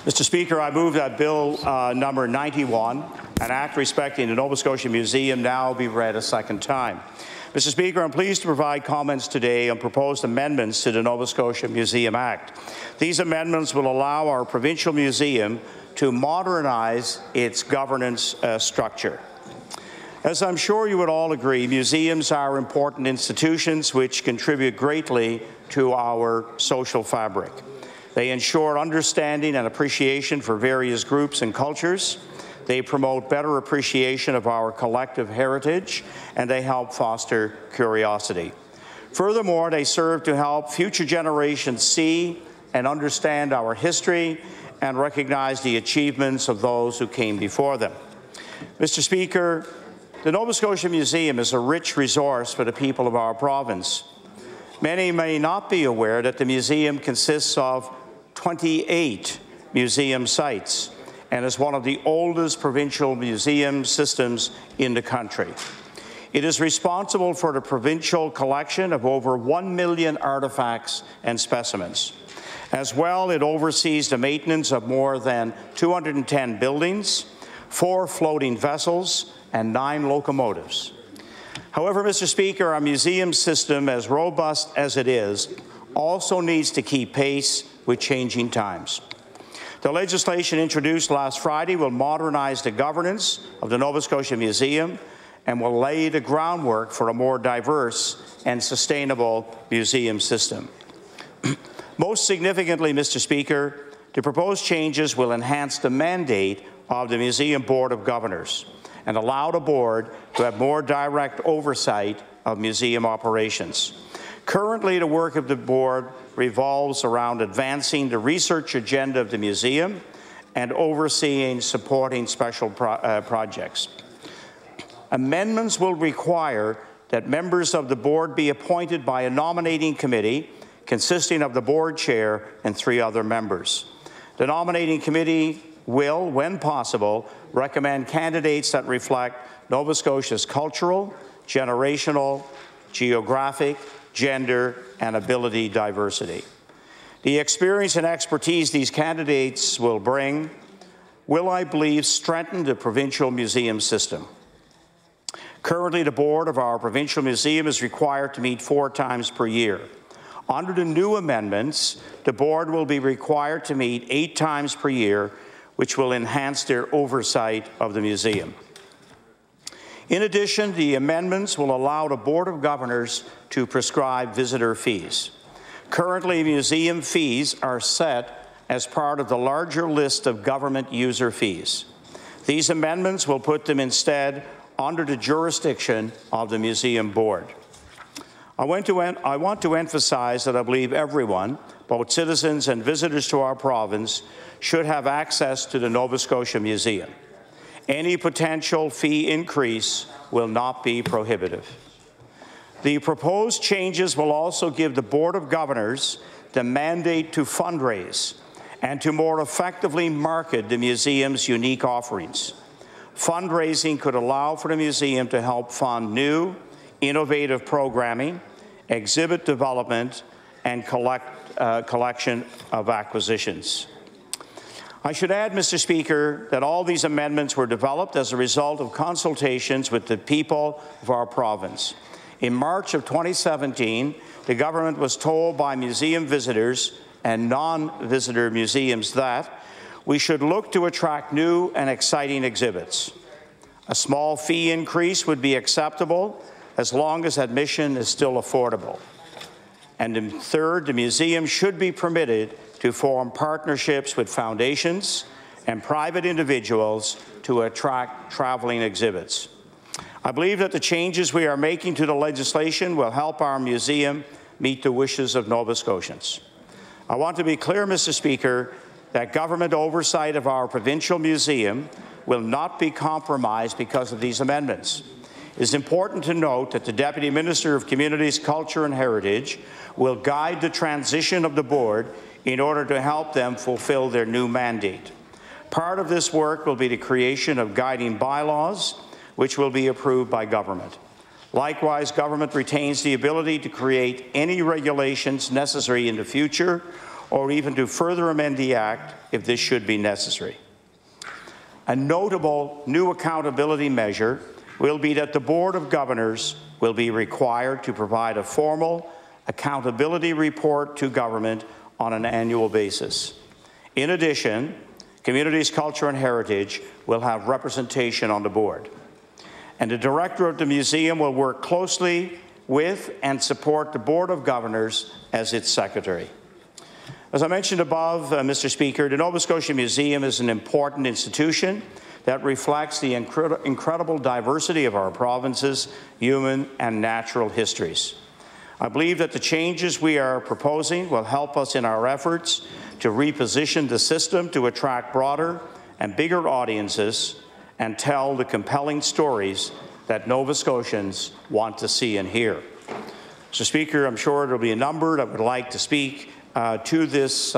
Mr. Speaker, I move that Bill number 91, an act respecting the Nova Scotia Museum, now be read a second time. Mr. Speaker, I'm pleased to provide comments today on proposed amendments to the Nova Scotia Museum Act. These amendments will allow our provincial museum to modernize its governance structure. As I'm sure you would all agree, museums are important institutions which contribute greatly to our social fabric. They ensure understanding and appreciation for various groups and cultures. They promote better appreciation of our collective heritage, and they help foster curiosity. Furthermore, they serve to help future generations see and understand our history and recognize the achievements of those who came before them. Mr. Speaker, the Nova Scotia Museum is a rich resource for the people of our province. Many may not be aware that the museum consists of 28 museum sites and is one of the oldest provincial museum systems in the country. It is responsible for the provincial collection of over 1 million artifacts and specimens. As well, it oversees the maintenance of more than 210 buildings, 4 floating vessels, and 9 locomotives. However, Mr. Speaker, our museum system, as robust as it is, also needs to keep pace with changing times. The legislation introduced last Friday will modernize the governance of the Nova Scotia Museum and will lay the groundwork for a more diverse and sustainable museum system. Most significantly, Mr. Speaker, the proposed changes will enhance the mandate of the Museum Board of Governors and allow the board to have more direct oversight of museum operations. Currently, the work of the board revolves around advancing the research agenda of the museum and overseeing supporting special projects. Amendments will require that members of the board be appointed by a nominating committee consisting of the board chair and 3 other members. The nominating committee will, when possible, recommend candidates that reflect Nova Scotia's cultural, generational, geographic, gender, and ability diversity. The experience and expertise these candidates will bring will, I believe, strengthen the provincial museum system. Currently, the board of our provincial museum is required to meet 4 times per year. Under the new amendments, the board will be required to meet 8 times per year, which will enhance their oversight of the museum. In addition, the amendments will allow the Board of Governors to prescribe visitor fees. Currently, museum fees are set as part of the larger list of government user fees. These amendments will put them instead under the jurisdiction of the Museum Board. I want to emphasize that I believe everyone, both citizens and visitors to our province, should have access to the Nova Scotia Museum. Any potential fee increase will not be prohibitive. The proposed changes will also give the Board of Governors the mandate to fundraise and to more effectively market the museum's unique offerings. Fundraising could allow for the museum to help fund new, innovative programming, exhibit development, and collection of acquisitions. I should add, Mr. Speaker, that all these amendments were developed as a result of consultations with the people of our province. In March of 2017, the government was told by museum visitors and non-visitor museums that we should look to attract new and exciting exhibits. A small fee increase would be acceptable as long as admission is still affordable. And third, the museum should be permitted to form partnerships with foundations and private individuals to attract traveling exhibits. I believe that the changes we are making to the legislation will help our museum meet the wishes of Nova Scotians. I want to be clear, Mr. Speaker, that government oversight of our provincial museum will not be compromised because of these amendments. It is important to note that the Deputy Minister of Communities, Culture and Heritage will guide the transition of the board in order to help them fulfill their new mandate. Part of this work will be the creation of guiding bylaws, which will be approved by government. Likewise, government retains the ability to create any regulations necessary in the future or even to further amend the Act if this should be necessary. A notable new accountability measure will be that the Board of Governors will be required to provide a formal accountability report to government on an annual basis. In addition, Communities, Culture and Heritage will have representation on the board. And the Director of the Museum will work closely with and support the Board of Governors as its Secretary. As I mentioned above, Mr. Speaker, the Nova Scotia Museum is an important institution that reflects the incredible diversity of our province's human and natural histories. I believe that the changes we are proposing will help us in our efforts to reposition the system to attract broader and bigger audiences and tell the compelling stories that Nova Scotians want to see and hear. Mr. Speaker, I'm sure there will be a number that would like to speak to this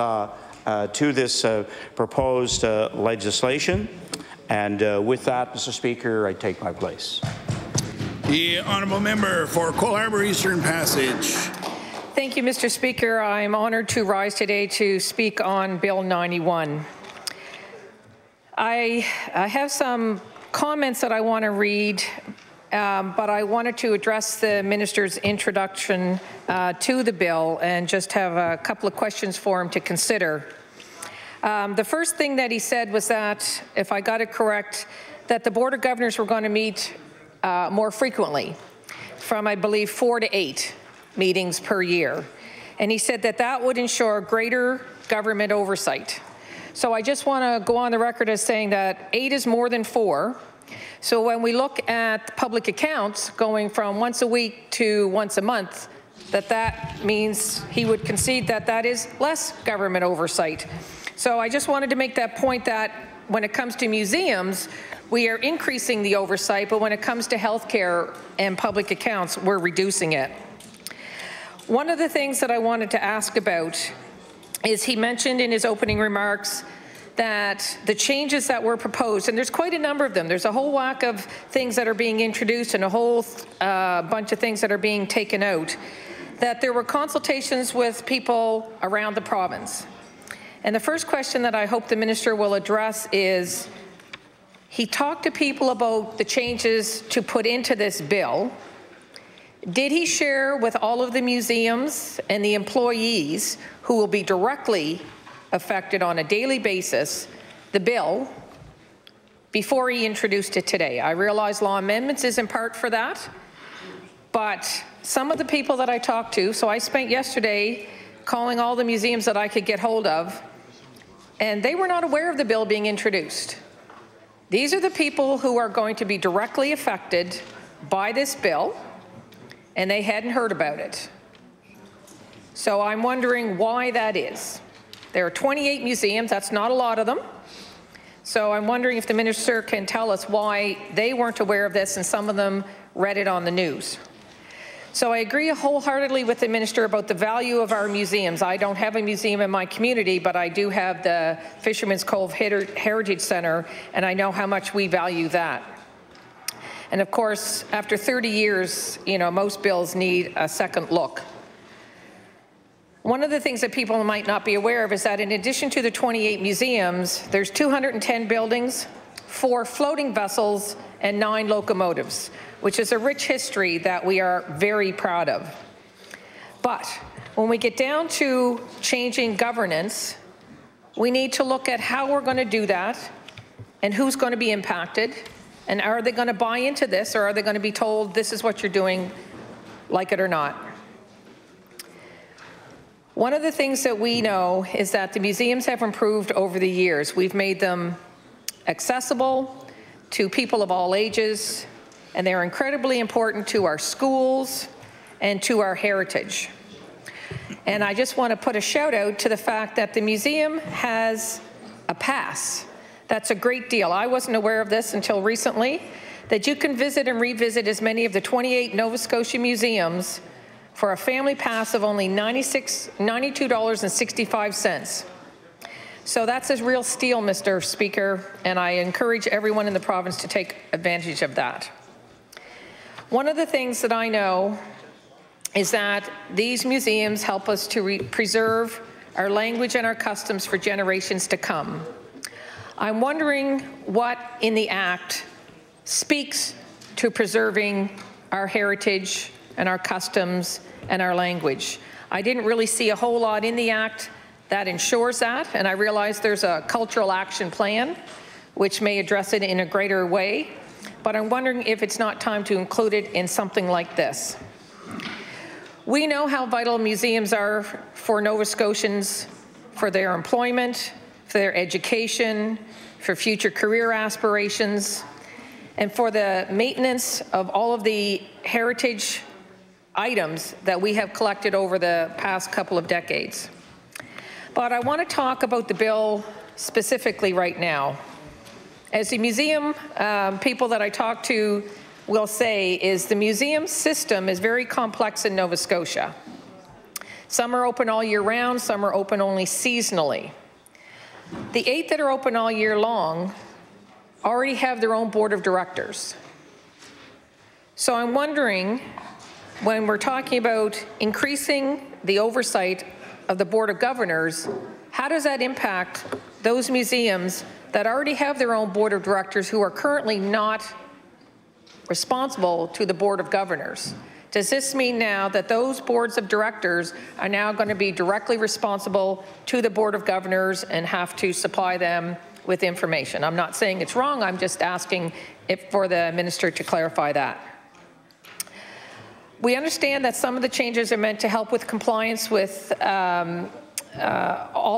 proposed legislation. And with that, Mr. Speaker, I take my place. The honourable member for Cole Harbour Eastern Passage. Thank you, Mr. Speaker. I'm honoured to rise today to speak on Bill 91. I have some comments that I want to read, but I wanted to address the minister's introduction to the bill and just have a couple of questions for him to consider. The first thing that he said was that, if I got it correct, that the Board of Governors were going to meet more frequently, from I believe 4 to 8 meetings per year. And he said that that would ensure greater government oversight. So I just want to go on the record as saying that 8 is more than 4. So when we look at public accounts going from once a week to once a month, that means he would concede that that is less government oversight. So I just wanted to make that point that when it comes to museums, we are increasing the oversight, but when it comes to healthcare and public accounts, we're reducing it. One of the things that I wanted to ask about is he mentioned in his opening remarks that the changes that were proposed, and there's quite a number of them, there's a whole whack of things that are being introduced and a whole bunch of things that are being taken out, that there were consultations with people around the province. And the first question that I hope the minister will address is, he talked to people about the changes to put into this bill. Did he share with all of the museums and the employees who will be directly affected on a daily basis the bill before he introduced it today? I realize law amendments is in part for that, but some of the people that I talked to, so I spent yesterday calling all the museums that I could get hold of, and they were not aware of the bill being introduced. These are the people who are going to be directly affected by this bill, and they hadn't heard about it. So I'm wondering why that is. There are 28 museums, that's not a lot of them. So I'm wondering if the minister can tell us why they weren't aware of this and some of them read it on the news. So I agree wholeheartedly with the minister about the value of our museums. I don't have a museum in my community, but I do have the Fisherman's Cove Heritage Centre, and I know how much we value that. And of course, after 30 years, you know, most bills need a second look. One of the things that people might not be aware of is that in addition to the 28 museums, there's 210 buildings, 4 floating vessels, and 9 locomotives, which is a rich history that we are very proud of. But when we get down to changing governance, we need to look at how we're going to do that and who's going to be impacted, and are they going to buy into this, or are they going to be told this is what you're doing, like it or not? One of the things that we know is that the museums have improved over the years. We've made them accessible to people of all ages, and they're incredibly important to our schools and to our heritage. And I just want to put a shout out to the fact that the museum has a pass. That's a great deal. I wasn't aware of this until recently, that you can visit and revisit as many of the 28 Nova Scotia museums for a family pass of only $92.65. So that's a real steal, Mr. Speaker, and I encourage everyone in the province to take advantage of that. One of the things that I know is that these museums help us to preserve our language and our customs for generations to come. I'm wondering what in the Act speaks to preserving our heritage and our customs and our language. I didn't really see a whole lot in the Act that ensures that, and I realize there's a cultural action plan which may address it in a greater way, but I'm wondering if it's not time to include it in something like this. We know how vital museums are for Nova Scotians, for their employment, for their education, for future career aspirations, and for the maintenance of all of the heritage items that we have collected over the past couple of decades. But I want to talk about the bill specifically right now. As the museum people that I talk to will say, is the museum system is very complex in Nova Scotia. Some are open all year round, some are open only seasonally. The 8 that are open all year long already have their own board of directors. So I'm wondering, when we're talking about increasing the oversight of the Board of Governors, how does that impact those museums that already have their own board of directors who are currently not responsible to the Board of Governors? Does this mean now that those boards of directors are now going to be directly responsible to the Board of Governors and have to supply them with information? I'm not saying it's wrong, I'm just asking for the minister to clarify that. We understand that some of the changes are meant to help with compliance with all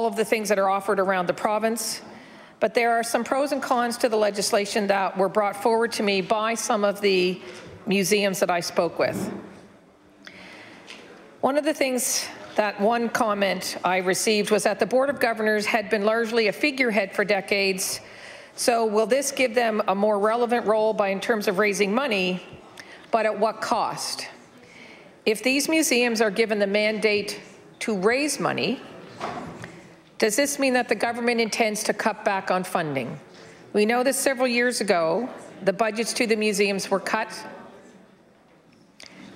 of the things that are offered around the province, but there are some pros and cons to the legislation that were brought forward to me by some of the museums that I spoke with. One of the things that one comment I received was that the Board of Governors had been largely a figurehead for decades, so will this give them a more relevant role in terms of raising money, but at what cost? If these museums are given the mandate to raise money, does this mean that the government intends to cut back on funding? We know that several years ago, the budgets to the museums were cut.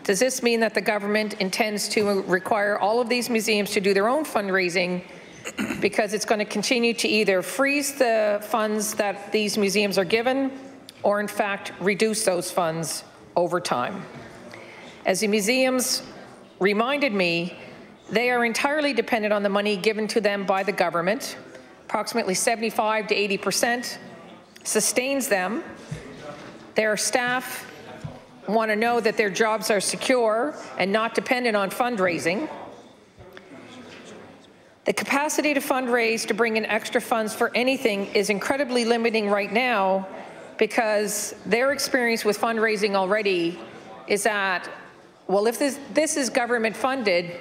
Does this mean that the government intends to require all of these museums to do their own fundraising because it's going to continue to either freeze the funds that these museums are given or in fact reduce those funds over time? As the museums reminded me, they are entirely dependent on the money given to them by the government. Approximately 75 to 80% sustains them. Their staff want to know that their jobs are secure and not dependent on fundraising. The capacity to fundraise to bring in extra funds for anything is incredibly limiting right now because their experience with fundraising already is that, well, if this is government funded,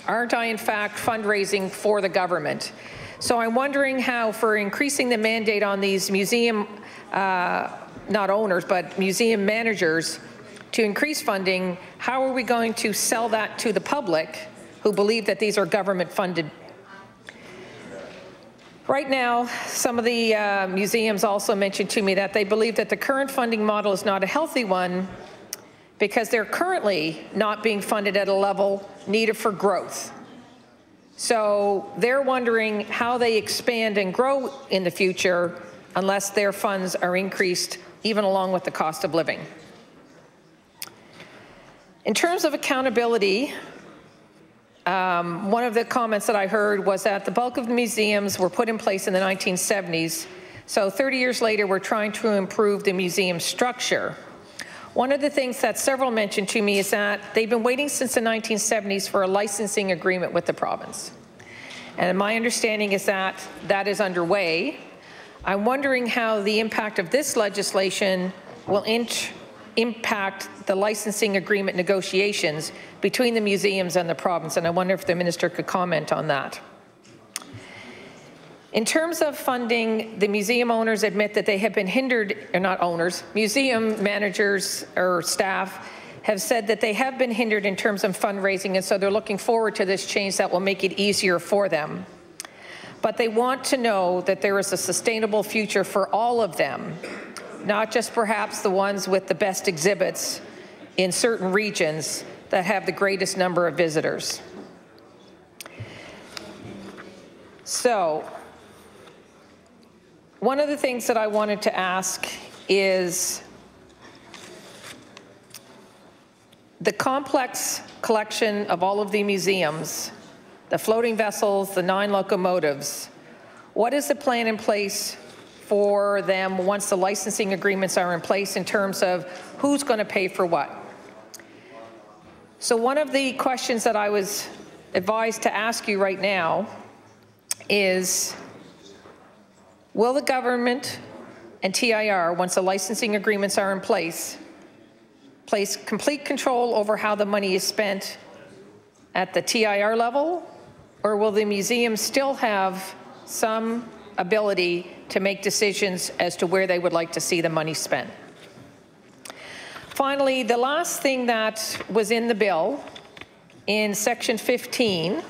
aren't I in fact fundraising for the government? So I'm wondering how, for increasing the mandate on these museum, not owners, but museum managers to increase funding, how are we going to sell that to the public who believe that these are government funded? Right now, some of the museums also mentioned to me that they believe that the current funding model is not a healthy one because they're currently not being funded at a level needed for growth. So they're wondering how they expand and grow in the future unless their funds are increased even along with the cost of living. In terms of accountability, one of the comments that I heard was that the bulk of the museums were put in place in the 1970s, so 30 years later we're trying to improve the museum structure. One of the things that several mentioned to me is that they've been waiting since the 1970s for a licensing agreement with the province. And my understanding is that that is underway. I'm wondering how the impact of this legislation will impact the licensing agreement negotiations between the museums and the province, and I wonder if the minister could comment on that. In terms of funding, the museum owners admit that they have been hindered, or not owners, museum managers or staff have said that they have been hindered in terms of fundraising, and so they're looking forward to this change that will make it easier for them. But they want to know that there is a sustainable future for all of them, not just perhaps the ones with the best exhibits in certain regions that have the greatest number of visitors. So, one of the things that I wanted to ask is the complex collection of all of the museums, the floating vessels, the 9 locomotives. What is the plan in place for them once the licensing agreements are in place in terms of who's going to pay for what? So one of the questions that I was advised to ask you right now is, Will the government and TIR, once the licensing agreements are in place complete control over how the money is spent at the TIR level, or will the museum still have some ability to make decisions as to where they would like to see the money spent? Finally, the last thing that was in the bill, in section 15,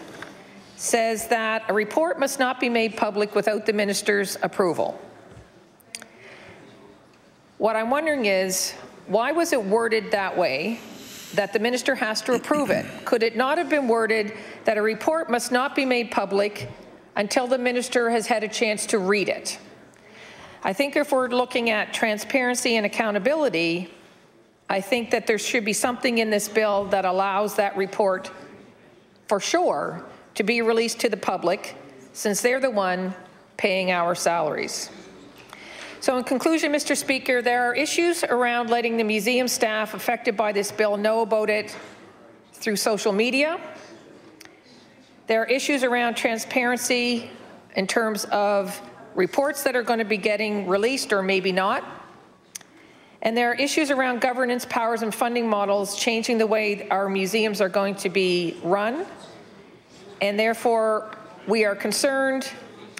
says that a report must not be made public without the minister's approval. What I'm wondering is, why was it worded that way, that the minister has to approve it? Could it not have been worded that a report must not be made public until the minister has had a chance to read it? I think if we're looking at transparency and accountability, I think that there should be something in this bill that allows that report, for sure, to be released to the public, since they're the one paying our salaries. So in conclusion, Mr. Speaker, there are issues around letting the museum staff affected by this bill know about it through social media. There are issues around transparency in terms of reports that are going to be getting released or maybe not. And there are issues around governance, powers, and funding models changing the way our museums are going to be run. And therefore, we are concerned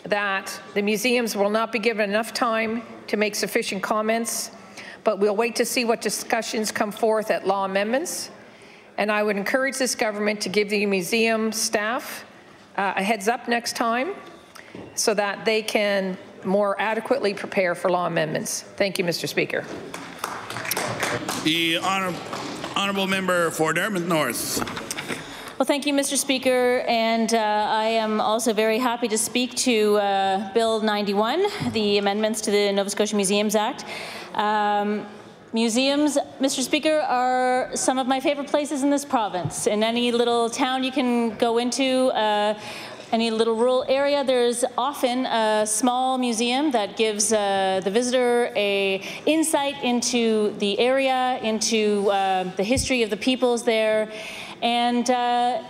that the museums will not be given enough time to make sufficient comments, but we'll wait to see what discussions come forth at law amendments. And I would encourage this government to give the museum staff a heads up next time so that they can more adequately prepare for law amendments. Thank you, Mr. Speaker. The honourable member for Dartmouth North. Well, thank you, Mr. Speaker, and I am also very happy to speak to Bill 91, the amendments to the Nova Scotia Museums Act. Museums, Mr. Speaker, are some of my favorite places in this province. In any little town you can go into, any little rural area, there's often a small museum that gives the visitor an insight into the area, into the history of the peoples there, and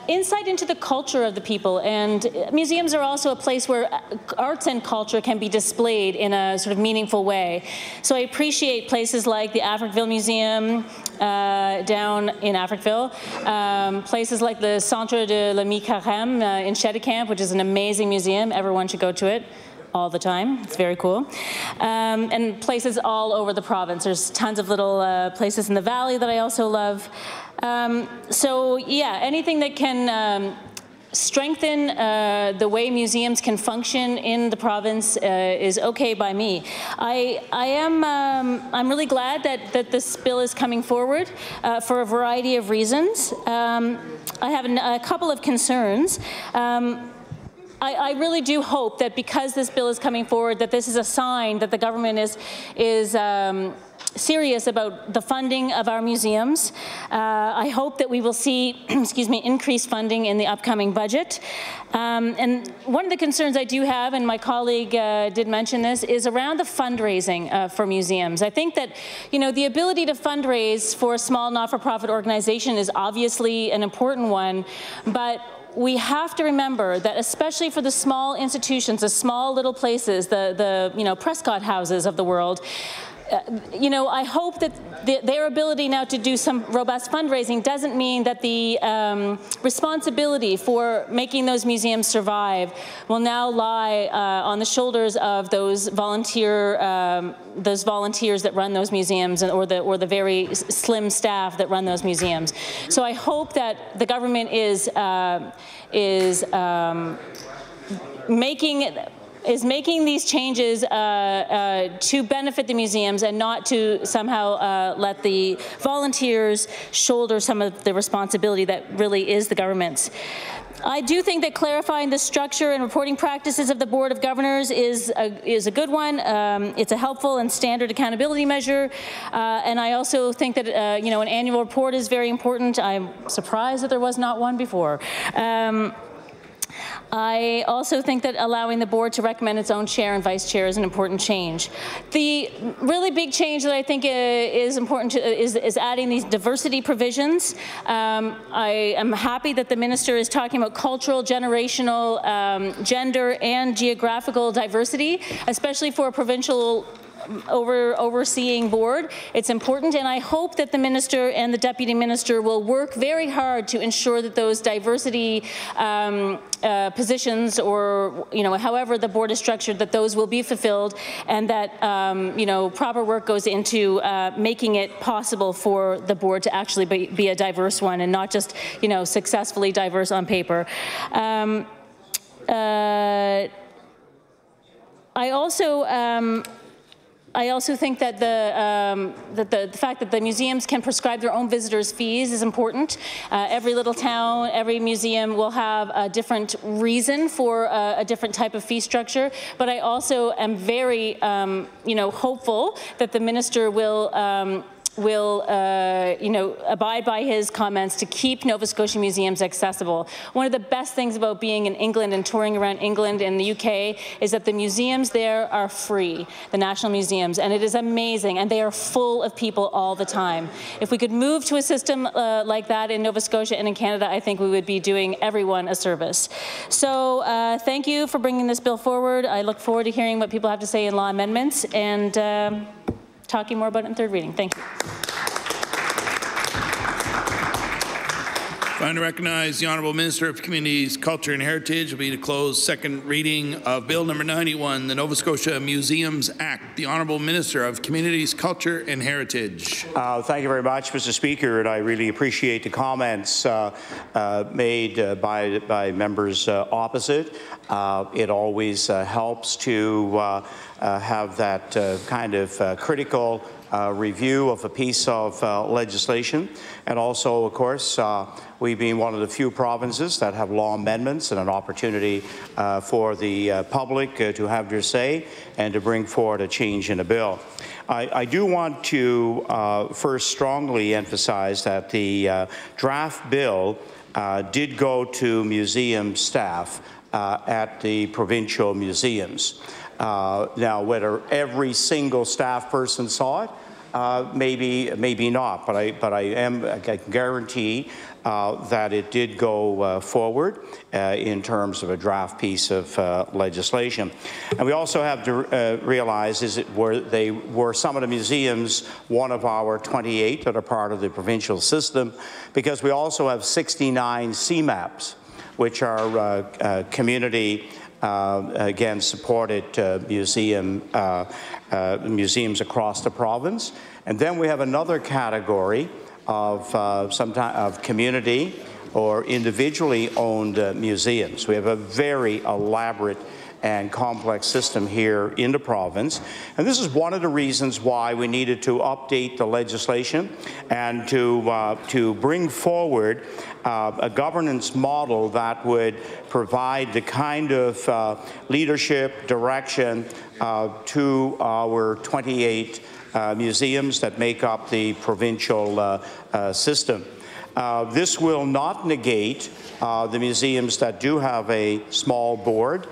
insight into the culture of the people. And museums are also a place where arts and culture can be displayed in a sort of meaningful way. So I appreciate places like the Africville Museum down in Africville, places like the Centre de la Mi-Carême in Cheticamp, which is an amazing museum. Everyone should go to it all the time. It's very cool. And places all over the province. There's tons of little places in the valley that I also love. So yeah, anything that can strengthen the way museums can function in the province is okay by me. I'm really glad that this bill is coming forward for a variety of reasons. I have a couple of concerns. I really do hope that because this bill is coming forward, that this is a sign that the government is serious about the funding of our museums. I hope that we will see, increased funding in the upcoming budget. And one of the concerns I do have, and my colleague did mention this, is around the fundraising for museums. I think that, the ability to fundraise for a small not-for-profit organization is obviously an important one, but we have to remember that, especially for the small institutions, the small little places, the Prescott houses of the world, I hope that their ability now to do some robust fundraising doesn't mean that the responsibility for making those museums survive will now lie on the shoulders of those volunteers that run those museums, or the very slim staff that run those museums. So I hope that the government is making these changes to benefit the museums and not to somehow let the volunteers shoulder some of the responsibility that really is the government's. I do think that clarifying the structure and reporting practices of the Board of Governors is a good one. It's a helpful and standard accountability measure. And I also think that an annual report is very important. I'm surprised that there was not one before. I also think that allowing the board to recommend its own chair and vice chair is an important change. The really big change that I think is important is adding these diversity provisions. I am happy that the minister is talking about cultural, generational, gender, and geographical diversity, especially for a provincial overseeing board. It's important, and I hope that the minister and the deputy minister will work very hard to ensure that those diversity positions, or however the board is structured, that those will be fulfilled, and that proper work goes into making it possible for the board to actually be a diverse one, and not just successfully diverse on paper. I also think that the fact that the museums can prescribe their own visitors' fees is important. Every little town, every museum will have a different reason for a different type of fee structure. But I also am very, hopeful that the minister will abide by his comments to keep Nova Scotia museums accessible. One of the best things about being in England and touring around England and the UK is that the museums there are free, the national museums, and it is amazing, and they are full of people all the time. If we could move to a system like that in Nova Scotia and in Canada, I think we would be doing everyone a service. So thank you for bringing this bill forward. I look forward to hearing what people have to say in law amendments, and talking more about it in third reading. Thank you. Trying to recognize the Honourable Minister of Communities, Culture and Heritage will be to close second reading of Bill number 91, the Nova Scotia Museums Act. The Honourable Minister of Communities, Culture and Heritage. Thank you very much, Mr. Speaker, and I really appreciate the comments made by members opposite. It always helps to have that kind of critical review of a piece of legislation. And also, of course, we being one of the few provinces that have law amendments and an opportunity for the public to have their say and to bring forward a change in a bill. I do want to first strongly emphasize that the draft bill did go to museum staff at the provincial museums. Now, whether every single staff person saw it, maybe not, but I can guarantee that it did go forward in terms of a draft piece of legislation. And we also have to realize were some of the museums one of our 28 that are part of the provincial system, because we also have 69 CMAPs, which are community again supported museums across the province. And then we have another category of community or individually owned museums. We have a very elaborate and complex system here in the province. And this is one of the reasons why we needed to update the legislation and to bring forward a governance model that would provide the kind of leadership, direction to our 28 museums that make up the provincial system. This will not negate the museums that do have a small board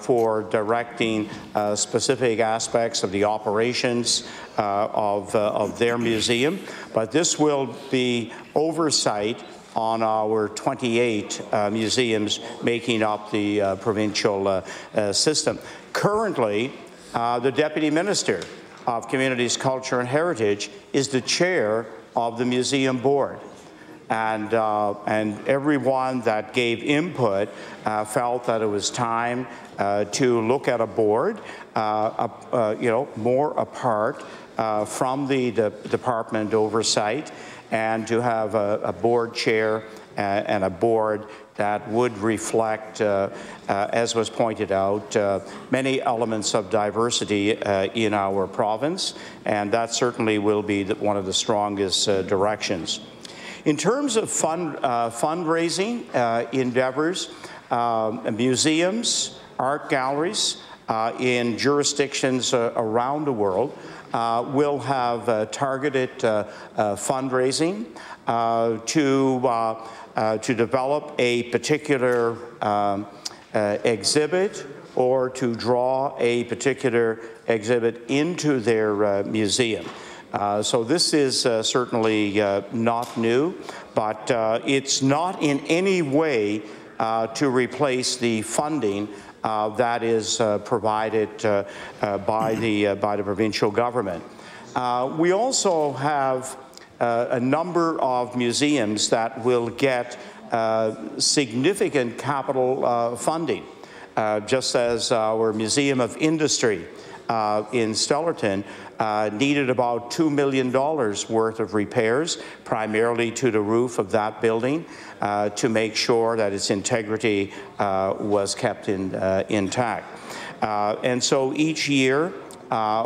for directing specific aspects of the operations of their museum, but this will be oversight on our 28 museums making up the provincial system. Currently, the Deputy Minister of Communities, Culture and Heritage is the chair of the museum board. And everyone that gave input felt that it was time to look at a board, more apart from the department oversight, and to have a board chair and a board that would reflect, as was pointed out, many elements of diversity in our province, and that certainly will be one of the strongest directions. In terms of fundraising endeavors, museums, art galleries in jurisdictions around the world will have targeted fundraising to develop a particular exhibit or to draw a particular exhibit into their museum. So this is certainly not new, but it's not in any way to replace the funding that is provided by the provincial government. We also have a number of museums that will get significant capital funding, just as our Museum of Industry in Stellarton needed about $2 million worth of repairs, primarily to the roof of that building, to make sure that its integrity was kept intact. And so each year,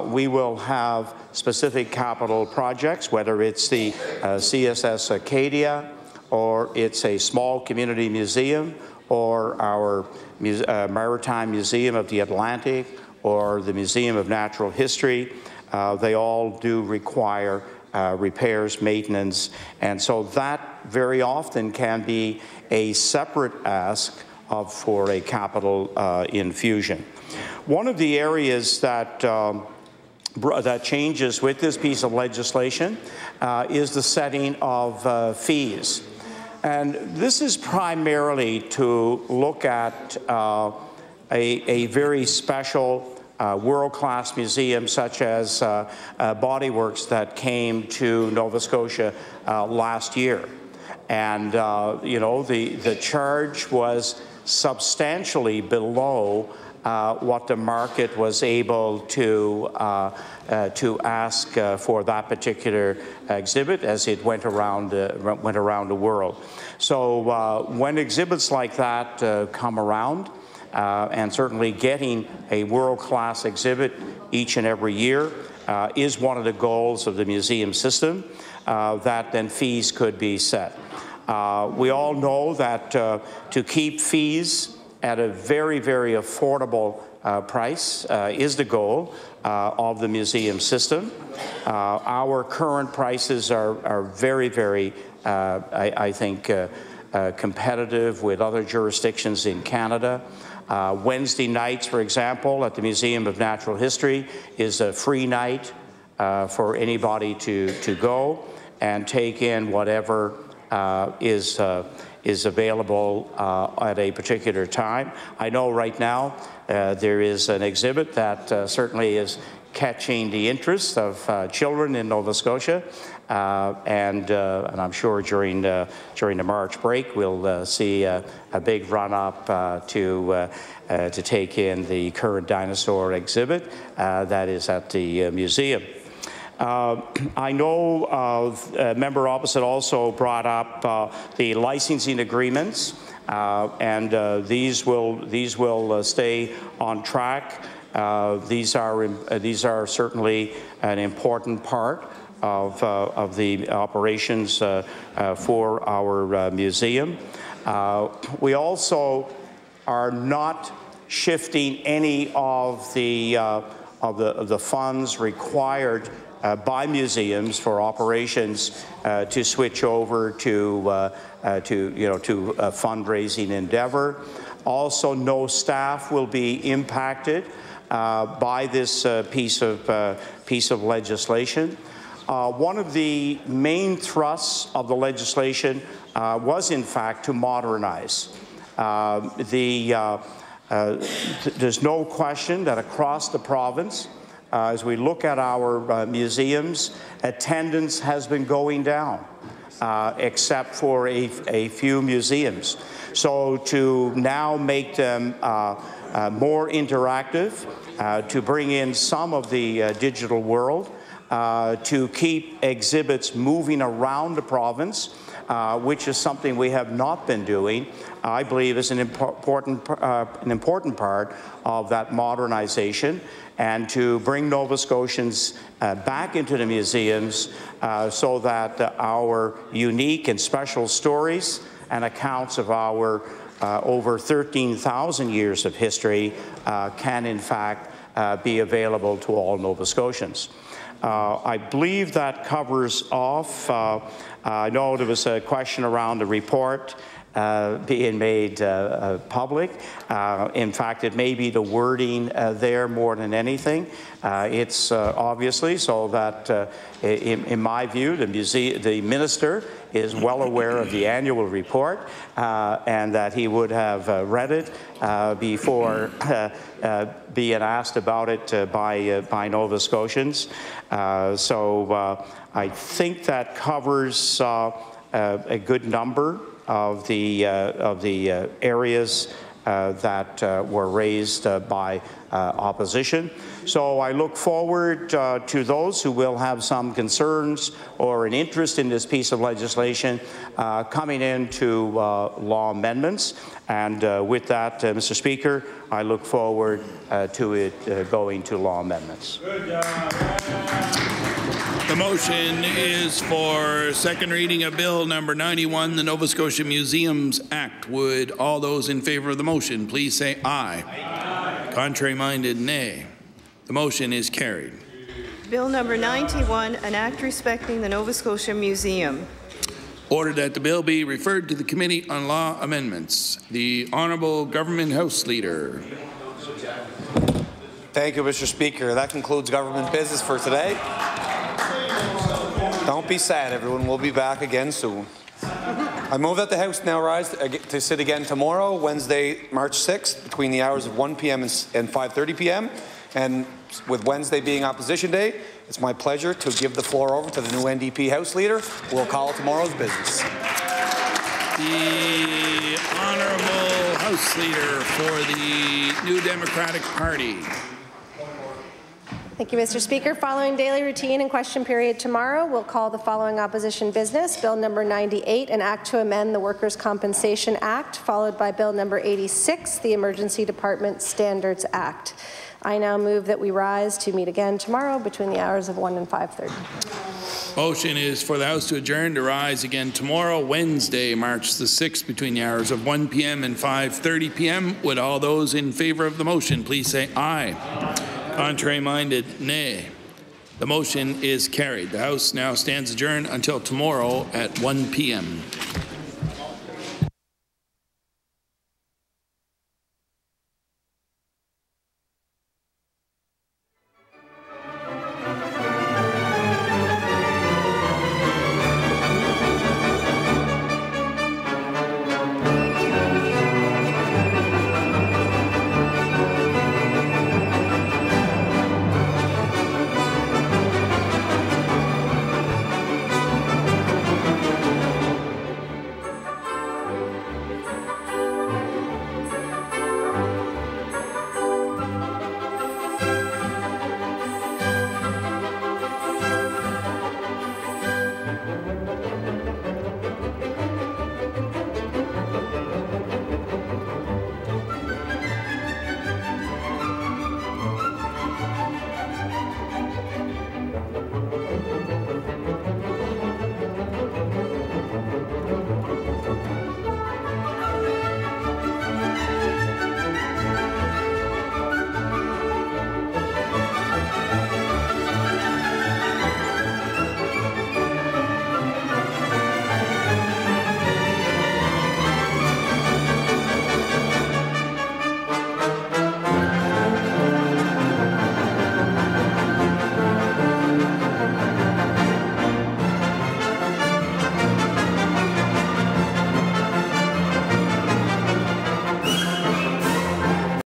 we will have specific capital projects, whether it's the CSS Acadia, or it's a small community museum, or our Maritime Museum of the Atlantic, or the Museum of Natural History. They all do require repairs, maintenance, and so that very often can be a separate ask for a capital infusion. One of the areas that that changes with this piece of legislation is the setting of fees. And this is primarily to look at a very special world-class museum such as Body Works that came to Nova Scotia last year. And you know, the charge was substantially below what the market was able to ask for that particular exhibit as it went around the world. So when exhibits like that come around, and certainly getting a world-class exhibit each and every year is one of the goals of the museum system, that then fees could be set. We all know that to keep fees at a very, very affordable price is the goal of the museum system. Our current prices are very, very, I think, competitive with other jurisdictions in Canada. Wednesday nights, for example, at the Museum of Natural History is a free night for anybody to go and take in whatever is available at a particular time. I know right now there is an exhibit that certainly is catching the interest of children in Nova Scotia, and I'm sure during the March break we'll see a big run-up to take in the current dinosaur exhibit that is at the museum. I know member opposite also brought up the licensing agreements, and these will stay on track. These are certainly an important part of the operations for our museum. We also are not shifting any of the funds required by museums for operations to switch over to a fundraising endeavor. Also, no staff will be impacted by this piece of legislation. One of the main thrusts of the legislation was, in fact, to modernize. There's no question that across the province, as we look at our museums, attendance has been going down, except for a few museums. So to now make them more interactive, to bring in some of the digital world, to keep exhibits moving around the province, which is something we have not been doing, I believe is an important part of that modernization, and to bring Nova Scotians back into the museums so that our unique and special stories and accounts of our over 13,000 years of history can in fact be available to all Nova Scotians. I believe that covers off. I know there was a question around the report. being made public. In fact, it may be the wording there more than anything. It's obviously so that, in my view, the minister is well aware of the annual report and that he would have read it before being asked about it by Nova Scotians. So I think that covers a good number of the areas that were raised by opposition. So I look forward to those who will have some concerns or an interest in this piece of legislation coming into law amendments. And with that, Mr. Speaker, I look forward to it going to law amendments. The motion is for second reading of Bill number 91, the Nova Scotia Museums Act. Would all those in favor of the motion please say aye. Aye. Contrary-minded, nay. The motion is carried. Bill number 91, an act respecting the Nova Scotia Museum. Ordered that the bill be referred to the Committee on Law Amendments. The Honourable Government House Leader. Thank you, Mr. Speaker. That concludes government business for today. Don't be sad, everyone. We'll be back again soon. I move that the House now rise to sit again tomorrow, Wednesday, March 6th, between the hours of 1 p.m. and 5:30 p.m. And with Wednesday being Opposition Day, it's my pleasure to give the floor over to the new NDP House Leader, who will call tomorrow's business. The Honourable House Leader for the New Democratic Party. Thank you, Mr. Speaker. Following daily routine and question period tomorrow, we'll call the following opposition business. Bill number 98, an act to amend the Workers' Compensation Act, followed by Bill number 86, the Emergency Department Standards Act. I now move that we rise to meet again tomorrow between the hours of 1 and 5:30. Motion is for the House to adjourn to rise again tomorrow, Wednesday, March the 6th, between the hours of 1 p.m. and 5:30 p.m. Would all those in favor of the motion please say aye. Contrary-minded, nay. The motion is carried. The House now stands adjourned until tomorrow at 1 p.m.